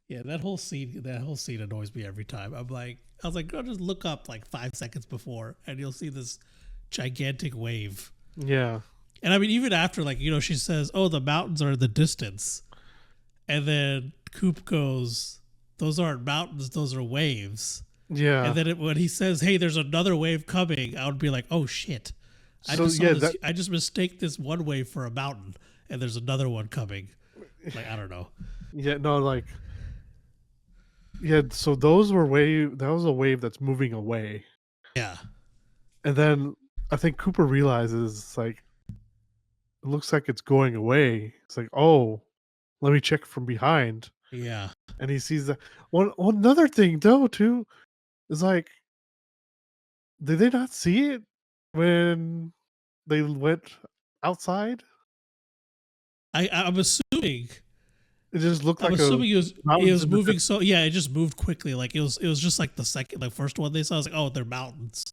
[SPEAKER 2] Yeah, that whole scene annoys me every time. I was like, go just look up like 5 seconds before and you'll see this gigantic wave.
[SPEAKER 3] Yeah.
[SPEAKER 2] And I mean, even after, like, you know, she says, oh, the mountains are in the distance. And then Coop goes, those aren't mountains, those are waves.
[SPEAKER 3] Yeah.
[SPEAKER 2] And then when he says, hey, there's another wave coming, I would be like, oh shit. I just mistake this one wave for a mountain and there's another one coming. Like, I don't know.
[SPEAKER 3] Yeah, no, like, yeah, so that was a wave that's moving away.
[SPEAKER 2] Yeah.
[SPEAKER 3] And then I think Cooper realizes, like, it looks like it's going away. It's like, oh, let me check from behind.
[SPEAKER 2] Yeah.
[SPEAKER 3] And he sees that. One another thing, though, too, is like, did they not see it when they went outside?
[SPEAKER 2] I'm assuming.
[SPEAKER 3] It just looked like
[SPEAKER 2] I'm assuming it was moving so it just moved quickly. Like it was just like the first one they saw. I was like, oh, they're mountains.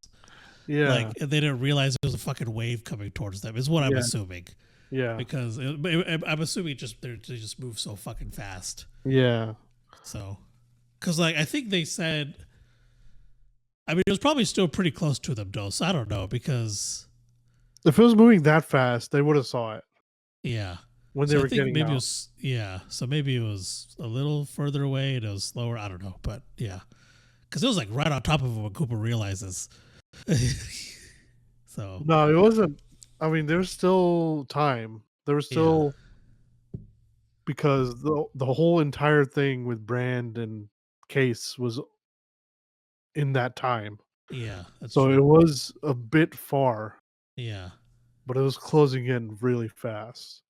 [SPEAKER 3] Yeah.
[SPEAKER 2] Like and they didn't realize there was a fucking wave coming towards them. Is what I'm assuming.
[SPEAKER 3] Yeah.
[SPEAKER 2] Because I'm assuming they just move so fucking fast.
[SPEAKER 3] Yeah.
[SPEAKER 2] So, because like I think they said, I mean, it was probably still pretty close to them, though. So I don't know because
[SPEAKER 3] if it was moving that fast, they would have saw it.
[SPEAKER 2] Yeah.
[SPEAKER 3] When they were getting
[SPEAKER 2] maybe
[SPEAKER 3] out.
[SPEAKER 2] It was, so maybe it was a little further away and it was slower. I don't know, but yeah, because it was like right on top of him when Cooper realizes. So
[SPEAKER 3] no, it wasn't. I mean, there's still time. There was still because the whole entire thing with brand and case was in that time.
[SPEAKER 2] Yeah, that's
[SPEAKER 3] So
[SPEAKER 2] true.
[SPEAKER 3] it was a bit far,
[SPEAKER 2] Yeah.
[SPEAKER 3] but it was closing in really fast.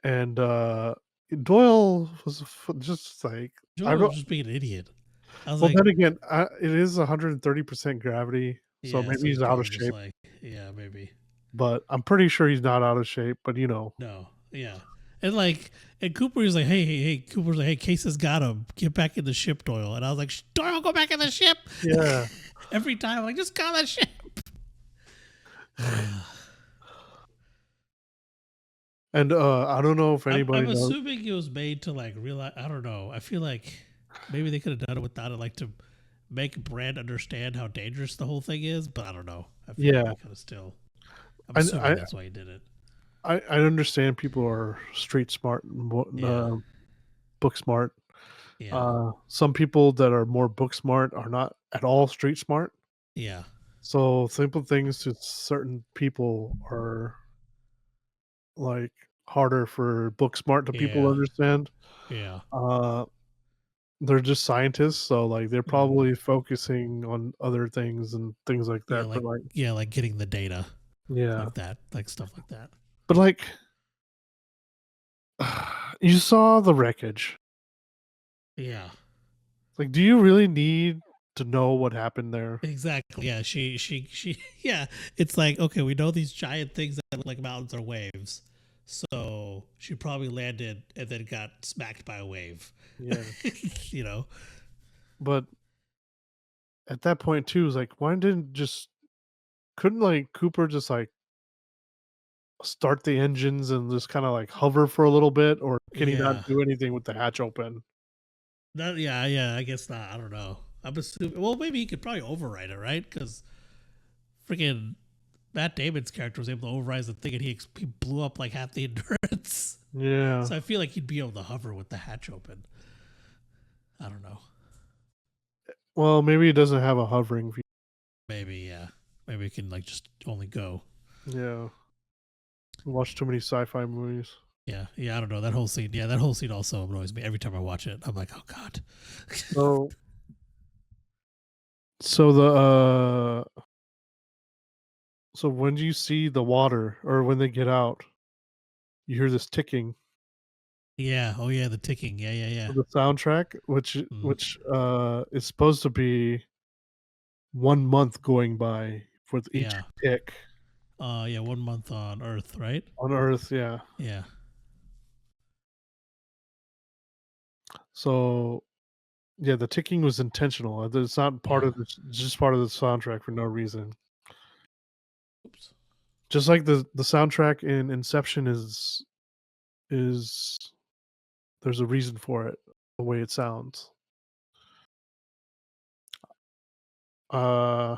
[SPEAKER 3] And Doyle was just like I
[SPEAKER 2] Joel was
[SPEAKER 3] wrote.
[SPEAKER 2] just being an idiot. I was
[SPEAKER 3] Well,
[SPEAKER 2] like,
[SPEAKER 3] then again, it is 130% gravity, so
[SPEAKER 2] yeah,
[SPEAKER 3] maybe
[SPEAKER 2] so
[SPEAKER 3] he's
[SPEAKER 2] he's
[SPEAKER 3] out of
[SPEAKER 2] probably just
[SPEAKER 3] shape.
[SPEAKER 2] like, yeah, maybe.
[SPEAKER 3] But I'm pretty sure he's not out of shape. But
[SPEAKER 2] No, yeah. And like, and Cooper is like, hey, Cooper's like, hey, Case has got him. Get back in the ship, Doyle. And I was like, Doyle, go back in the ship.
[SPEAKER 3] yeah.
[SPEAKER 2] Every time, I'm like, just go on that ship.
[SPEAKER 3] And I don't know if anybody
[SPEAKER 2] I'm
[SPEAKER 3] knows.
[SPEAKER 2] assuming it was made to like realize. I don't know. I feel like maybe they could have done it without it, like to make Brand understand how dangerous the whole thing is. But I don't know. I feel like
[SPEAKER 3] Yeah,
[SPEAKER 2] they could have still. I'm
[SPEAKER 3] I,
[SPEAKER 2] assuming
[SPEAKER 3] I
[SPEAKER 2] that's why he did it.
[SPEAKER 3] I understand people are street smart and
[SPEAKER 2] Yeah,
[SPEAKER 3] book smart.
[SPEAKER 2] yeah,
[SPEAKER 3] Some people that are more book smart are not at all street smart.
[SPEAKER 2] yeah,
[SPEAKER 3] So simple things to certain people are like harder for book smart to people to
[SPEAKER 2] yeah,
[SPEAKER 3] understand.
[SPEAKER 2] yeah.
[SPEAKER 3] Uh, they're just scientists, so like they're
[SPEAKER 2] Mm.
[SPEAKER 3] probably focusing on other things and things like
[SPEAKER 2] Yeah,
[SPEAKER 3] that. But like,
[SPEAKER 2] like getting the data
[SPEAKER 3] yeah,
[SPEAKER 2] like that, like stuff like that.
[SPEAKER 3] but like, you saw the wreckage.
[SPEAKER 2] Yeah,
[SPEAKER 3] Like, do you really need to know what happened there?
[SPEAKER 2] exactly. Yeah, she. Yeah, it's like okay, we know these giant things that look like mountains are waves. So she probably landed and then got smacked by a wave.
[SPEAKER 3] Yeah,
[SPEAKER 2] you know?
[SPEAKER 3] but at that point too, is like, why didn't just couldn't like Cooper just like start the engines and just kind of like hover for a little bit, or can he not
[SPEAKER 2] Yeah.
[SPEAKER 3] do anything with the hatch open?
[SPEAKER 2] Yeah, I guess not. I don't know. I'm assuming. Well, maybe he could probably override it, right? Because freaking Matt Damon's character was able to override the thing, and he blew up like half the endurance.
[SPEAKER 3] Yeah.
[SPEAKER 2] So I feel like he'd be able to hover with the hatch open. I don't know.
[SPEAKER 3] Well, maybe he doesn't have a hovering view.
[SPEAKER 2] Maybe yeah. Maybe it can like just only go.
[SPEAKER 3] Yeah. Watch too many sci-fi movies.
[SPEAKER 2] Yeah. I don't know that whole scene. Yeah, that whole scene also annoys me every time I watch it. I'm like, oh god.
[SPEAKER 3] So so the so when you see the water or when they get out, you hear this ticking
[SPEAKER 2] Yeah. Oh yeah, the ticking. Yeah.
[SPEAKER 3] of the soundtrack,
[SPEAKER 2] Mm.
[SPEAKER 3] which is supposed to be 1 month going by with each
[SPEAKER 2] Yeah.
[SPEAKER 3] tick
[SPEAKER 2] Yeah. 1 month on Earth, right?
[SPEAKER 3] on Earth. Yeah.
[SPEAKER 2] Yeah.
[SPEAKER 3] So yeah, the ticking was intentional. It's not part
[SPEAKER 2] Yeah.
[SPEAKER 3] of it's just part of the soundtrack for no reason.
[SPEAKER 2] Oops.
[SPEAKER 3] Just like the soundtrack in Inception is there's a reason for it, the way it sounds. Uh,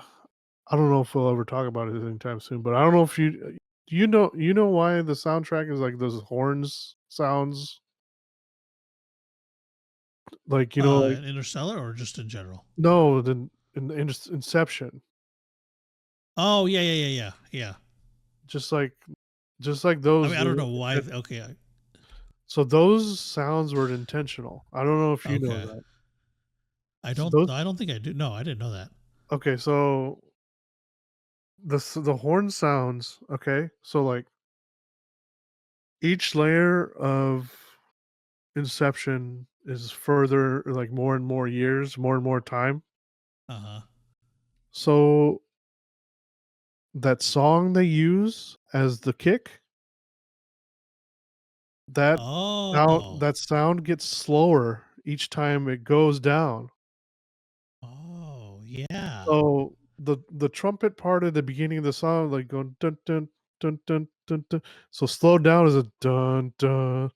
[SPEAKER 3] I don't know if we'll ever talk about it anytime soon, but I don't know if you know why the soundtrack is like those horns sounds like like
[SPEAKER 2] Interstellar or just in general?
[SPEAKER 3] no in Inception,
[SPEAKER 2] Oh yeah.
[SPEAKER 3] just like just like
[SPEAKER 2] I
[SPEAKER 3] those.
[SPEAKER 2] mean, I don't know why. Okay,
[SPEAKER 3] So those sounds were intentional. I don't know if you know
[SPEAKER 2] okay.
[SPEAKER 3] that.
[SPEAKER 2] I
[SPEAKER 3] So
[SPEAKER 2] don't.
[SPEAKER 3] those
[SPEAKER 2] I don't think I do. No, I didn't know that.
[SPEAKER 3] okay. So the horn sounds okay. So like each layer of Inception is further like more and more years, more and more time.
[SPEAKER 2] Uh huh.
[SPEAKER 3] So that song they use as the kick, that
[SPEAKER 2] Oh.
[SPEAKER 3] that sound gets slower each time it goes down.
[SPEAKER 2] Oh yeah.
[SPEAKER 3] So the trumpet part at the beginning of the song, like going dun dun dun dun dun dun. So slowed down is a dun dun.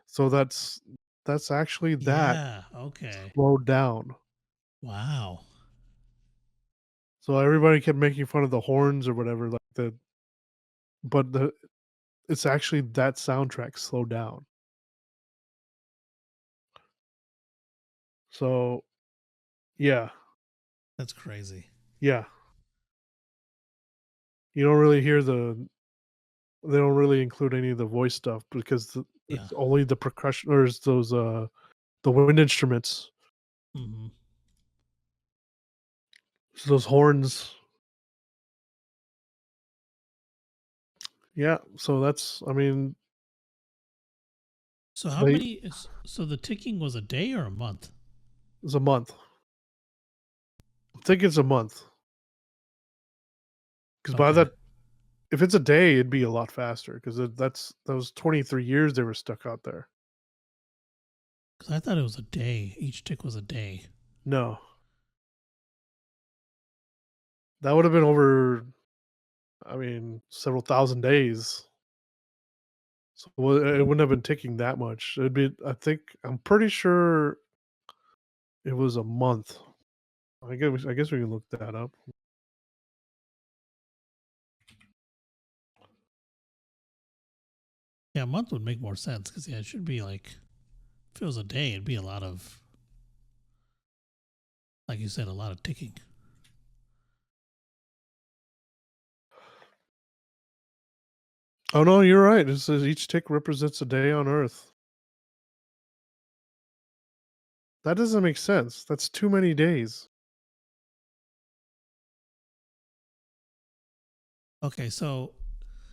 [SPEAKER 3] So that's actually that
[SPEAKER 2] Yeah. Okay.
[SPEAKER 3] slowed down.
[SPEAKER 2] Wow.
[SPEAKER 3] So everybody kept making fun of the horns or whatever, like but it's actually that soundtrack slowed down. So yeah,
[SPEAKER 2] That's crazy.
[SPEAKER 3] yeah. You don't really hear they don't really include any of the voice stuff because it's only the percussion or those the wind instruments.
[SPEAKER 2] Mm-hmm.
[SPEAKER 3] So those horns. Yeah, so that's I mean.
[SPEAKER 2] So how many? So the ticking was a day or a month?
[SPEAKER 3] It's a month. I think it's a month. Because by that, if it's a day, it'd be a lot faster. Because that was 23 years they were stuck out there.
[SPEAKER 2] Because I thought it was a day. Each tick was a day.
[SPEAKER 3] No, that would have been over. I mean, several thousand days. So it wouldn't have been ticking that much. It'd be. I'm pretty sure it was a month. I guess we can look that up.
[SPEAKER 2] Yeah, a month would make more sense because it should be like if it was a day, it'd be a lot of, like you said, a lot of ticking.
[SPEAKER 3] Oh no, you're right. It says each tick represents a day on Earth. That doesn't make sense. That's too many days.
[SPEAKER 2] Okay, so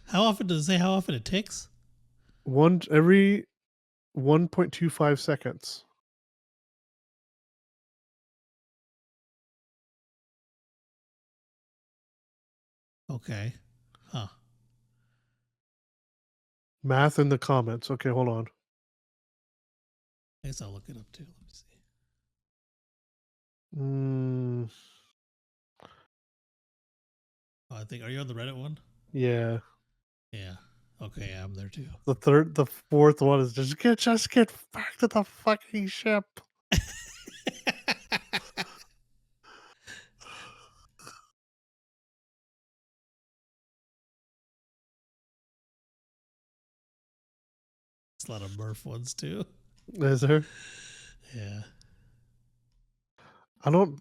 [SPEAKER 2] how often does it say how often it ticks?
[SPEAKER 3] Every 1.25 seconds.
[SPEAKER 2] Okay. Huh.
[SPEAKER 3] Math in the comments. Okay, hold on.
[SPEAKER 2] I guess I'll look it up too. Let me see. Oh, I think, are you on the Reddit one?
[SPEAKER 3] Yeah.
[SPEAKER 2] Yeah. Okay, I'm there too.
[SPEAKER 3] The fourth one is just get back to the fucking ship.
[SPEAKER 2] It's a lot of Murph ones too.
[SPEAKER 3] Is there?
[SPEAKER 2] Yeah.
[SPEAKER 3] I don't.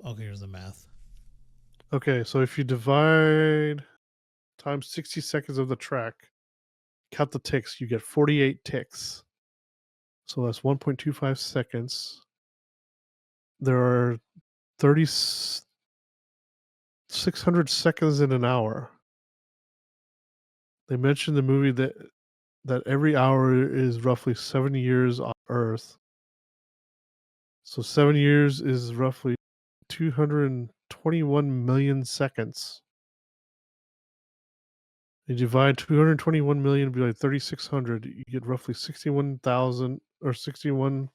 [SPEAKER 2] Okay, here's the math.
[SPEAKER 3] Okay, so if you divide times 60 seconds of the track, count the ticks, you get 48 ticks. So that's 1.25 seconds. There are 3,600 seconds in an hour. They mentioned the movie that every hour is roughly 7 years on Earth. So 7 years is roughly 221 million seconds. You divide 221 million by 3,600, you get roughly 61,000 or 61.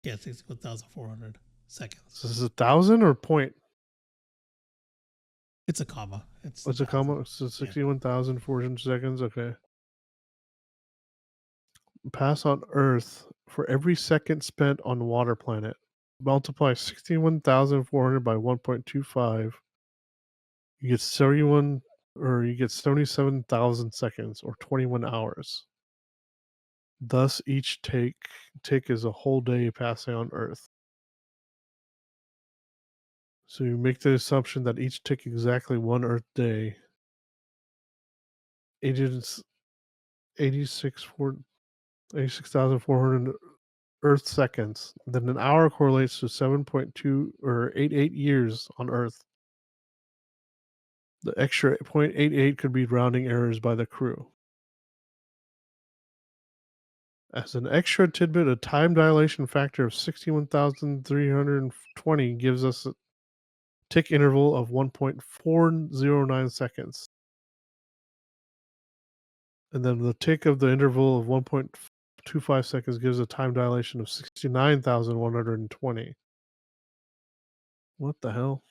[SPEAKER 2] Yeah, 61,400 seconds.
[SPEAKER 3] So this is 1,000 or point?
[SPEAKER 2] It's a comma.
[SPEAKER 3] It's a comma. So 61,400 seconds. Okay. Pass on Earth for every second spent on water planet. Multiply 61,400 by 1.25. You get 77,000 seconds or 21 hours. Thus, each tick is a whole day passing on Earth. So you make the assumption that each tick exactly one Earth day. 86,400 Earth seconds. Then an hour correlates to 7.2 or 88 years on Earth. The extra 0.88 could be rounding errors by the crew. As an extra tidbit, a time dilation factor of 61,320 gives us a tick interval of 1.409 seconds. And then the tick of the interval of 1.25 seconds gives a time dilation of 69,120. What the hell?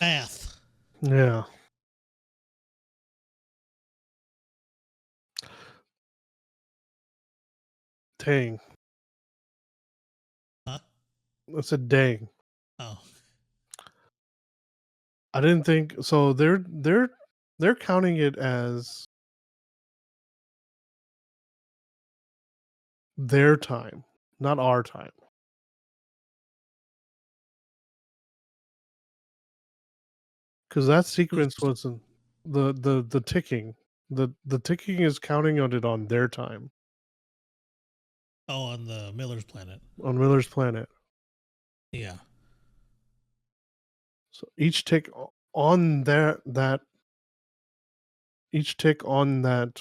[SPEAKER 2] Math.
[SPEAKER 3] Yeah. Dang.
[SPEAKER 2] Huh?
[SPEAKER 3] I said dang.
[SPEAKER 2] Oh.
[SPEAKER 3] I didn't think so. They're counting it as their time, not our time. Because that sequence wasn't the ticking. The ticking is counting on it on their time.
[SPEAKER 2] Oh, on the Miller's planet.
[SPEAKER 3] On Miller's planet.
[SPEAKER 2] Yeah.
[SPEAKER 3] So each tick on each tick on that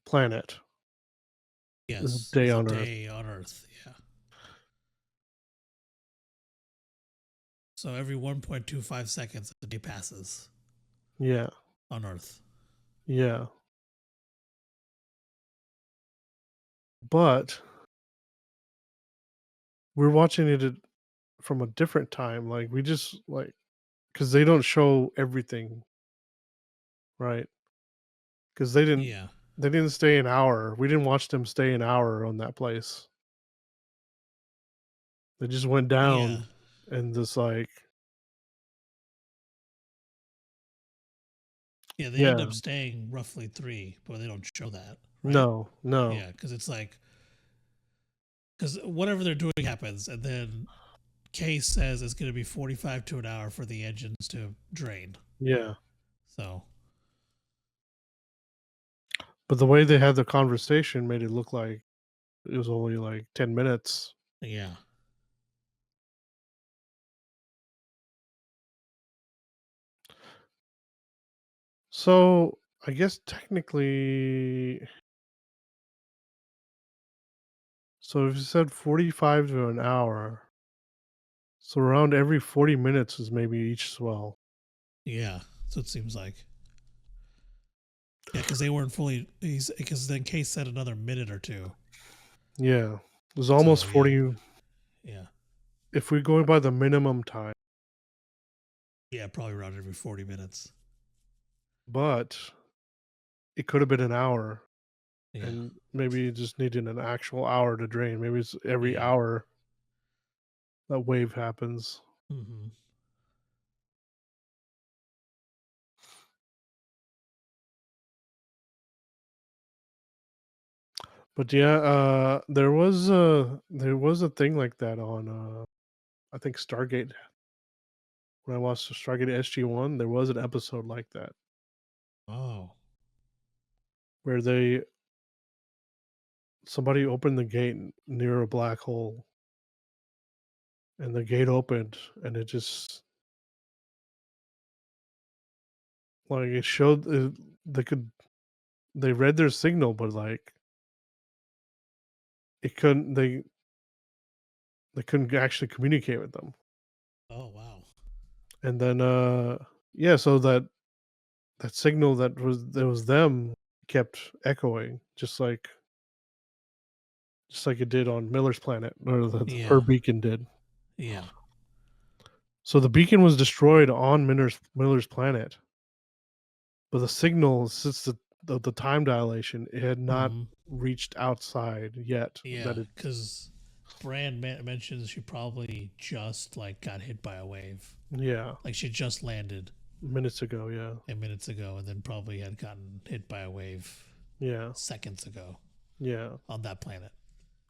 [SPEAKER 3] planet is a day on Earth.
[SPEAKER 2] Day on Earth, yeah. So every 1.25 seconds a day passes.
[SPEAKER 3] Yeah.
[SPEAKER 2] On Earth.
[SPEAKER 3] Yeah. But we're watching it from a different time. Like we just like because they don't show everything, right? Because they didn't stay an hour. We didn't watch them stay an hour on that place. They just went down and just like
[SPEAKER 2] they end up staying roughly 3, but they don't show that. Right?
[SPEAKER 3] No.
[SPEAKER 2] Yeah, because it's like because whatever they're doing happens, and then Case says it's going to be 45 to an hour for the engines to drain.
[SPEAKER 3] Yeah.
[SPEAKER 2] So.
[SPEAKER 3] But the way they had the conversation made it look like it was only like 10 minutes.
[SPEAKER 2] Yeah.
[SPEAKER 3] So I guess technically, so if you said 45 to an hour, so around every 40 minutes is maybe each swell.
[SPEAKER 2] Yeah, so it seems like. Yeah, because they weren't fully. Because then Case said another minute or 2.
[SPEAKER 3] Yeah, it was almost 40.
[SPEAKER 2] Yeah.
[SPEAKER 3] If we're going by the minimum time.
[SPEAKER 2] Yeah, probably around every 40 minutes.
[SPEAKER 3] But it could have been an hour.
[SPEAKER 2] Yeah.
[SPEAKER 3] And maybe you just needed an actual hour to drain. Maybe it's every hour that wave happens.
[SPEAKER 2] Mm-hmm.
[SPEAKER 3] But yeah, there was a thing like that on I think Stargate. When I watched Stargate SG-1, there was an episode like that.
[SPEAKER 2] Oh.
[SPEAKER 3] Where somebody opened the gate near a black hole. And the gate opened and it just like it showed they read their signal, but like it couldn't they couldn't actually communicate with them.
[SPEAKER 2] Oh wow.
[SPEAKER 3] And then so that signal that was them kept echoing just like it did on Miller's planet, or her beacon did.
[SPEAKER 2] Yeah.
[SPEAKER 3] So the beacon was destroyed on Miller's planet, but the signal, since the time dilation, it had not reached outside yet.
[SPEAKER 2] Yeah, because Brand mentions she probably just like got hit by a wave.
[SPEAKER 3] Yeah,
[SPEAKER 2] like she just landed
[SPEAKER 3] minutes ago. Yeah,
[SPEAKER 2] and then probably had gotten hit by a wave.
[SPEAKER 3] Yeah,
[SPEAKER 2] seconds ago.
[SPEAKER 3] Yeah,
[SPEAKER 2] on that planet.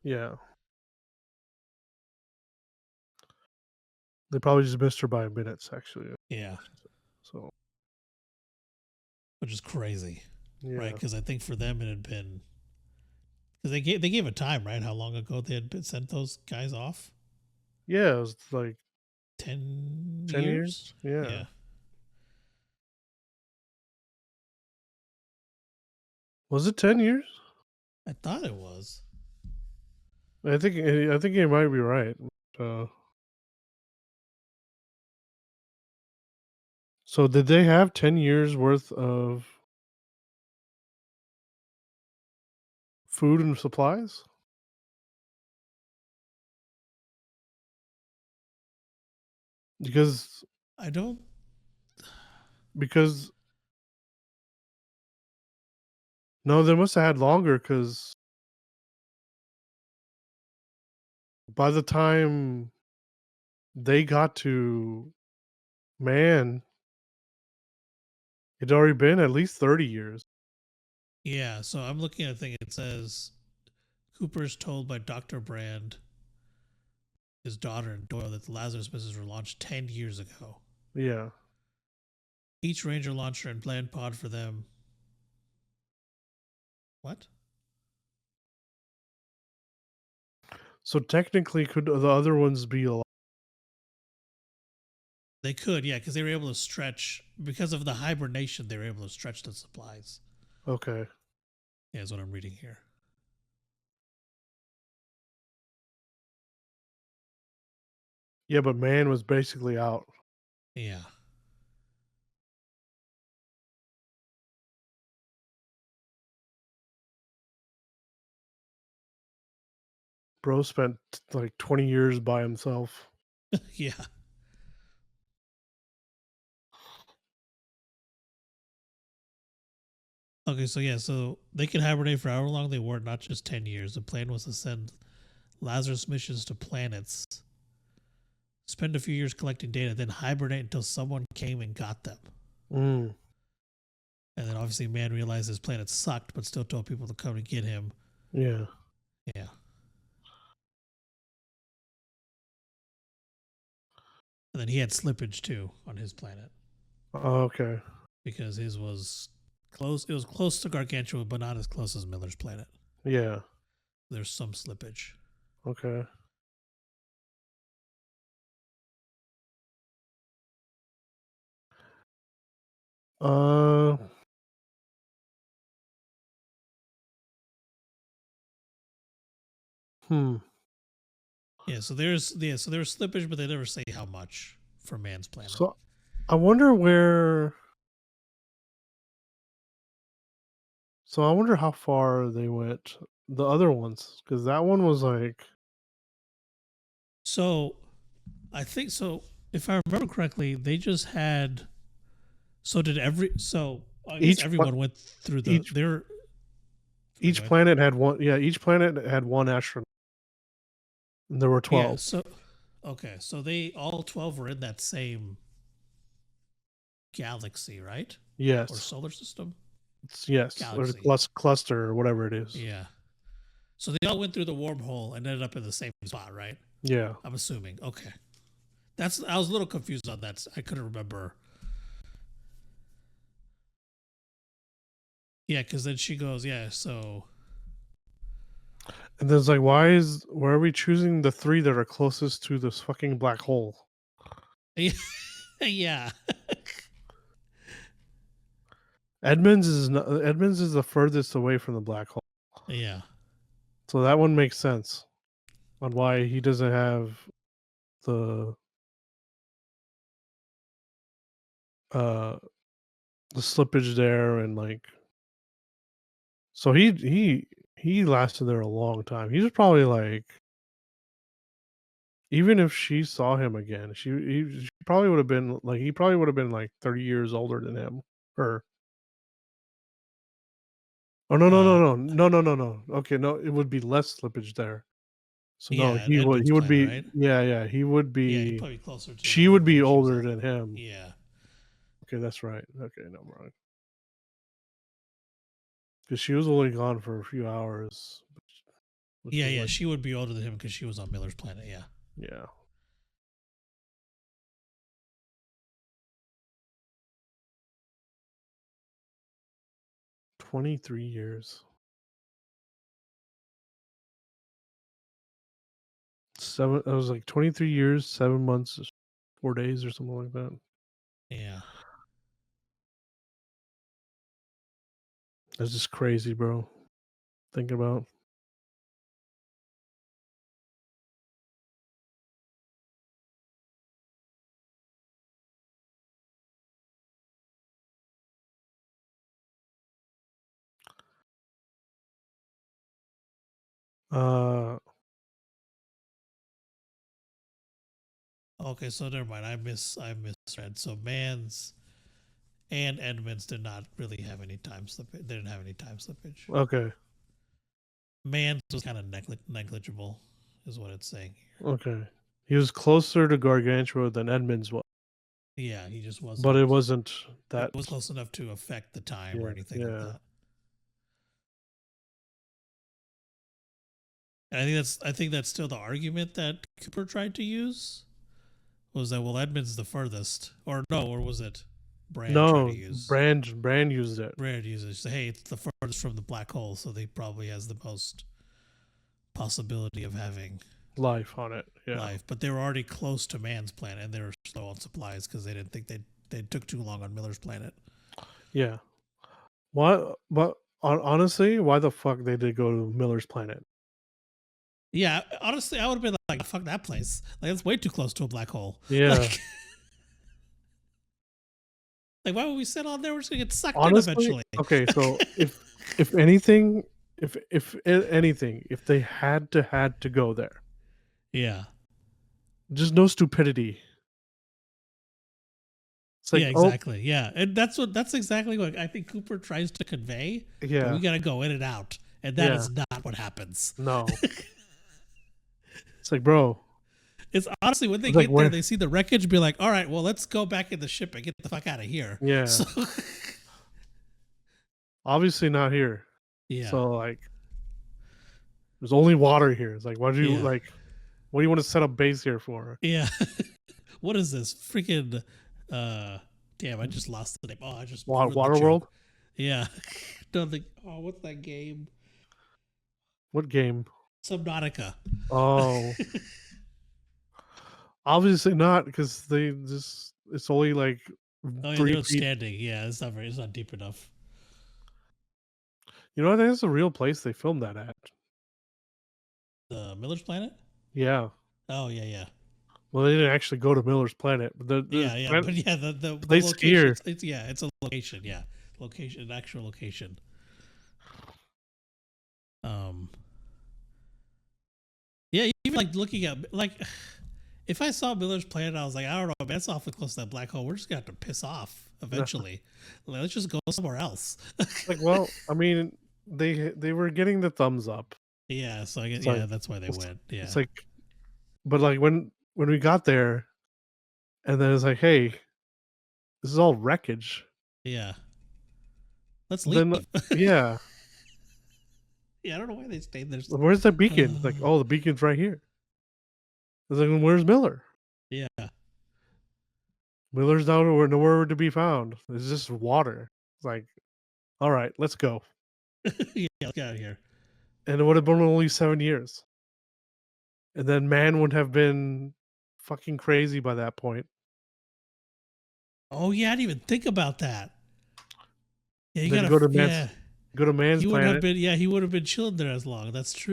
[SPEAKER 3] Yeah. They probably just missed her by minutes, actually.
[SPEAKER 2] Yeah.
[SPEAKER 3] So,
[SPEAKER 2] which is crazy, right?
[SPEAKER 3] Yeah.
[SPEAKER 2] Because I think for them it had been because they gave a time, right? How long ago they had sent those guys off?
[SPEAKER 3] Yeah, it was like
[SPEAKER 2] 10
[SPEAKER 3] years. Yeah. Was it 10 years?
[SPEAKER 2] I thought it was.
[SPEAKER 3] I think you might be right. So did they have 10 years worth of food and supplies? Because
[SPEAKER 2] I don't.
[SPEAKER 3] Because no, they must have had longer. Because by the time they got to man, it'd already been at least 30 years.
[SPEAKER 2] Yeah, so I'm looking at a thing. It says Cooper's told by Dr. Brand, his daughter and Doyle, that the Lazarus missions were launched 10 years ago.
[SPEAKER 3] Yeah.
[SPEAKER 2] Each Ranger launcher and planned pod for them. What?
[SPEAKER 3] So technically, could the other ones be alive?
[SPEAKER 2] They could, yeah, because they were able to stretch because of the hibernation. They were able to stretch the supplies.
[SPEAKER 3] Okay.
[SPEAKER 2] Yeah, is what I'm reading here.
[SPEAKER 3] Yeah, but man was basically out.
[SPEAKER 2] Yeah.
[SPEAKER 3] Bro spent like 20 years by himself.
[SPEAKER 2] Yeah. Okay, so they could hibernate for however long they were, not just 10 years. The plan was to send Lazarus missions to planets, spend a few years collecting data, then hibernate until someone came and got them.
[SPEAKER 3] Mm.
[SPEAKER 2] And then obviously man realized his planet sucked, but still told people to come to get him.
[SPEAKER 3] Yeah.
[SPEAKER 2] Yeah. And then he had slippage too on his planet.
[SPEAKER 3] Okay.
[SPEAKER 2] Because his was close. It was close to Gargantua, but not as close as Miller's planet.
[SPEAKER 3] Yeah.
[SPEAKER 2] There's some slippage.
[SPEAKER 3] Okay. Uh.
[SPEAKER 2] Yeah, so there's slippage, but they never say how much for man's planet.
[SPEAKER 3] So I wonder where. So I wonder how far they went. The other ones, because that one was like.
[SPEAKER 2] So, I think so. If I remember correctly, they just had. So did every. So I guess everyone went through the.
[SPEAKER 3] Each planet had one. Yeah, each planet had one astronaut. And there were 12.
[SPEAKER 2] Yeah. So, okay, so they all 12 were in that same galaxy, right?
[SPEAKER 3] Yes.
[SPEAKER 2] Or solar system.
[SPEAKER 3] Yes, galaxy. Or cluster or whatever it is.
[SPEAKER 2] Yeah. So they all went through the wormhole and ended up in the same spot, right?
[SPEAKER 3] Yeah.
[SPEAKER 2] I'm assuming. Okay. I was a little confused on that. I couldn't remember. Yeah, because then she goes, yeah, so.
[SPEAKER 3] And then it's like, why are we choosing the 3 that are closest to this fucking black hole?
[SPEAKER 2] Yeah.
[SPEAKER 3] Edmonds is the furthest away from the black hole.
[SPEAKER 2] Yeah.
[SPEAKER 3] So that one makes sense on why he doesn't have the slippage there, and like, so he lasted there a long time. He was probably like, even if she saw him again, she probably would have been like, he probably would have been like 30 years older than him. Her. Oh no. Okay, no, it would be less slippage there. So no, he would be right? Yeah, he would be.
[SPEAKER 2] Yeah, he'd probably closer to.
[SPEAKER 3] She would be older than him.
[SPEAKER 2] Yeah.
[SPEAKER 3] Okay, that's right. Okay, no, I'm wrong. Because she was only gone for a few hours.
[SPEAKER 2] Yeah, like, she would be older than him because she was on Miller's planet. Yeah.
[SPEAKER 3] Yeah. $23 years. It was like 23 years, 7 months, 4 days, or something like that.
[SPEAKER 2] Yeah.
[SPEAKER 3] That's just crazy, bro. Think about.
[SPEAKER 2] Okay, so never mind. I misread. So Mans and Edmonds did not really have any time slippage. They didn't have any time slippage.
[SPEAKER 3] Okay.
[SPEAKER 2] Mans was kind of negligible, is what it's saying here.
[SPEAKER 3] Okay. He was closer to Gargantua than Edmonds was.
[SPEAKER 2] Yeah, he just wasn't.
[SPEAKER 3] But it wasn't that.
[SPEAKER 2] It was close enough to affect the time or anything like that. And I think that's still the argument that Cooper tried to use. Was that, well, Edmonds the furthest, or no, or was it? Brand tried to
[SPEAKER 3] No,
[SPEAKER 2] use.
[SPEAKER 3] Brand used it.
[SPEAKER 2] Brand uses. Hey, it's the furthest from the black hole, so they probably has the most possibility of having
[SPEAKER 3] Life on it. Yeah.
[SPEAKER 2] life. But they were already close to man's planet, and they were slow on supplies because they didn't think they took too long on Miller's planet.
[SPEAKER 3] Yeah. What? But honestly, why the fuck they did go to Miller's planet?
[SPEAKER 2] Yeah, honestly, I would have been like, fuck that place. Like, it's way too close to a black hole.
[SPEAKER 3] Yeah.
[SPEAKER 2] Like, why would we sit on there? We're just gonna get sucked
[SPEAKER 3] Honestly,
[SPEAKER 2] in eventually.
[SPEAKER 3] okay. So if anything, if they had to go there,
[SPEAKER 2] Yeah.
[SPEAKER 3] just no stupidity.
[SPEAKER 2] It's like, yeah, exactly. Yeah, and that's exactly what I think Cooper tries to convey.
[SPEAKER 3] Yeah,
[SPEAKER 2] we gotta go in and out, and that is not what happens.
[SPEAKER 3] No. It's like, bro.
[SPEAKER 2] It's honestly when they get there, they see the wreckage, be like, all right, well, let's go back in the ship and get the fuck out of here.
[SPEAKER 3] Yeah.
[SPEAKER 2] So,
[SPEAKER 3] obviously not here.
[SPEAKER 2] Yeah.
[SPEAKER 3] So like, there's only water here. It's like, what do you what do you want to set up base here for?
[SPEAKER 2] Yeah. What is this freaking? Damn, I just lost the name. Oh, I just
[SPEAKER 3] Water World.
[SPEAKER 2] Yeah. Don't think. Oh, what's that game?
[SPEAKER 3] What game?
[SPEAKER 2] Subnautica.
[SPEAKER 3] Oh. Obviously not, because it's only like
[SPEAKER 2] 3 feet. Standing. Yeah, it's not deep enough.
[SPEAKER 3] You know, I think it's a real place they filmed that at.
[SPEAKER 2] The Miller's Planet?
[SPEAKER 3] Yeah.
[SPEAKER 2] Oh, yeah.
[SPEAKER 3] Well, they didn't actually go to Miller's Planet, but the
[SPEAKER 2] place
[SPEAKER 3] here.
[SPEAKER 2] It's a location. Yeah, an actual location. Yeah, even like looking at like, if I saw Miller's Planet, I was like, I don't know, man, that's awfully close to that black hole. We're just gonna have to piss off eventually. Like, let's just go somewhere else.
[SPEAKER 3] Like, well, I mean, they were getting the thumbs up.
[SPEAKER 2] Yeah, so I guess that's why they went. Yeah,
[SPEAKER 3] it's like, but like when we got there, and then it's like, hey, this is all wreckage.
[SPEAKER 2] Yeah, let's leave.
[SPEAKER 3] Then, yeah.
[SPEAKER 2] Yeah, I don't know why they stayed there.
[SPEAKER 3] Where's the beacon? Like, oh, the beacon's right here. It's like, where's Miller?
[SPEAKER 2] Yeah.
[SPEAKER 3] Miller's nowhere to be found. It's just water. It's like, all right, let's go.
[SPEAKER 2] Yeah, let's get out of here.
[SPEAKER 3] And it would have been only 7 years. And then man would have been fucking crazy by that point.
[SPEAKER 2] Oh yeah, I didn't even think about that. Yeah, you gotta
[SPEAKER 3] go to man's planet.
[SPEAKER 2] He would have been chilling there as long. That's true.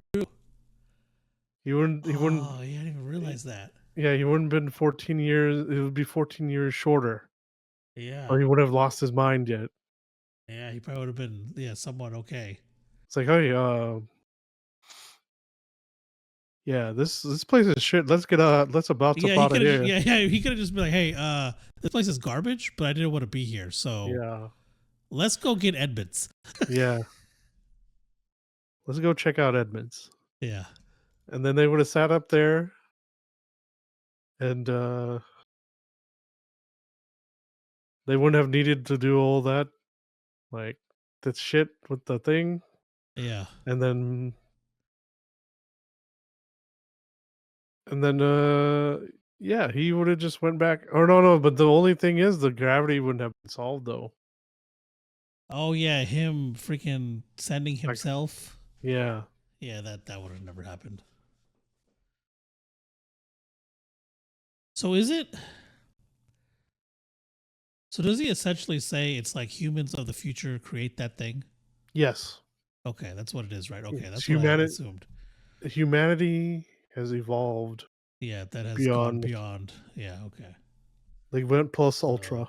[SPEAKER 3] He wouldn't.
[SPEAKER 2] Oh, yeah, I didn't even realize that.
[SPEAKER 3] Yeah, he wouldn't have been 14 years. It would be 14 years shorter.
[SPEAKER 2] Yeah.
[SPEAKER 3] Or he would have lost his mind yet.
[SPEAKER 2] Yeah, he probably would have been somewhat okay.
[SPEAKER 3] It's like, hey, yeah, this place is shit. Let's about to out of here.
[SPEAKER 2] Yeah, he could have just been like, hey, this place is garbage, but I didn't want to be here, so
[SPEAKER 3] yeah,
[SPEAKER 2] let's go get Edmonds.
[SPEAKER 3] Yeah, let's go check out Edmonds.
[SPEAKER 2] Yeah,
[SPEAKER 3] and then they would have sat up there, and they wouldn't have needed to do all that, like that shit with the thing.
[SPEAKER 2] Yeah,
[SPEAKER 3] and then yeah, he would have just went back. Or no, but the only thing is the gravity wouldn't have been solved though.
[SPEAKER 2] Oh yeah, him freaking sending himself.
[SPEAKER 3] Yeah.
[SPEAKER 2] Yeah, that would have never happened. So is it? So does he essentially say it's like humans of the future create that thing?
[SPEAKER 3] Yes.
[SPEAKER 2] Okay, that's what it is, right? Okay, that's
[SPEAKER 3] what I
[SPEAKER 2] assumed.
[SPEAKER 3] Humanity has evolved.
[SPEAKER 2] Yeah, that has gone beyond. Yeah, okay.
[SPEAKER 3] They went plus ultra.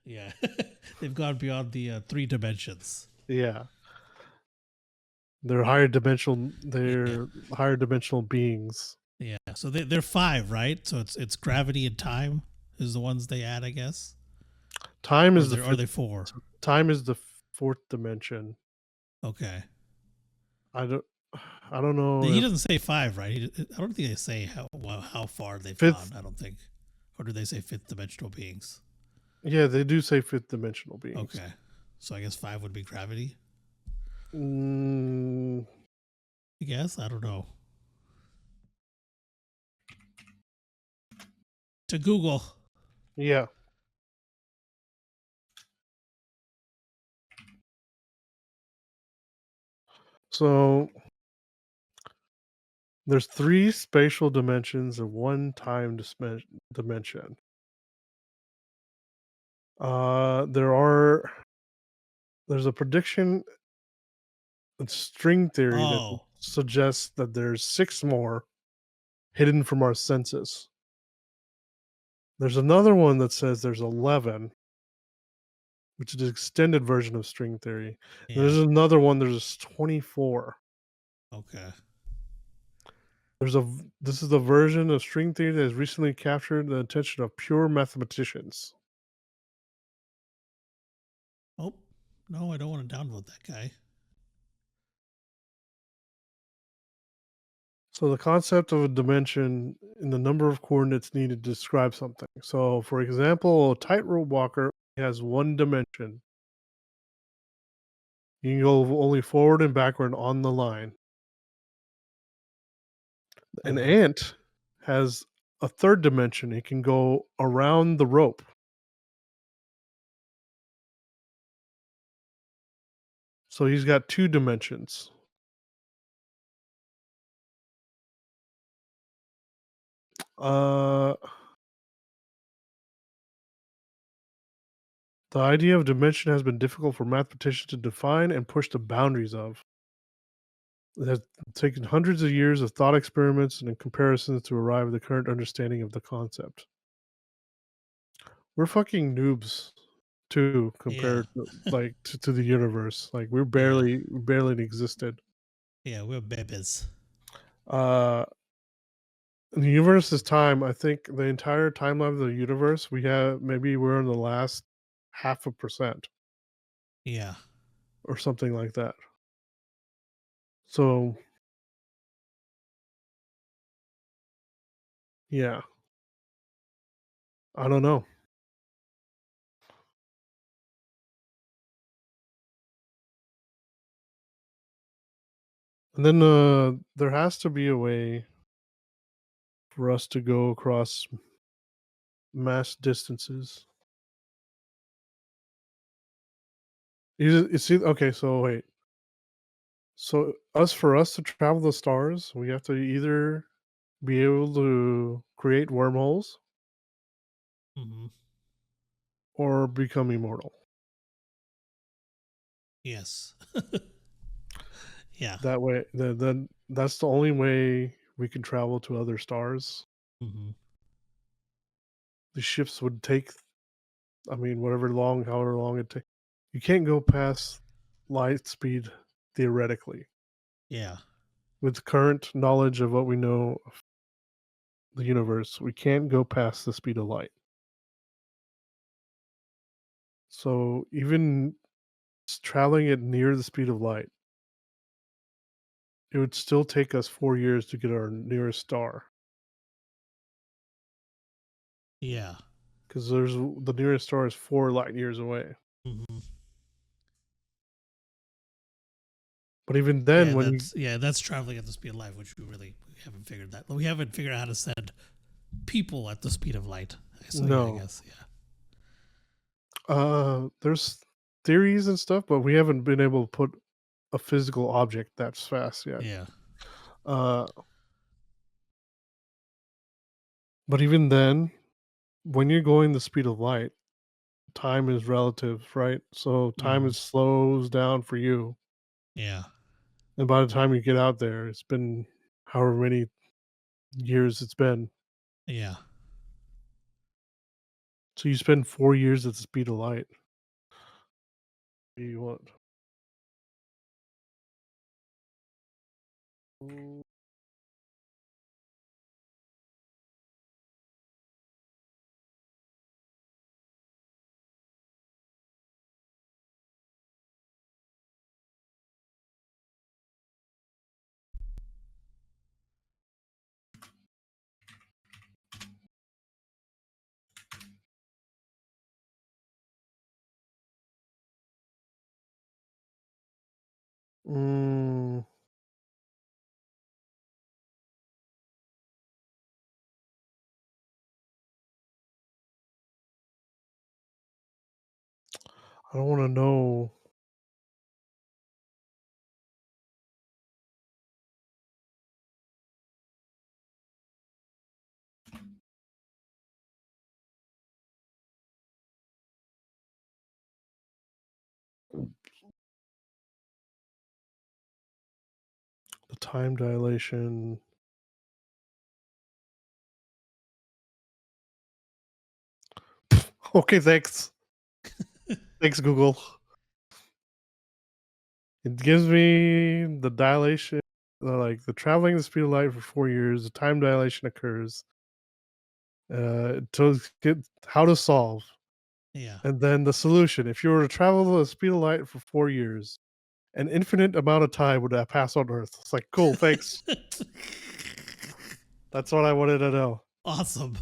[SPEAKER 2] Yeah, they've gone beyond the 3 dimensions.
[SPEAKER 3] Yeah, they're higher dimensional. They're higher dimensional beings.
[SPEAKER 2] Yeah, so they're 5, right? So it's gravity and time is the ones they add, I guess.
[SPEAKER 3] Time is
[SPEAKER 2] are they 4?
[SPEAKER 3] Time is the 4th dimension.
[SPEAKER 2] Okay.
[SPEAKER 3] I don't know.
[SPEAKER 2] He doesn't say 5, right? I don't think they say how far they've gone. I don't think, or do they say 5th dimensional beings?
[SPEAKER 3] Yeah, they do say 5th dimensional beings.
[SPEAKER 2] Okay, so I guess 5 would be gravity.
[SPEAKER 3] I
[SPEAKER 2] guess I don't know. To Google.
[SPEAKER 3] Yeah. So there's 3 spatial dimensions and 1 time dimension. There's a prediction in string theory that
[SPEAKER 2] Oh,
[SPEAKER 3] suggests that there's 6 more hidden from our senses. There's another one that says there's 11, which is an extended version of string theory. And
[SPEAKER 2] yeah.
[SPEAKER 3] there's another one, there's 24.
[SPEAKER 2] Okay.
[SPEAKER 3] This is the version of string theory that has recently captured the attention of pure mathematicians.
[SPEAKER 2] Oh, no, I don't want to downvote that guy.
[SPEAKER 3] So the concept of a dimension in the number of coordinates needed to describe something. So, for example, a tightrope walker has 1 dimension. You can go only forward and backward on the line. An
[SPEAKER 2] Uh-huh.
[SPEAKER 3] ant has a 3rd dimension. It can go around the rope. So he's got 2 dimensions. Uh, the idea of dimension has been difficult for mathematicians to define and push the boundaries of. It has taken hundreds of years of thought experiments and comparisons to arrive at the current understanding of the concept. We're fucking noobs too
[SPEAKER 2] Yeah.
[SPEAKER 3] compared to, like, to the universe. Like, we're
[SPEAKER 2] Yeah.
[SPEAKER 3] barely existed.
[SPEAKER 2] Yeah, we're babies.
[SPEAKER 3] Uh, in the universe's time, I think the entire timeline of the universe, we're in the last 0.5%
[SPEAKER 2] Yeah.
[SPEAKER 3] or something like that. So, yeah, I don't know. And then, there has to be a way for us to go across mass distances. You see, okay, so wait. So for us to travel the stars, we have to either be able to create wormholes
[SPEAKER 2] Mm-hmm.
[SPEAKER 3] or become immortal.
[SPEAKER 2] Yes. Yeah.
[SPEAKER 3] That way, then that's the only way we can travel to other stars.
[SPEAKER 2] Mm-hmm.
[SPEAKER 3] The ships would take, I mean, however long it takes. You can't go past light speed theoretically.
[SPEAKER 2] Yeah.
[SPEAKER 3] With current knowledge of what we know of the universe, we can't go past the speed of light. So even traveling at near the speed of light, it would still take us 4 years to get our nearest star.
[SPEAKER 2] Yeah.
[SPEAKER 3] Because the nearest star is 4 light years away.
[SPEAKER 2] Mm-hmm.
[SPEAKER 3] But even then,
[SPEAKER 2] That's traveling at the speed of light, which we haven't figured that. We haven't figured out how to send people at the speed of light. So yeah, I
[SPEAKER 3] no,
[SPEAKER 2] guess yeah.
[SPEAKER 3] there's theories and stuff, but we haven't been able to put a physical object that's fast yet.
[SPEAKER 2] Yeah.
[SPEAKER 3] Uh, but even then, when you're going the speed of light, time is relative, right? So time
[SPEAKER 2] Mm-hmm.
[SPEAKER 3] is slows down for you,
[SPEAKER 2] Yeah.
[SPEAKER 3] and by the time you get out there, it's been however many years it's been.
[SPEAKER 2] Yeah.
[SPEAKER 3] So you spend 4 years at the speed of light. You want? Mm, I don't want to know. Time dilation. Okay, thanks. Thanks, Google. It gives me the dilation, like the traveling the speed of light for 4 years. The time dilation occurs. To get how to solve.
[SPEAKER 2] Yeah.
[SPEAKER 3] And then the solution. If you were to travel the speed of light for 4 years, an infinite amount of time would pass on Earth. It's like, cool, thanks. That's what I wanted to know.
[SPEAKER 2] Awesome.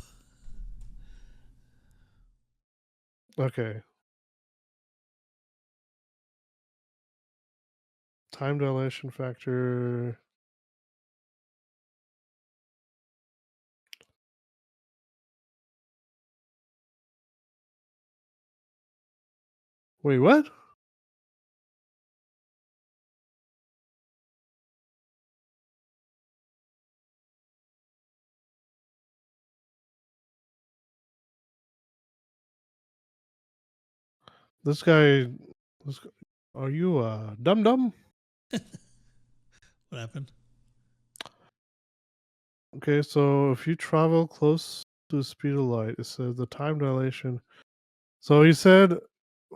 [SPEAKER 3] Okay. Time dilation factor. Wait, what? This guy. Are you dum dum?
[SPEAKER 2] What happened?
[SPEAKER 3] Okay, so if you travel close to the speed of light, it says the time dilation. So he said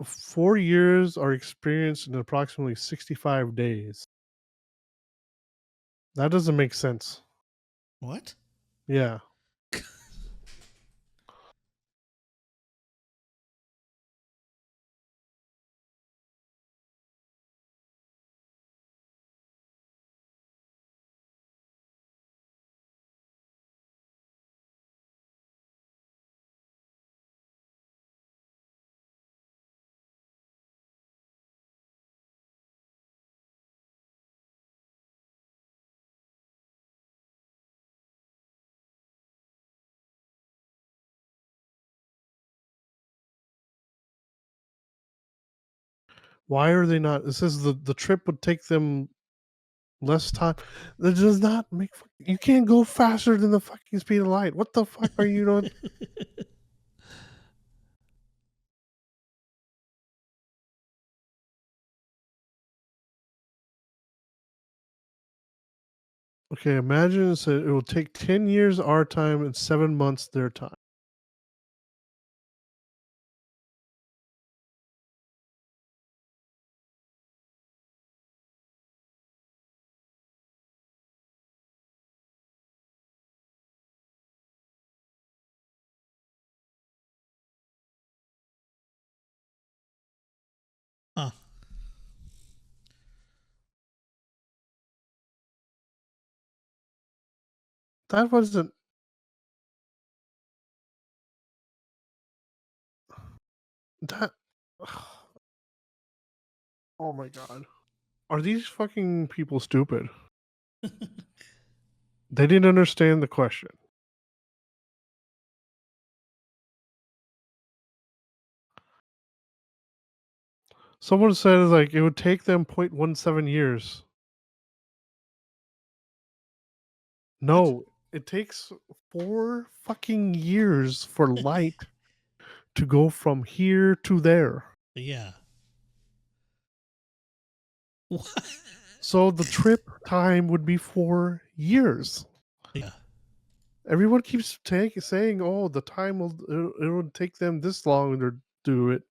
[SPEAKER 3] 4 years are experienced in approximately 65 days. That doesn't make sense.
[SPEAKER 2] What?
[SPEAKER 3] Yeah. Why are they not? It says the trip would take them less time. That does not make. You can't go faster than the fucking speed of light. What the fuck are you doing? Okay, imagine it will take 10 years our time and 7 months their time.
[SPEAKER 2] Huh.
[SPEAKER 3] That wasn't. That. Oh my god. Are these fucking people stupid? They didn't understand the question. Someone said like it would take them 0.17 years. No, it takes 4 fucking years for light to go from here to there.
[SPEAKER 2] Yeah. What?
[SPEAKER 3] So the trip time would be 4 years.
[SPEAKER 2] Yeah.
[SPEAKER 3] Everyone keeps saying, "Oh, the time will it would take them this long to do it."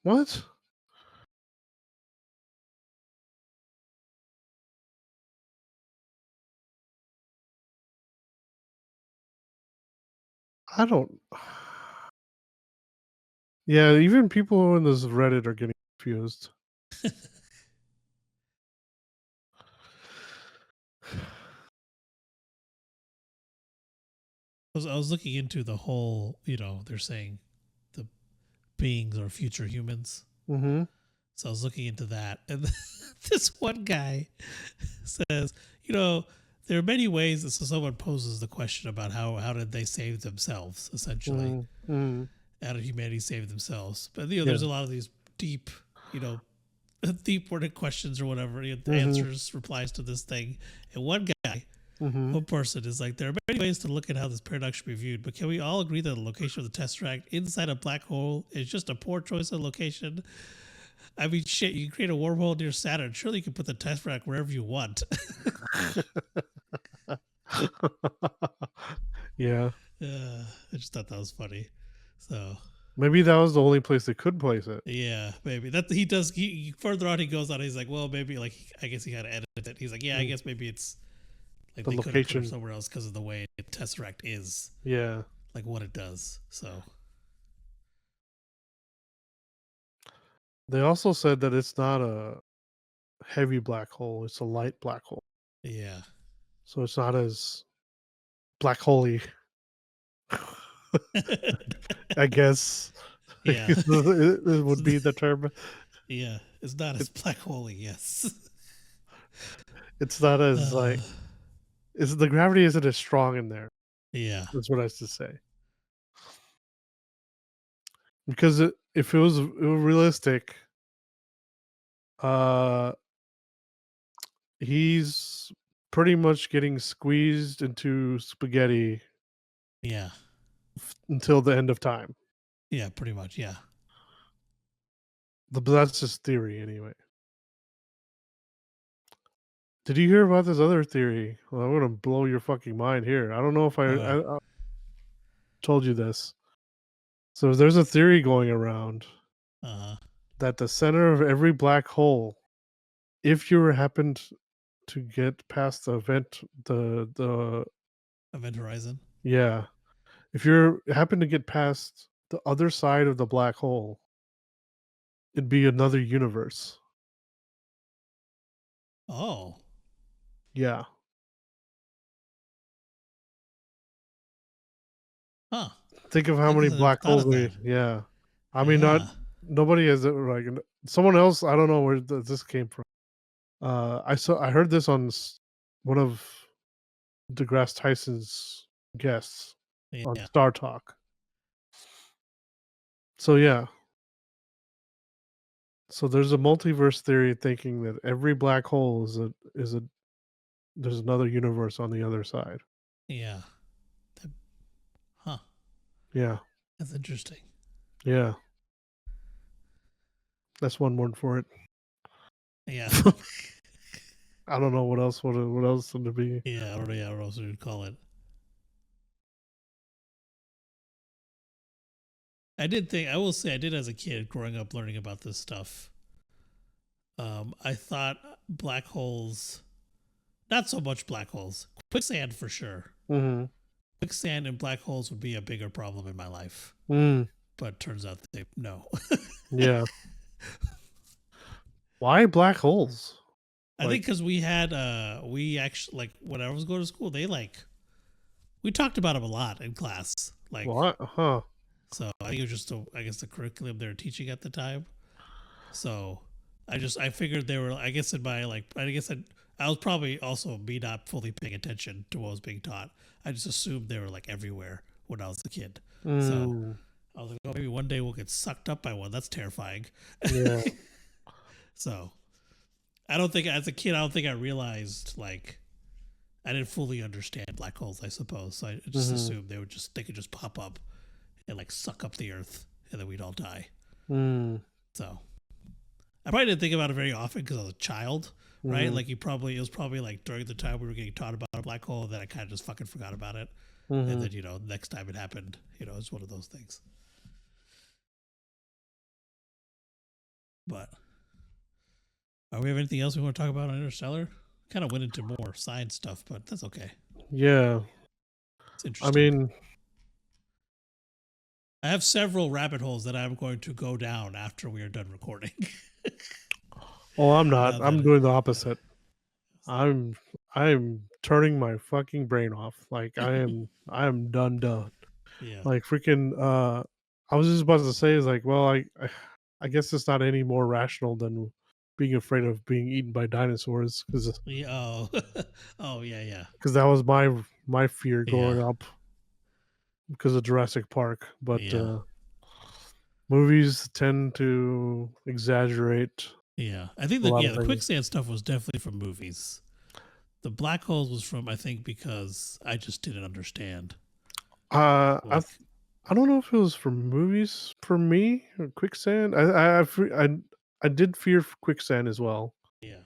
[SPEAKER 3] What? I don't. Yeah, even people in this Reddit are getting confused.
[SPEAKER 2] I was looking into the whole, they're saying the beings are future humans.
[SPEAKER 3] Mm-hmm.
[SPEAKER 2] So I was looking into that, and this one guy says, there are many ways that someone poses the question about how did they save themselves, essentially. How did humanity save themselves? But there's a lot of these deep, deep worded questions or whatever, answers, replies to this thing. And one guy, one person is like, there are many ways to look at how this paradox should be viewed, but can we all agree that the location of the Tesseract inside a black hole is just a poor choice of location? I mean, shit, you can create a wormhole near Saturn. Surely you can put the Tesseract wherever you want.
[SPEAKER 3] Yeah.
[SPEAKER 2] I just thought that was funny. So
[SPEAKER 3] maybe that was the only place they could place it.
[SPEAKER 2] Yeah, maybe that he does. He further on he goes on. He's like, well, maybe like I guess he got to edit it. He's like, yeah, I guess maybe it's like
[SPEAKER 3] the
[SPEAKER 2] they could have put
[SPEAKER 3] location
[SPEAKER 2] it somewhere else because of the way Tesseract is.
[SPEAKER 3] Yeah,
[SPEAKER 2] like what it does. So
[SPEAKER 3] they also said that it's not a heavy black hole; it's a light black hole.
[SPEAKER 2] Yeah.
[SPEAKER 3] So it's not as black holey. I guess.
[SPEAKER 2] Yeah.
[SPEAKER 3] it would be the term.
[SPEAKER 2] Yeah, it's not as black holey. Yes.
[SPEAKER 3] It's not as like. It's the gravity isn't as strong in there.
[SPEAKER 2] Yeah,
[SPEAKER 3] that's what I used to say. Because if it was realistic, he's pretty much getting squeezed into spaghetti.
[SPEAKER 2] Yeah.
[SPEAKER 3] Until the end of time.
[SPEAKER 2] Yeah, pretty much. Yeah.
[SPEAKER 3] But that's just theory, anyway. Did you hear about this other theory? Well, I'm gonna blow your fucking mind here. I don't know if I told you this. So there's a theory going around that the center of every black hole, if you happened to get past the event
[SPEAKER 2] horizon,
[SPEAKER 3] yeah, if you happen to get past the other side of the black hole, it'd be another universe.
[SPEAKER 2] Oh.
[SPEAKER 3] Yeah.
[SPEAKER 2] Huh.
[SPEAKER 3] Think of how many black holes we. Yeah. I mean, nobody has like someone else. I don't know where this came from. I heard this on one of deGrasse Tyson's guests on Star Talk. So yeah. So there's a multiverse theory thinking that every black hole is a there's another universe on the other side.
[SPEAKER 2] Yeah. Huh.
[SPEAKER 3] Yeah.
[SPEAKER 2] That's interesting.
[SPEAKER 3] Yeah. That's one word for it.
[SPEAKER 2] Yeah.
[SPEAKER 3] I don't know what else would be.
[SPEAKER 2] Yeah, I don't know what else we would call it. I will say I did as a kid growing up learning about this stuff. I thought black holes, not so much black holes, quicksand for sure. Quicksand and black holes would be a bigger problem in my life. But turns out no.
[SPEAKER 3] Yeah. Why black holes?
[SPEAKER 2] I think because we actually, like, when I was going to school, we talked about them a lot in class. Like,
[SPEAKER 3] what? Huh.
[SPEAKER 2] So I think it was just, the curriculum they were teaching at the time. So I figured they were, I guess I was probably also me not fully paying attention to what was being taught. I just assumed they were like everywhere when I was a kid. So I was like, oh, maybe one day we'll get sucked up by one. That's terrifying.
[SPEAKER 3] Yeah.
[SPEAKER 2] So as a kid, I don't think I realized, like, I didn't fully understand black holes, I suppose. So I just assumed they could just pop up and like suck up the earth and then we'd all die. So I probably didn't think about it very often because I was a child, right? Like it was probably like during the time we were getting taught about a black hole that I kind of just fucking forgot about it. And then, next time it happened, it's one of those things. But we have anything else we want to talk about on Interstellar? Kind of went into more science stuff, but that's okay.
[SPEAKER 3] Yeah.
[SPEAKER 2] It's interesting.
[SPEAKER 3] I mean,
[SPEAKER 2] I have several rabbit holes that I'm going to go down after we are done recording.
[SPEAKER 3] Oh, I'm not. I'm doing the opposite. I'm turning my fucking brain off. Like I am done.
[SPEAKER 2] Yeah.
[SPEAKER 3] Like freaking I was just about to say is like, well, I guess it's not any more rational than being afraid of being eaten by dinosaurs because
[SPEAKER 2] Oh yeah.
[SPEAKER 3] that was my fear growing
[SPEAKER 2] Yeah.
[SPEAKER 3] up because of Jurassic Park. But
[SPEAKER 2] Yeah.
[SPEAKER 3] movies tend to exaggerate
[SPEAKER 2] Yeah. I think
[SPEAKER 3] a
[SPEAKER 2] that
[SPEAKER 3] lot of
[SPEAKER 2] the
[SPEAKER 3] things.
[SPEAKER 2] quicksand stuff was definitely from movies. The black holes was from, I think, because I just didn't understand.
[SPEAKER 3] Uh, I
[SPEAKER 2] Like,
[SPEAKER 3] th- I don't know if it was from movies for me or quicksand. I did fear quicksand as well,
[SPEAKER 2] yeah.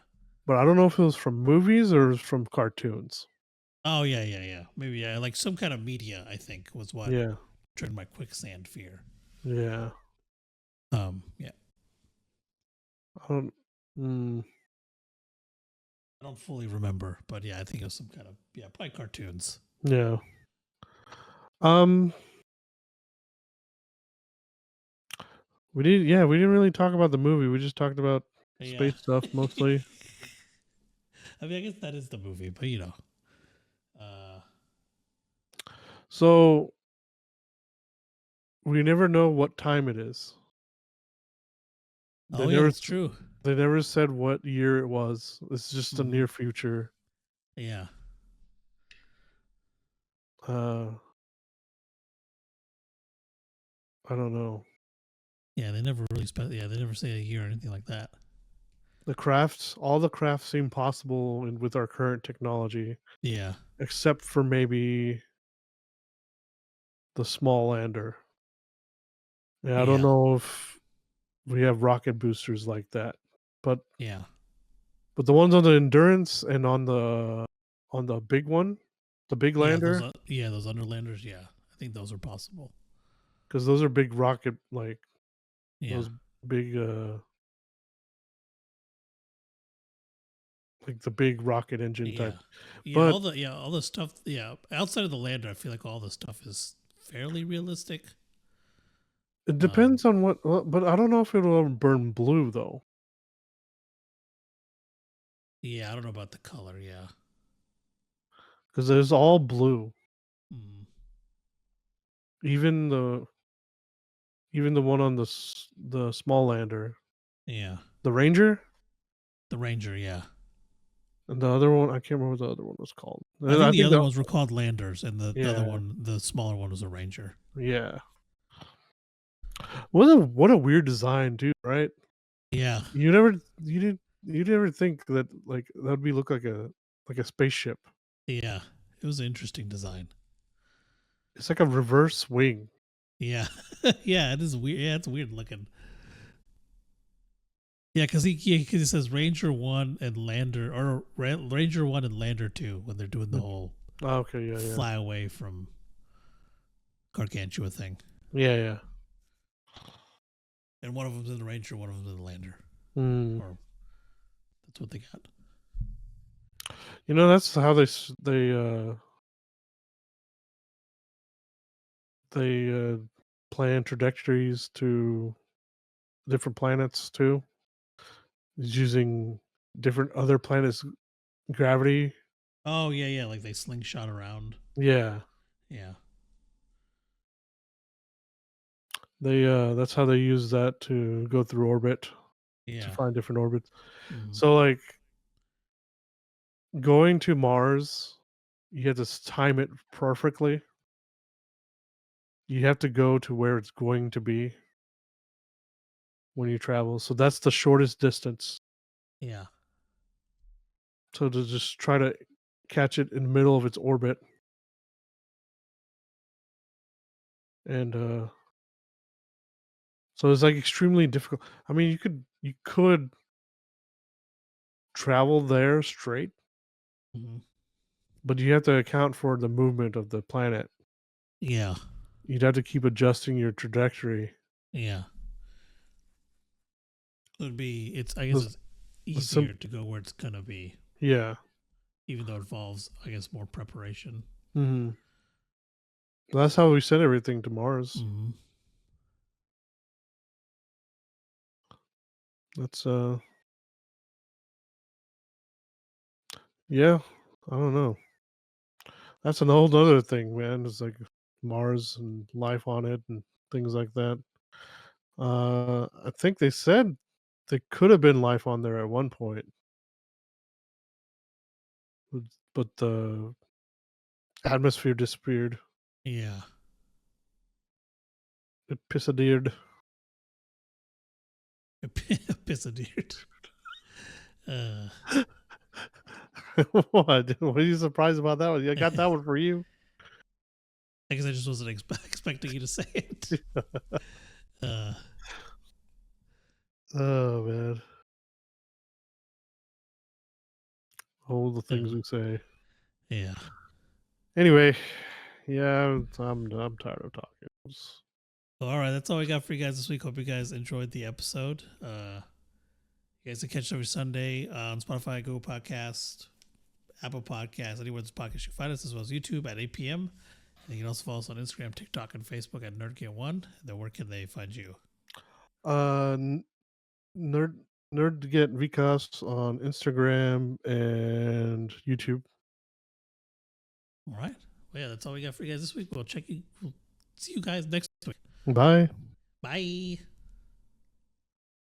[SPEAKER 3] but I don't know if it was from movies or from cartoons.
[SPEAKER 2] Oh yeah. Maybe like some kind of media. I think was what
[SPEAKER 3] Yeah,
[SPEAKER 2] triggered my quicksand fear.
[SPEAKER 3] yeah.
[SPEAKER 2] Yeah.
[SPEAKER 3] I don't. Mm,
[SPEAKER 2] I don't fully remember, but yeah, I think it was some kind of probably cartoons.
[SPEAKER 3] yeah. Um, we didn't really talk about the movie. We just talked about
[SPEAKER 2] Yeah.
[SPEAKER 3] space stuff mostly.
[SPEAKER 2] I mean, I guess that is the movie, but uh,
[SPEAKER 3] So we never know what time it is. They
[SPEAKER 2] oh yeah,
[SPEAKER 3] never
[SPEAKER 2] that's true.
[SPEAKER 3] they never said what year it was. It's just a
[SPEAKER 2] Mm-hmm.
[SPEAKER 3] near future.
[SPEAKER 2] Yeah,
[SPEAKER 3] Uh, I don't know.
[SPEAKER 2] yeah. They never really Yeah, they never say a year or anything like that.
[SPEAKER 3] All the crafts seem possible with our current technology,
[SPEAKER 2] Yeah,
[SPEAKER 3] except for maybe the small lander. Yeah, I don't
[SPEAKER 2] yeah,
[SPEAKER 3] know if we have rocket boosters like that, but
[SPEAKER 2] yeah,
[SPEAKER 3] the ones on the Endurance and on the big one, the big
[SPEAKER 2] yeah.
[SPEAKER 3] lander,
[SPEAKER 2] Those Underlanders. Yeah, I think those are possible.
[SPEAKER 3] because those are big rocket
[SPEAKER 2] Yeah,
[SPEAKER 3] those big like the big rocket engine type.
[SPEAKER 2] yeah, yeah.
[SPEAKER 3] But
[SPEAKER 2] All the stuff. Yeah, outside of the lander, I feel like all the stuff is fairly realistic.
[SPEAKER 3] it
[SPEAKER 2] Um,
[SPEAKER 3] depends on but I don't know if it'll ever burn blue though,
[SPEAKER 2] yeah, I don't know about the color. Yeah.
[SPEAKER 3] because it's all blue.
[SPEAKER 2] Mm,
[SPEAKER 3] Even the one on the small lander,
[SPEAKER 2] yeah.
[SPEAKER 3] the Ranger,
[SPEAKER 2] The Ranger. Yeah.
[SPEAKER 3] and the other one I can't remember what the other one was called.
[SPEAKER 2] I
[SPEAKER 3] And
[SPEAKER 2] think
[SPEAKER 3] I
[SPEAKER 2] the
[SPEAKER 3] think
[SPEAKER 2] other
[SPEAKER 3] the
[SPEAKER 2] ones were called Landers, and the other
[SPEAKER 3] yeah
[SPEAKER 2] one, the smaller one, was a Ranger.
[SPEAKER 3] yeah. What a weird design too, right?
[SPEAKER 2] Yeah,
[SPEAKER 3] You never think that like that would be look like a spaceship.
[SPEAKER 2] yeah. It was an interesting design.
[SPEAKER 3] It's like a reverse wing.
[SPEAKER 2] Yeah, yeah. It is weird. Yeah, it's weird looking. Yeah, because he says Ranger 1 and Lander, or Ranger 1 and Lander 2 when they're doing the whole
[SPEAKER 3] Oh, okay, yeah.
[SPEAKER 2] fly away from Gargantua thing.
[SPEAKER 3] Yeah.
[SPEAKER 2] And one of them's in the Ranger, one of them's in the Lander.
[SPEAKER 3] Mm.
[SPEAKER 2] Or that's what they got.
[SPEAKER 3] You know, that's how they plan trajectories to different planets too. Is using different other planets' gravity.
[SPEAKER 2] Oh, yeah. Like they slingshot around.
[SPEAKER 3] Yeah,
[SPEAKER 2] Yeah,
[SPEAKER 3] they that's how they use that to go through orbit to
[SPEAKER 2] yeah.
[SPEAKER 3] find different orbits.
[SPEAKER 2] Mm,
[SPEAKER 3] So like going to Mars, you have to time it perfectly. You have to go to where it's going to be when you travel. So that's the shortest distance.
[SPEAKER 2] yeah,
[SPEAKER 3] So to just try to catch it in the middle of its orbit and so it's like extremely difficult. I mean, you could travel there straight,
[SPEAKER 2] mm,
[SPEAKER 3] but you have to account for the movement of the planet.
[SPEAKER 2] yeah,
[SPEAKER 3] You'd have to keep adjusting your trajectory.
[SPEAKER 2] yeah. It would be. It's. I guess
[SPEAKER 3] The,
[SPEAKER 2] it's
[SPEAKER 3] the sim-
[SPEAKER 2] easier to go where it's gonna be,
[SPEAKER 3] yeah.
[SPEAKER 2] even though it involves, I guess, more preparation.
[SPEAKER 3] Hmm. That's how we sent everything to Mars.
[SPEAKER 2] Mm,
[SPEAKER 3] That's yeah. I don't know. That's an whole other thing, man. It's like Mars and life on it and things like that. I think they said there could have been life on there at one point, but the atmosphere disappeared.
[SPEAKER 2] Yeah.
[SPEAKER 3] It pissadeered.
[SPEAKER 2] Pissadeered.
[SPEAKER 3] What? What are you surprised about that one? I got that one for you.
[SPEAKER 2] I guess I just wasn't expecting you to say it.
[SPEAKER 3] Oh man. All the things we say.
[SPEAKER 2] Yeah.
[SPEAKER 3] Anyway, yeah, I'm tired of talking.
[SPEAKER 2] All right, that's all we got for you guys this week. Hope you guys enjoyed the episode. You guys can catch it every Sunday on Spotify, Google Podcast, Apple Podcasts, anywhere there's podcasts you can find us, as well as YouTube at 8 p.m. And you can also follow us on Instagram, TikTok, and Facebook at NerdDotGet. And then where can they find you?
[SPEAKER 3] NerdDotGet Vikas on Instagram and YouTube.
[SPEAKER 2] All right. Well, yeah, that's all we got for you guys this week. We'll see you guys next week.
[SPEAKER 3] Bye.
[SPEAKER 2] Bye.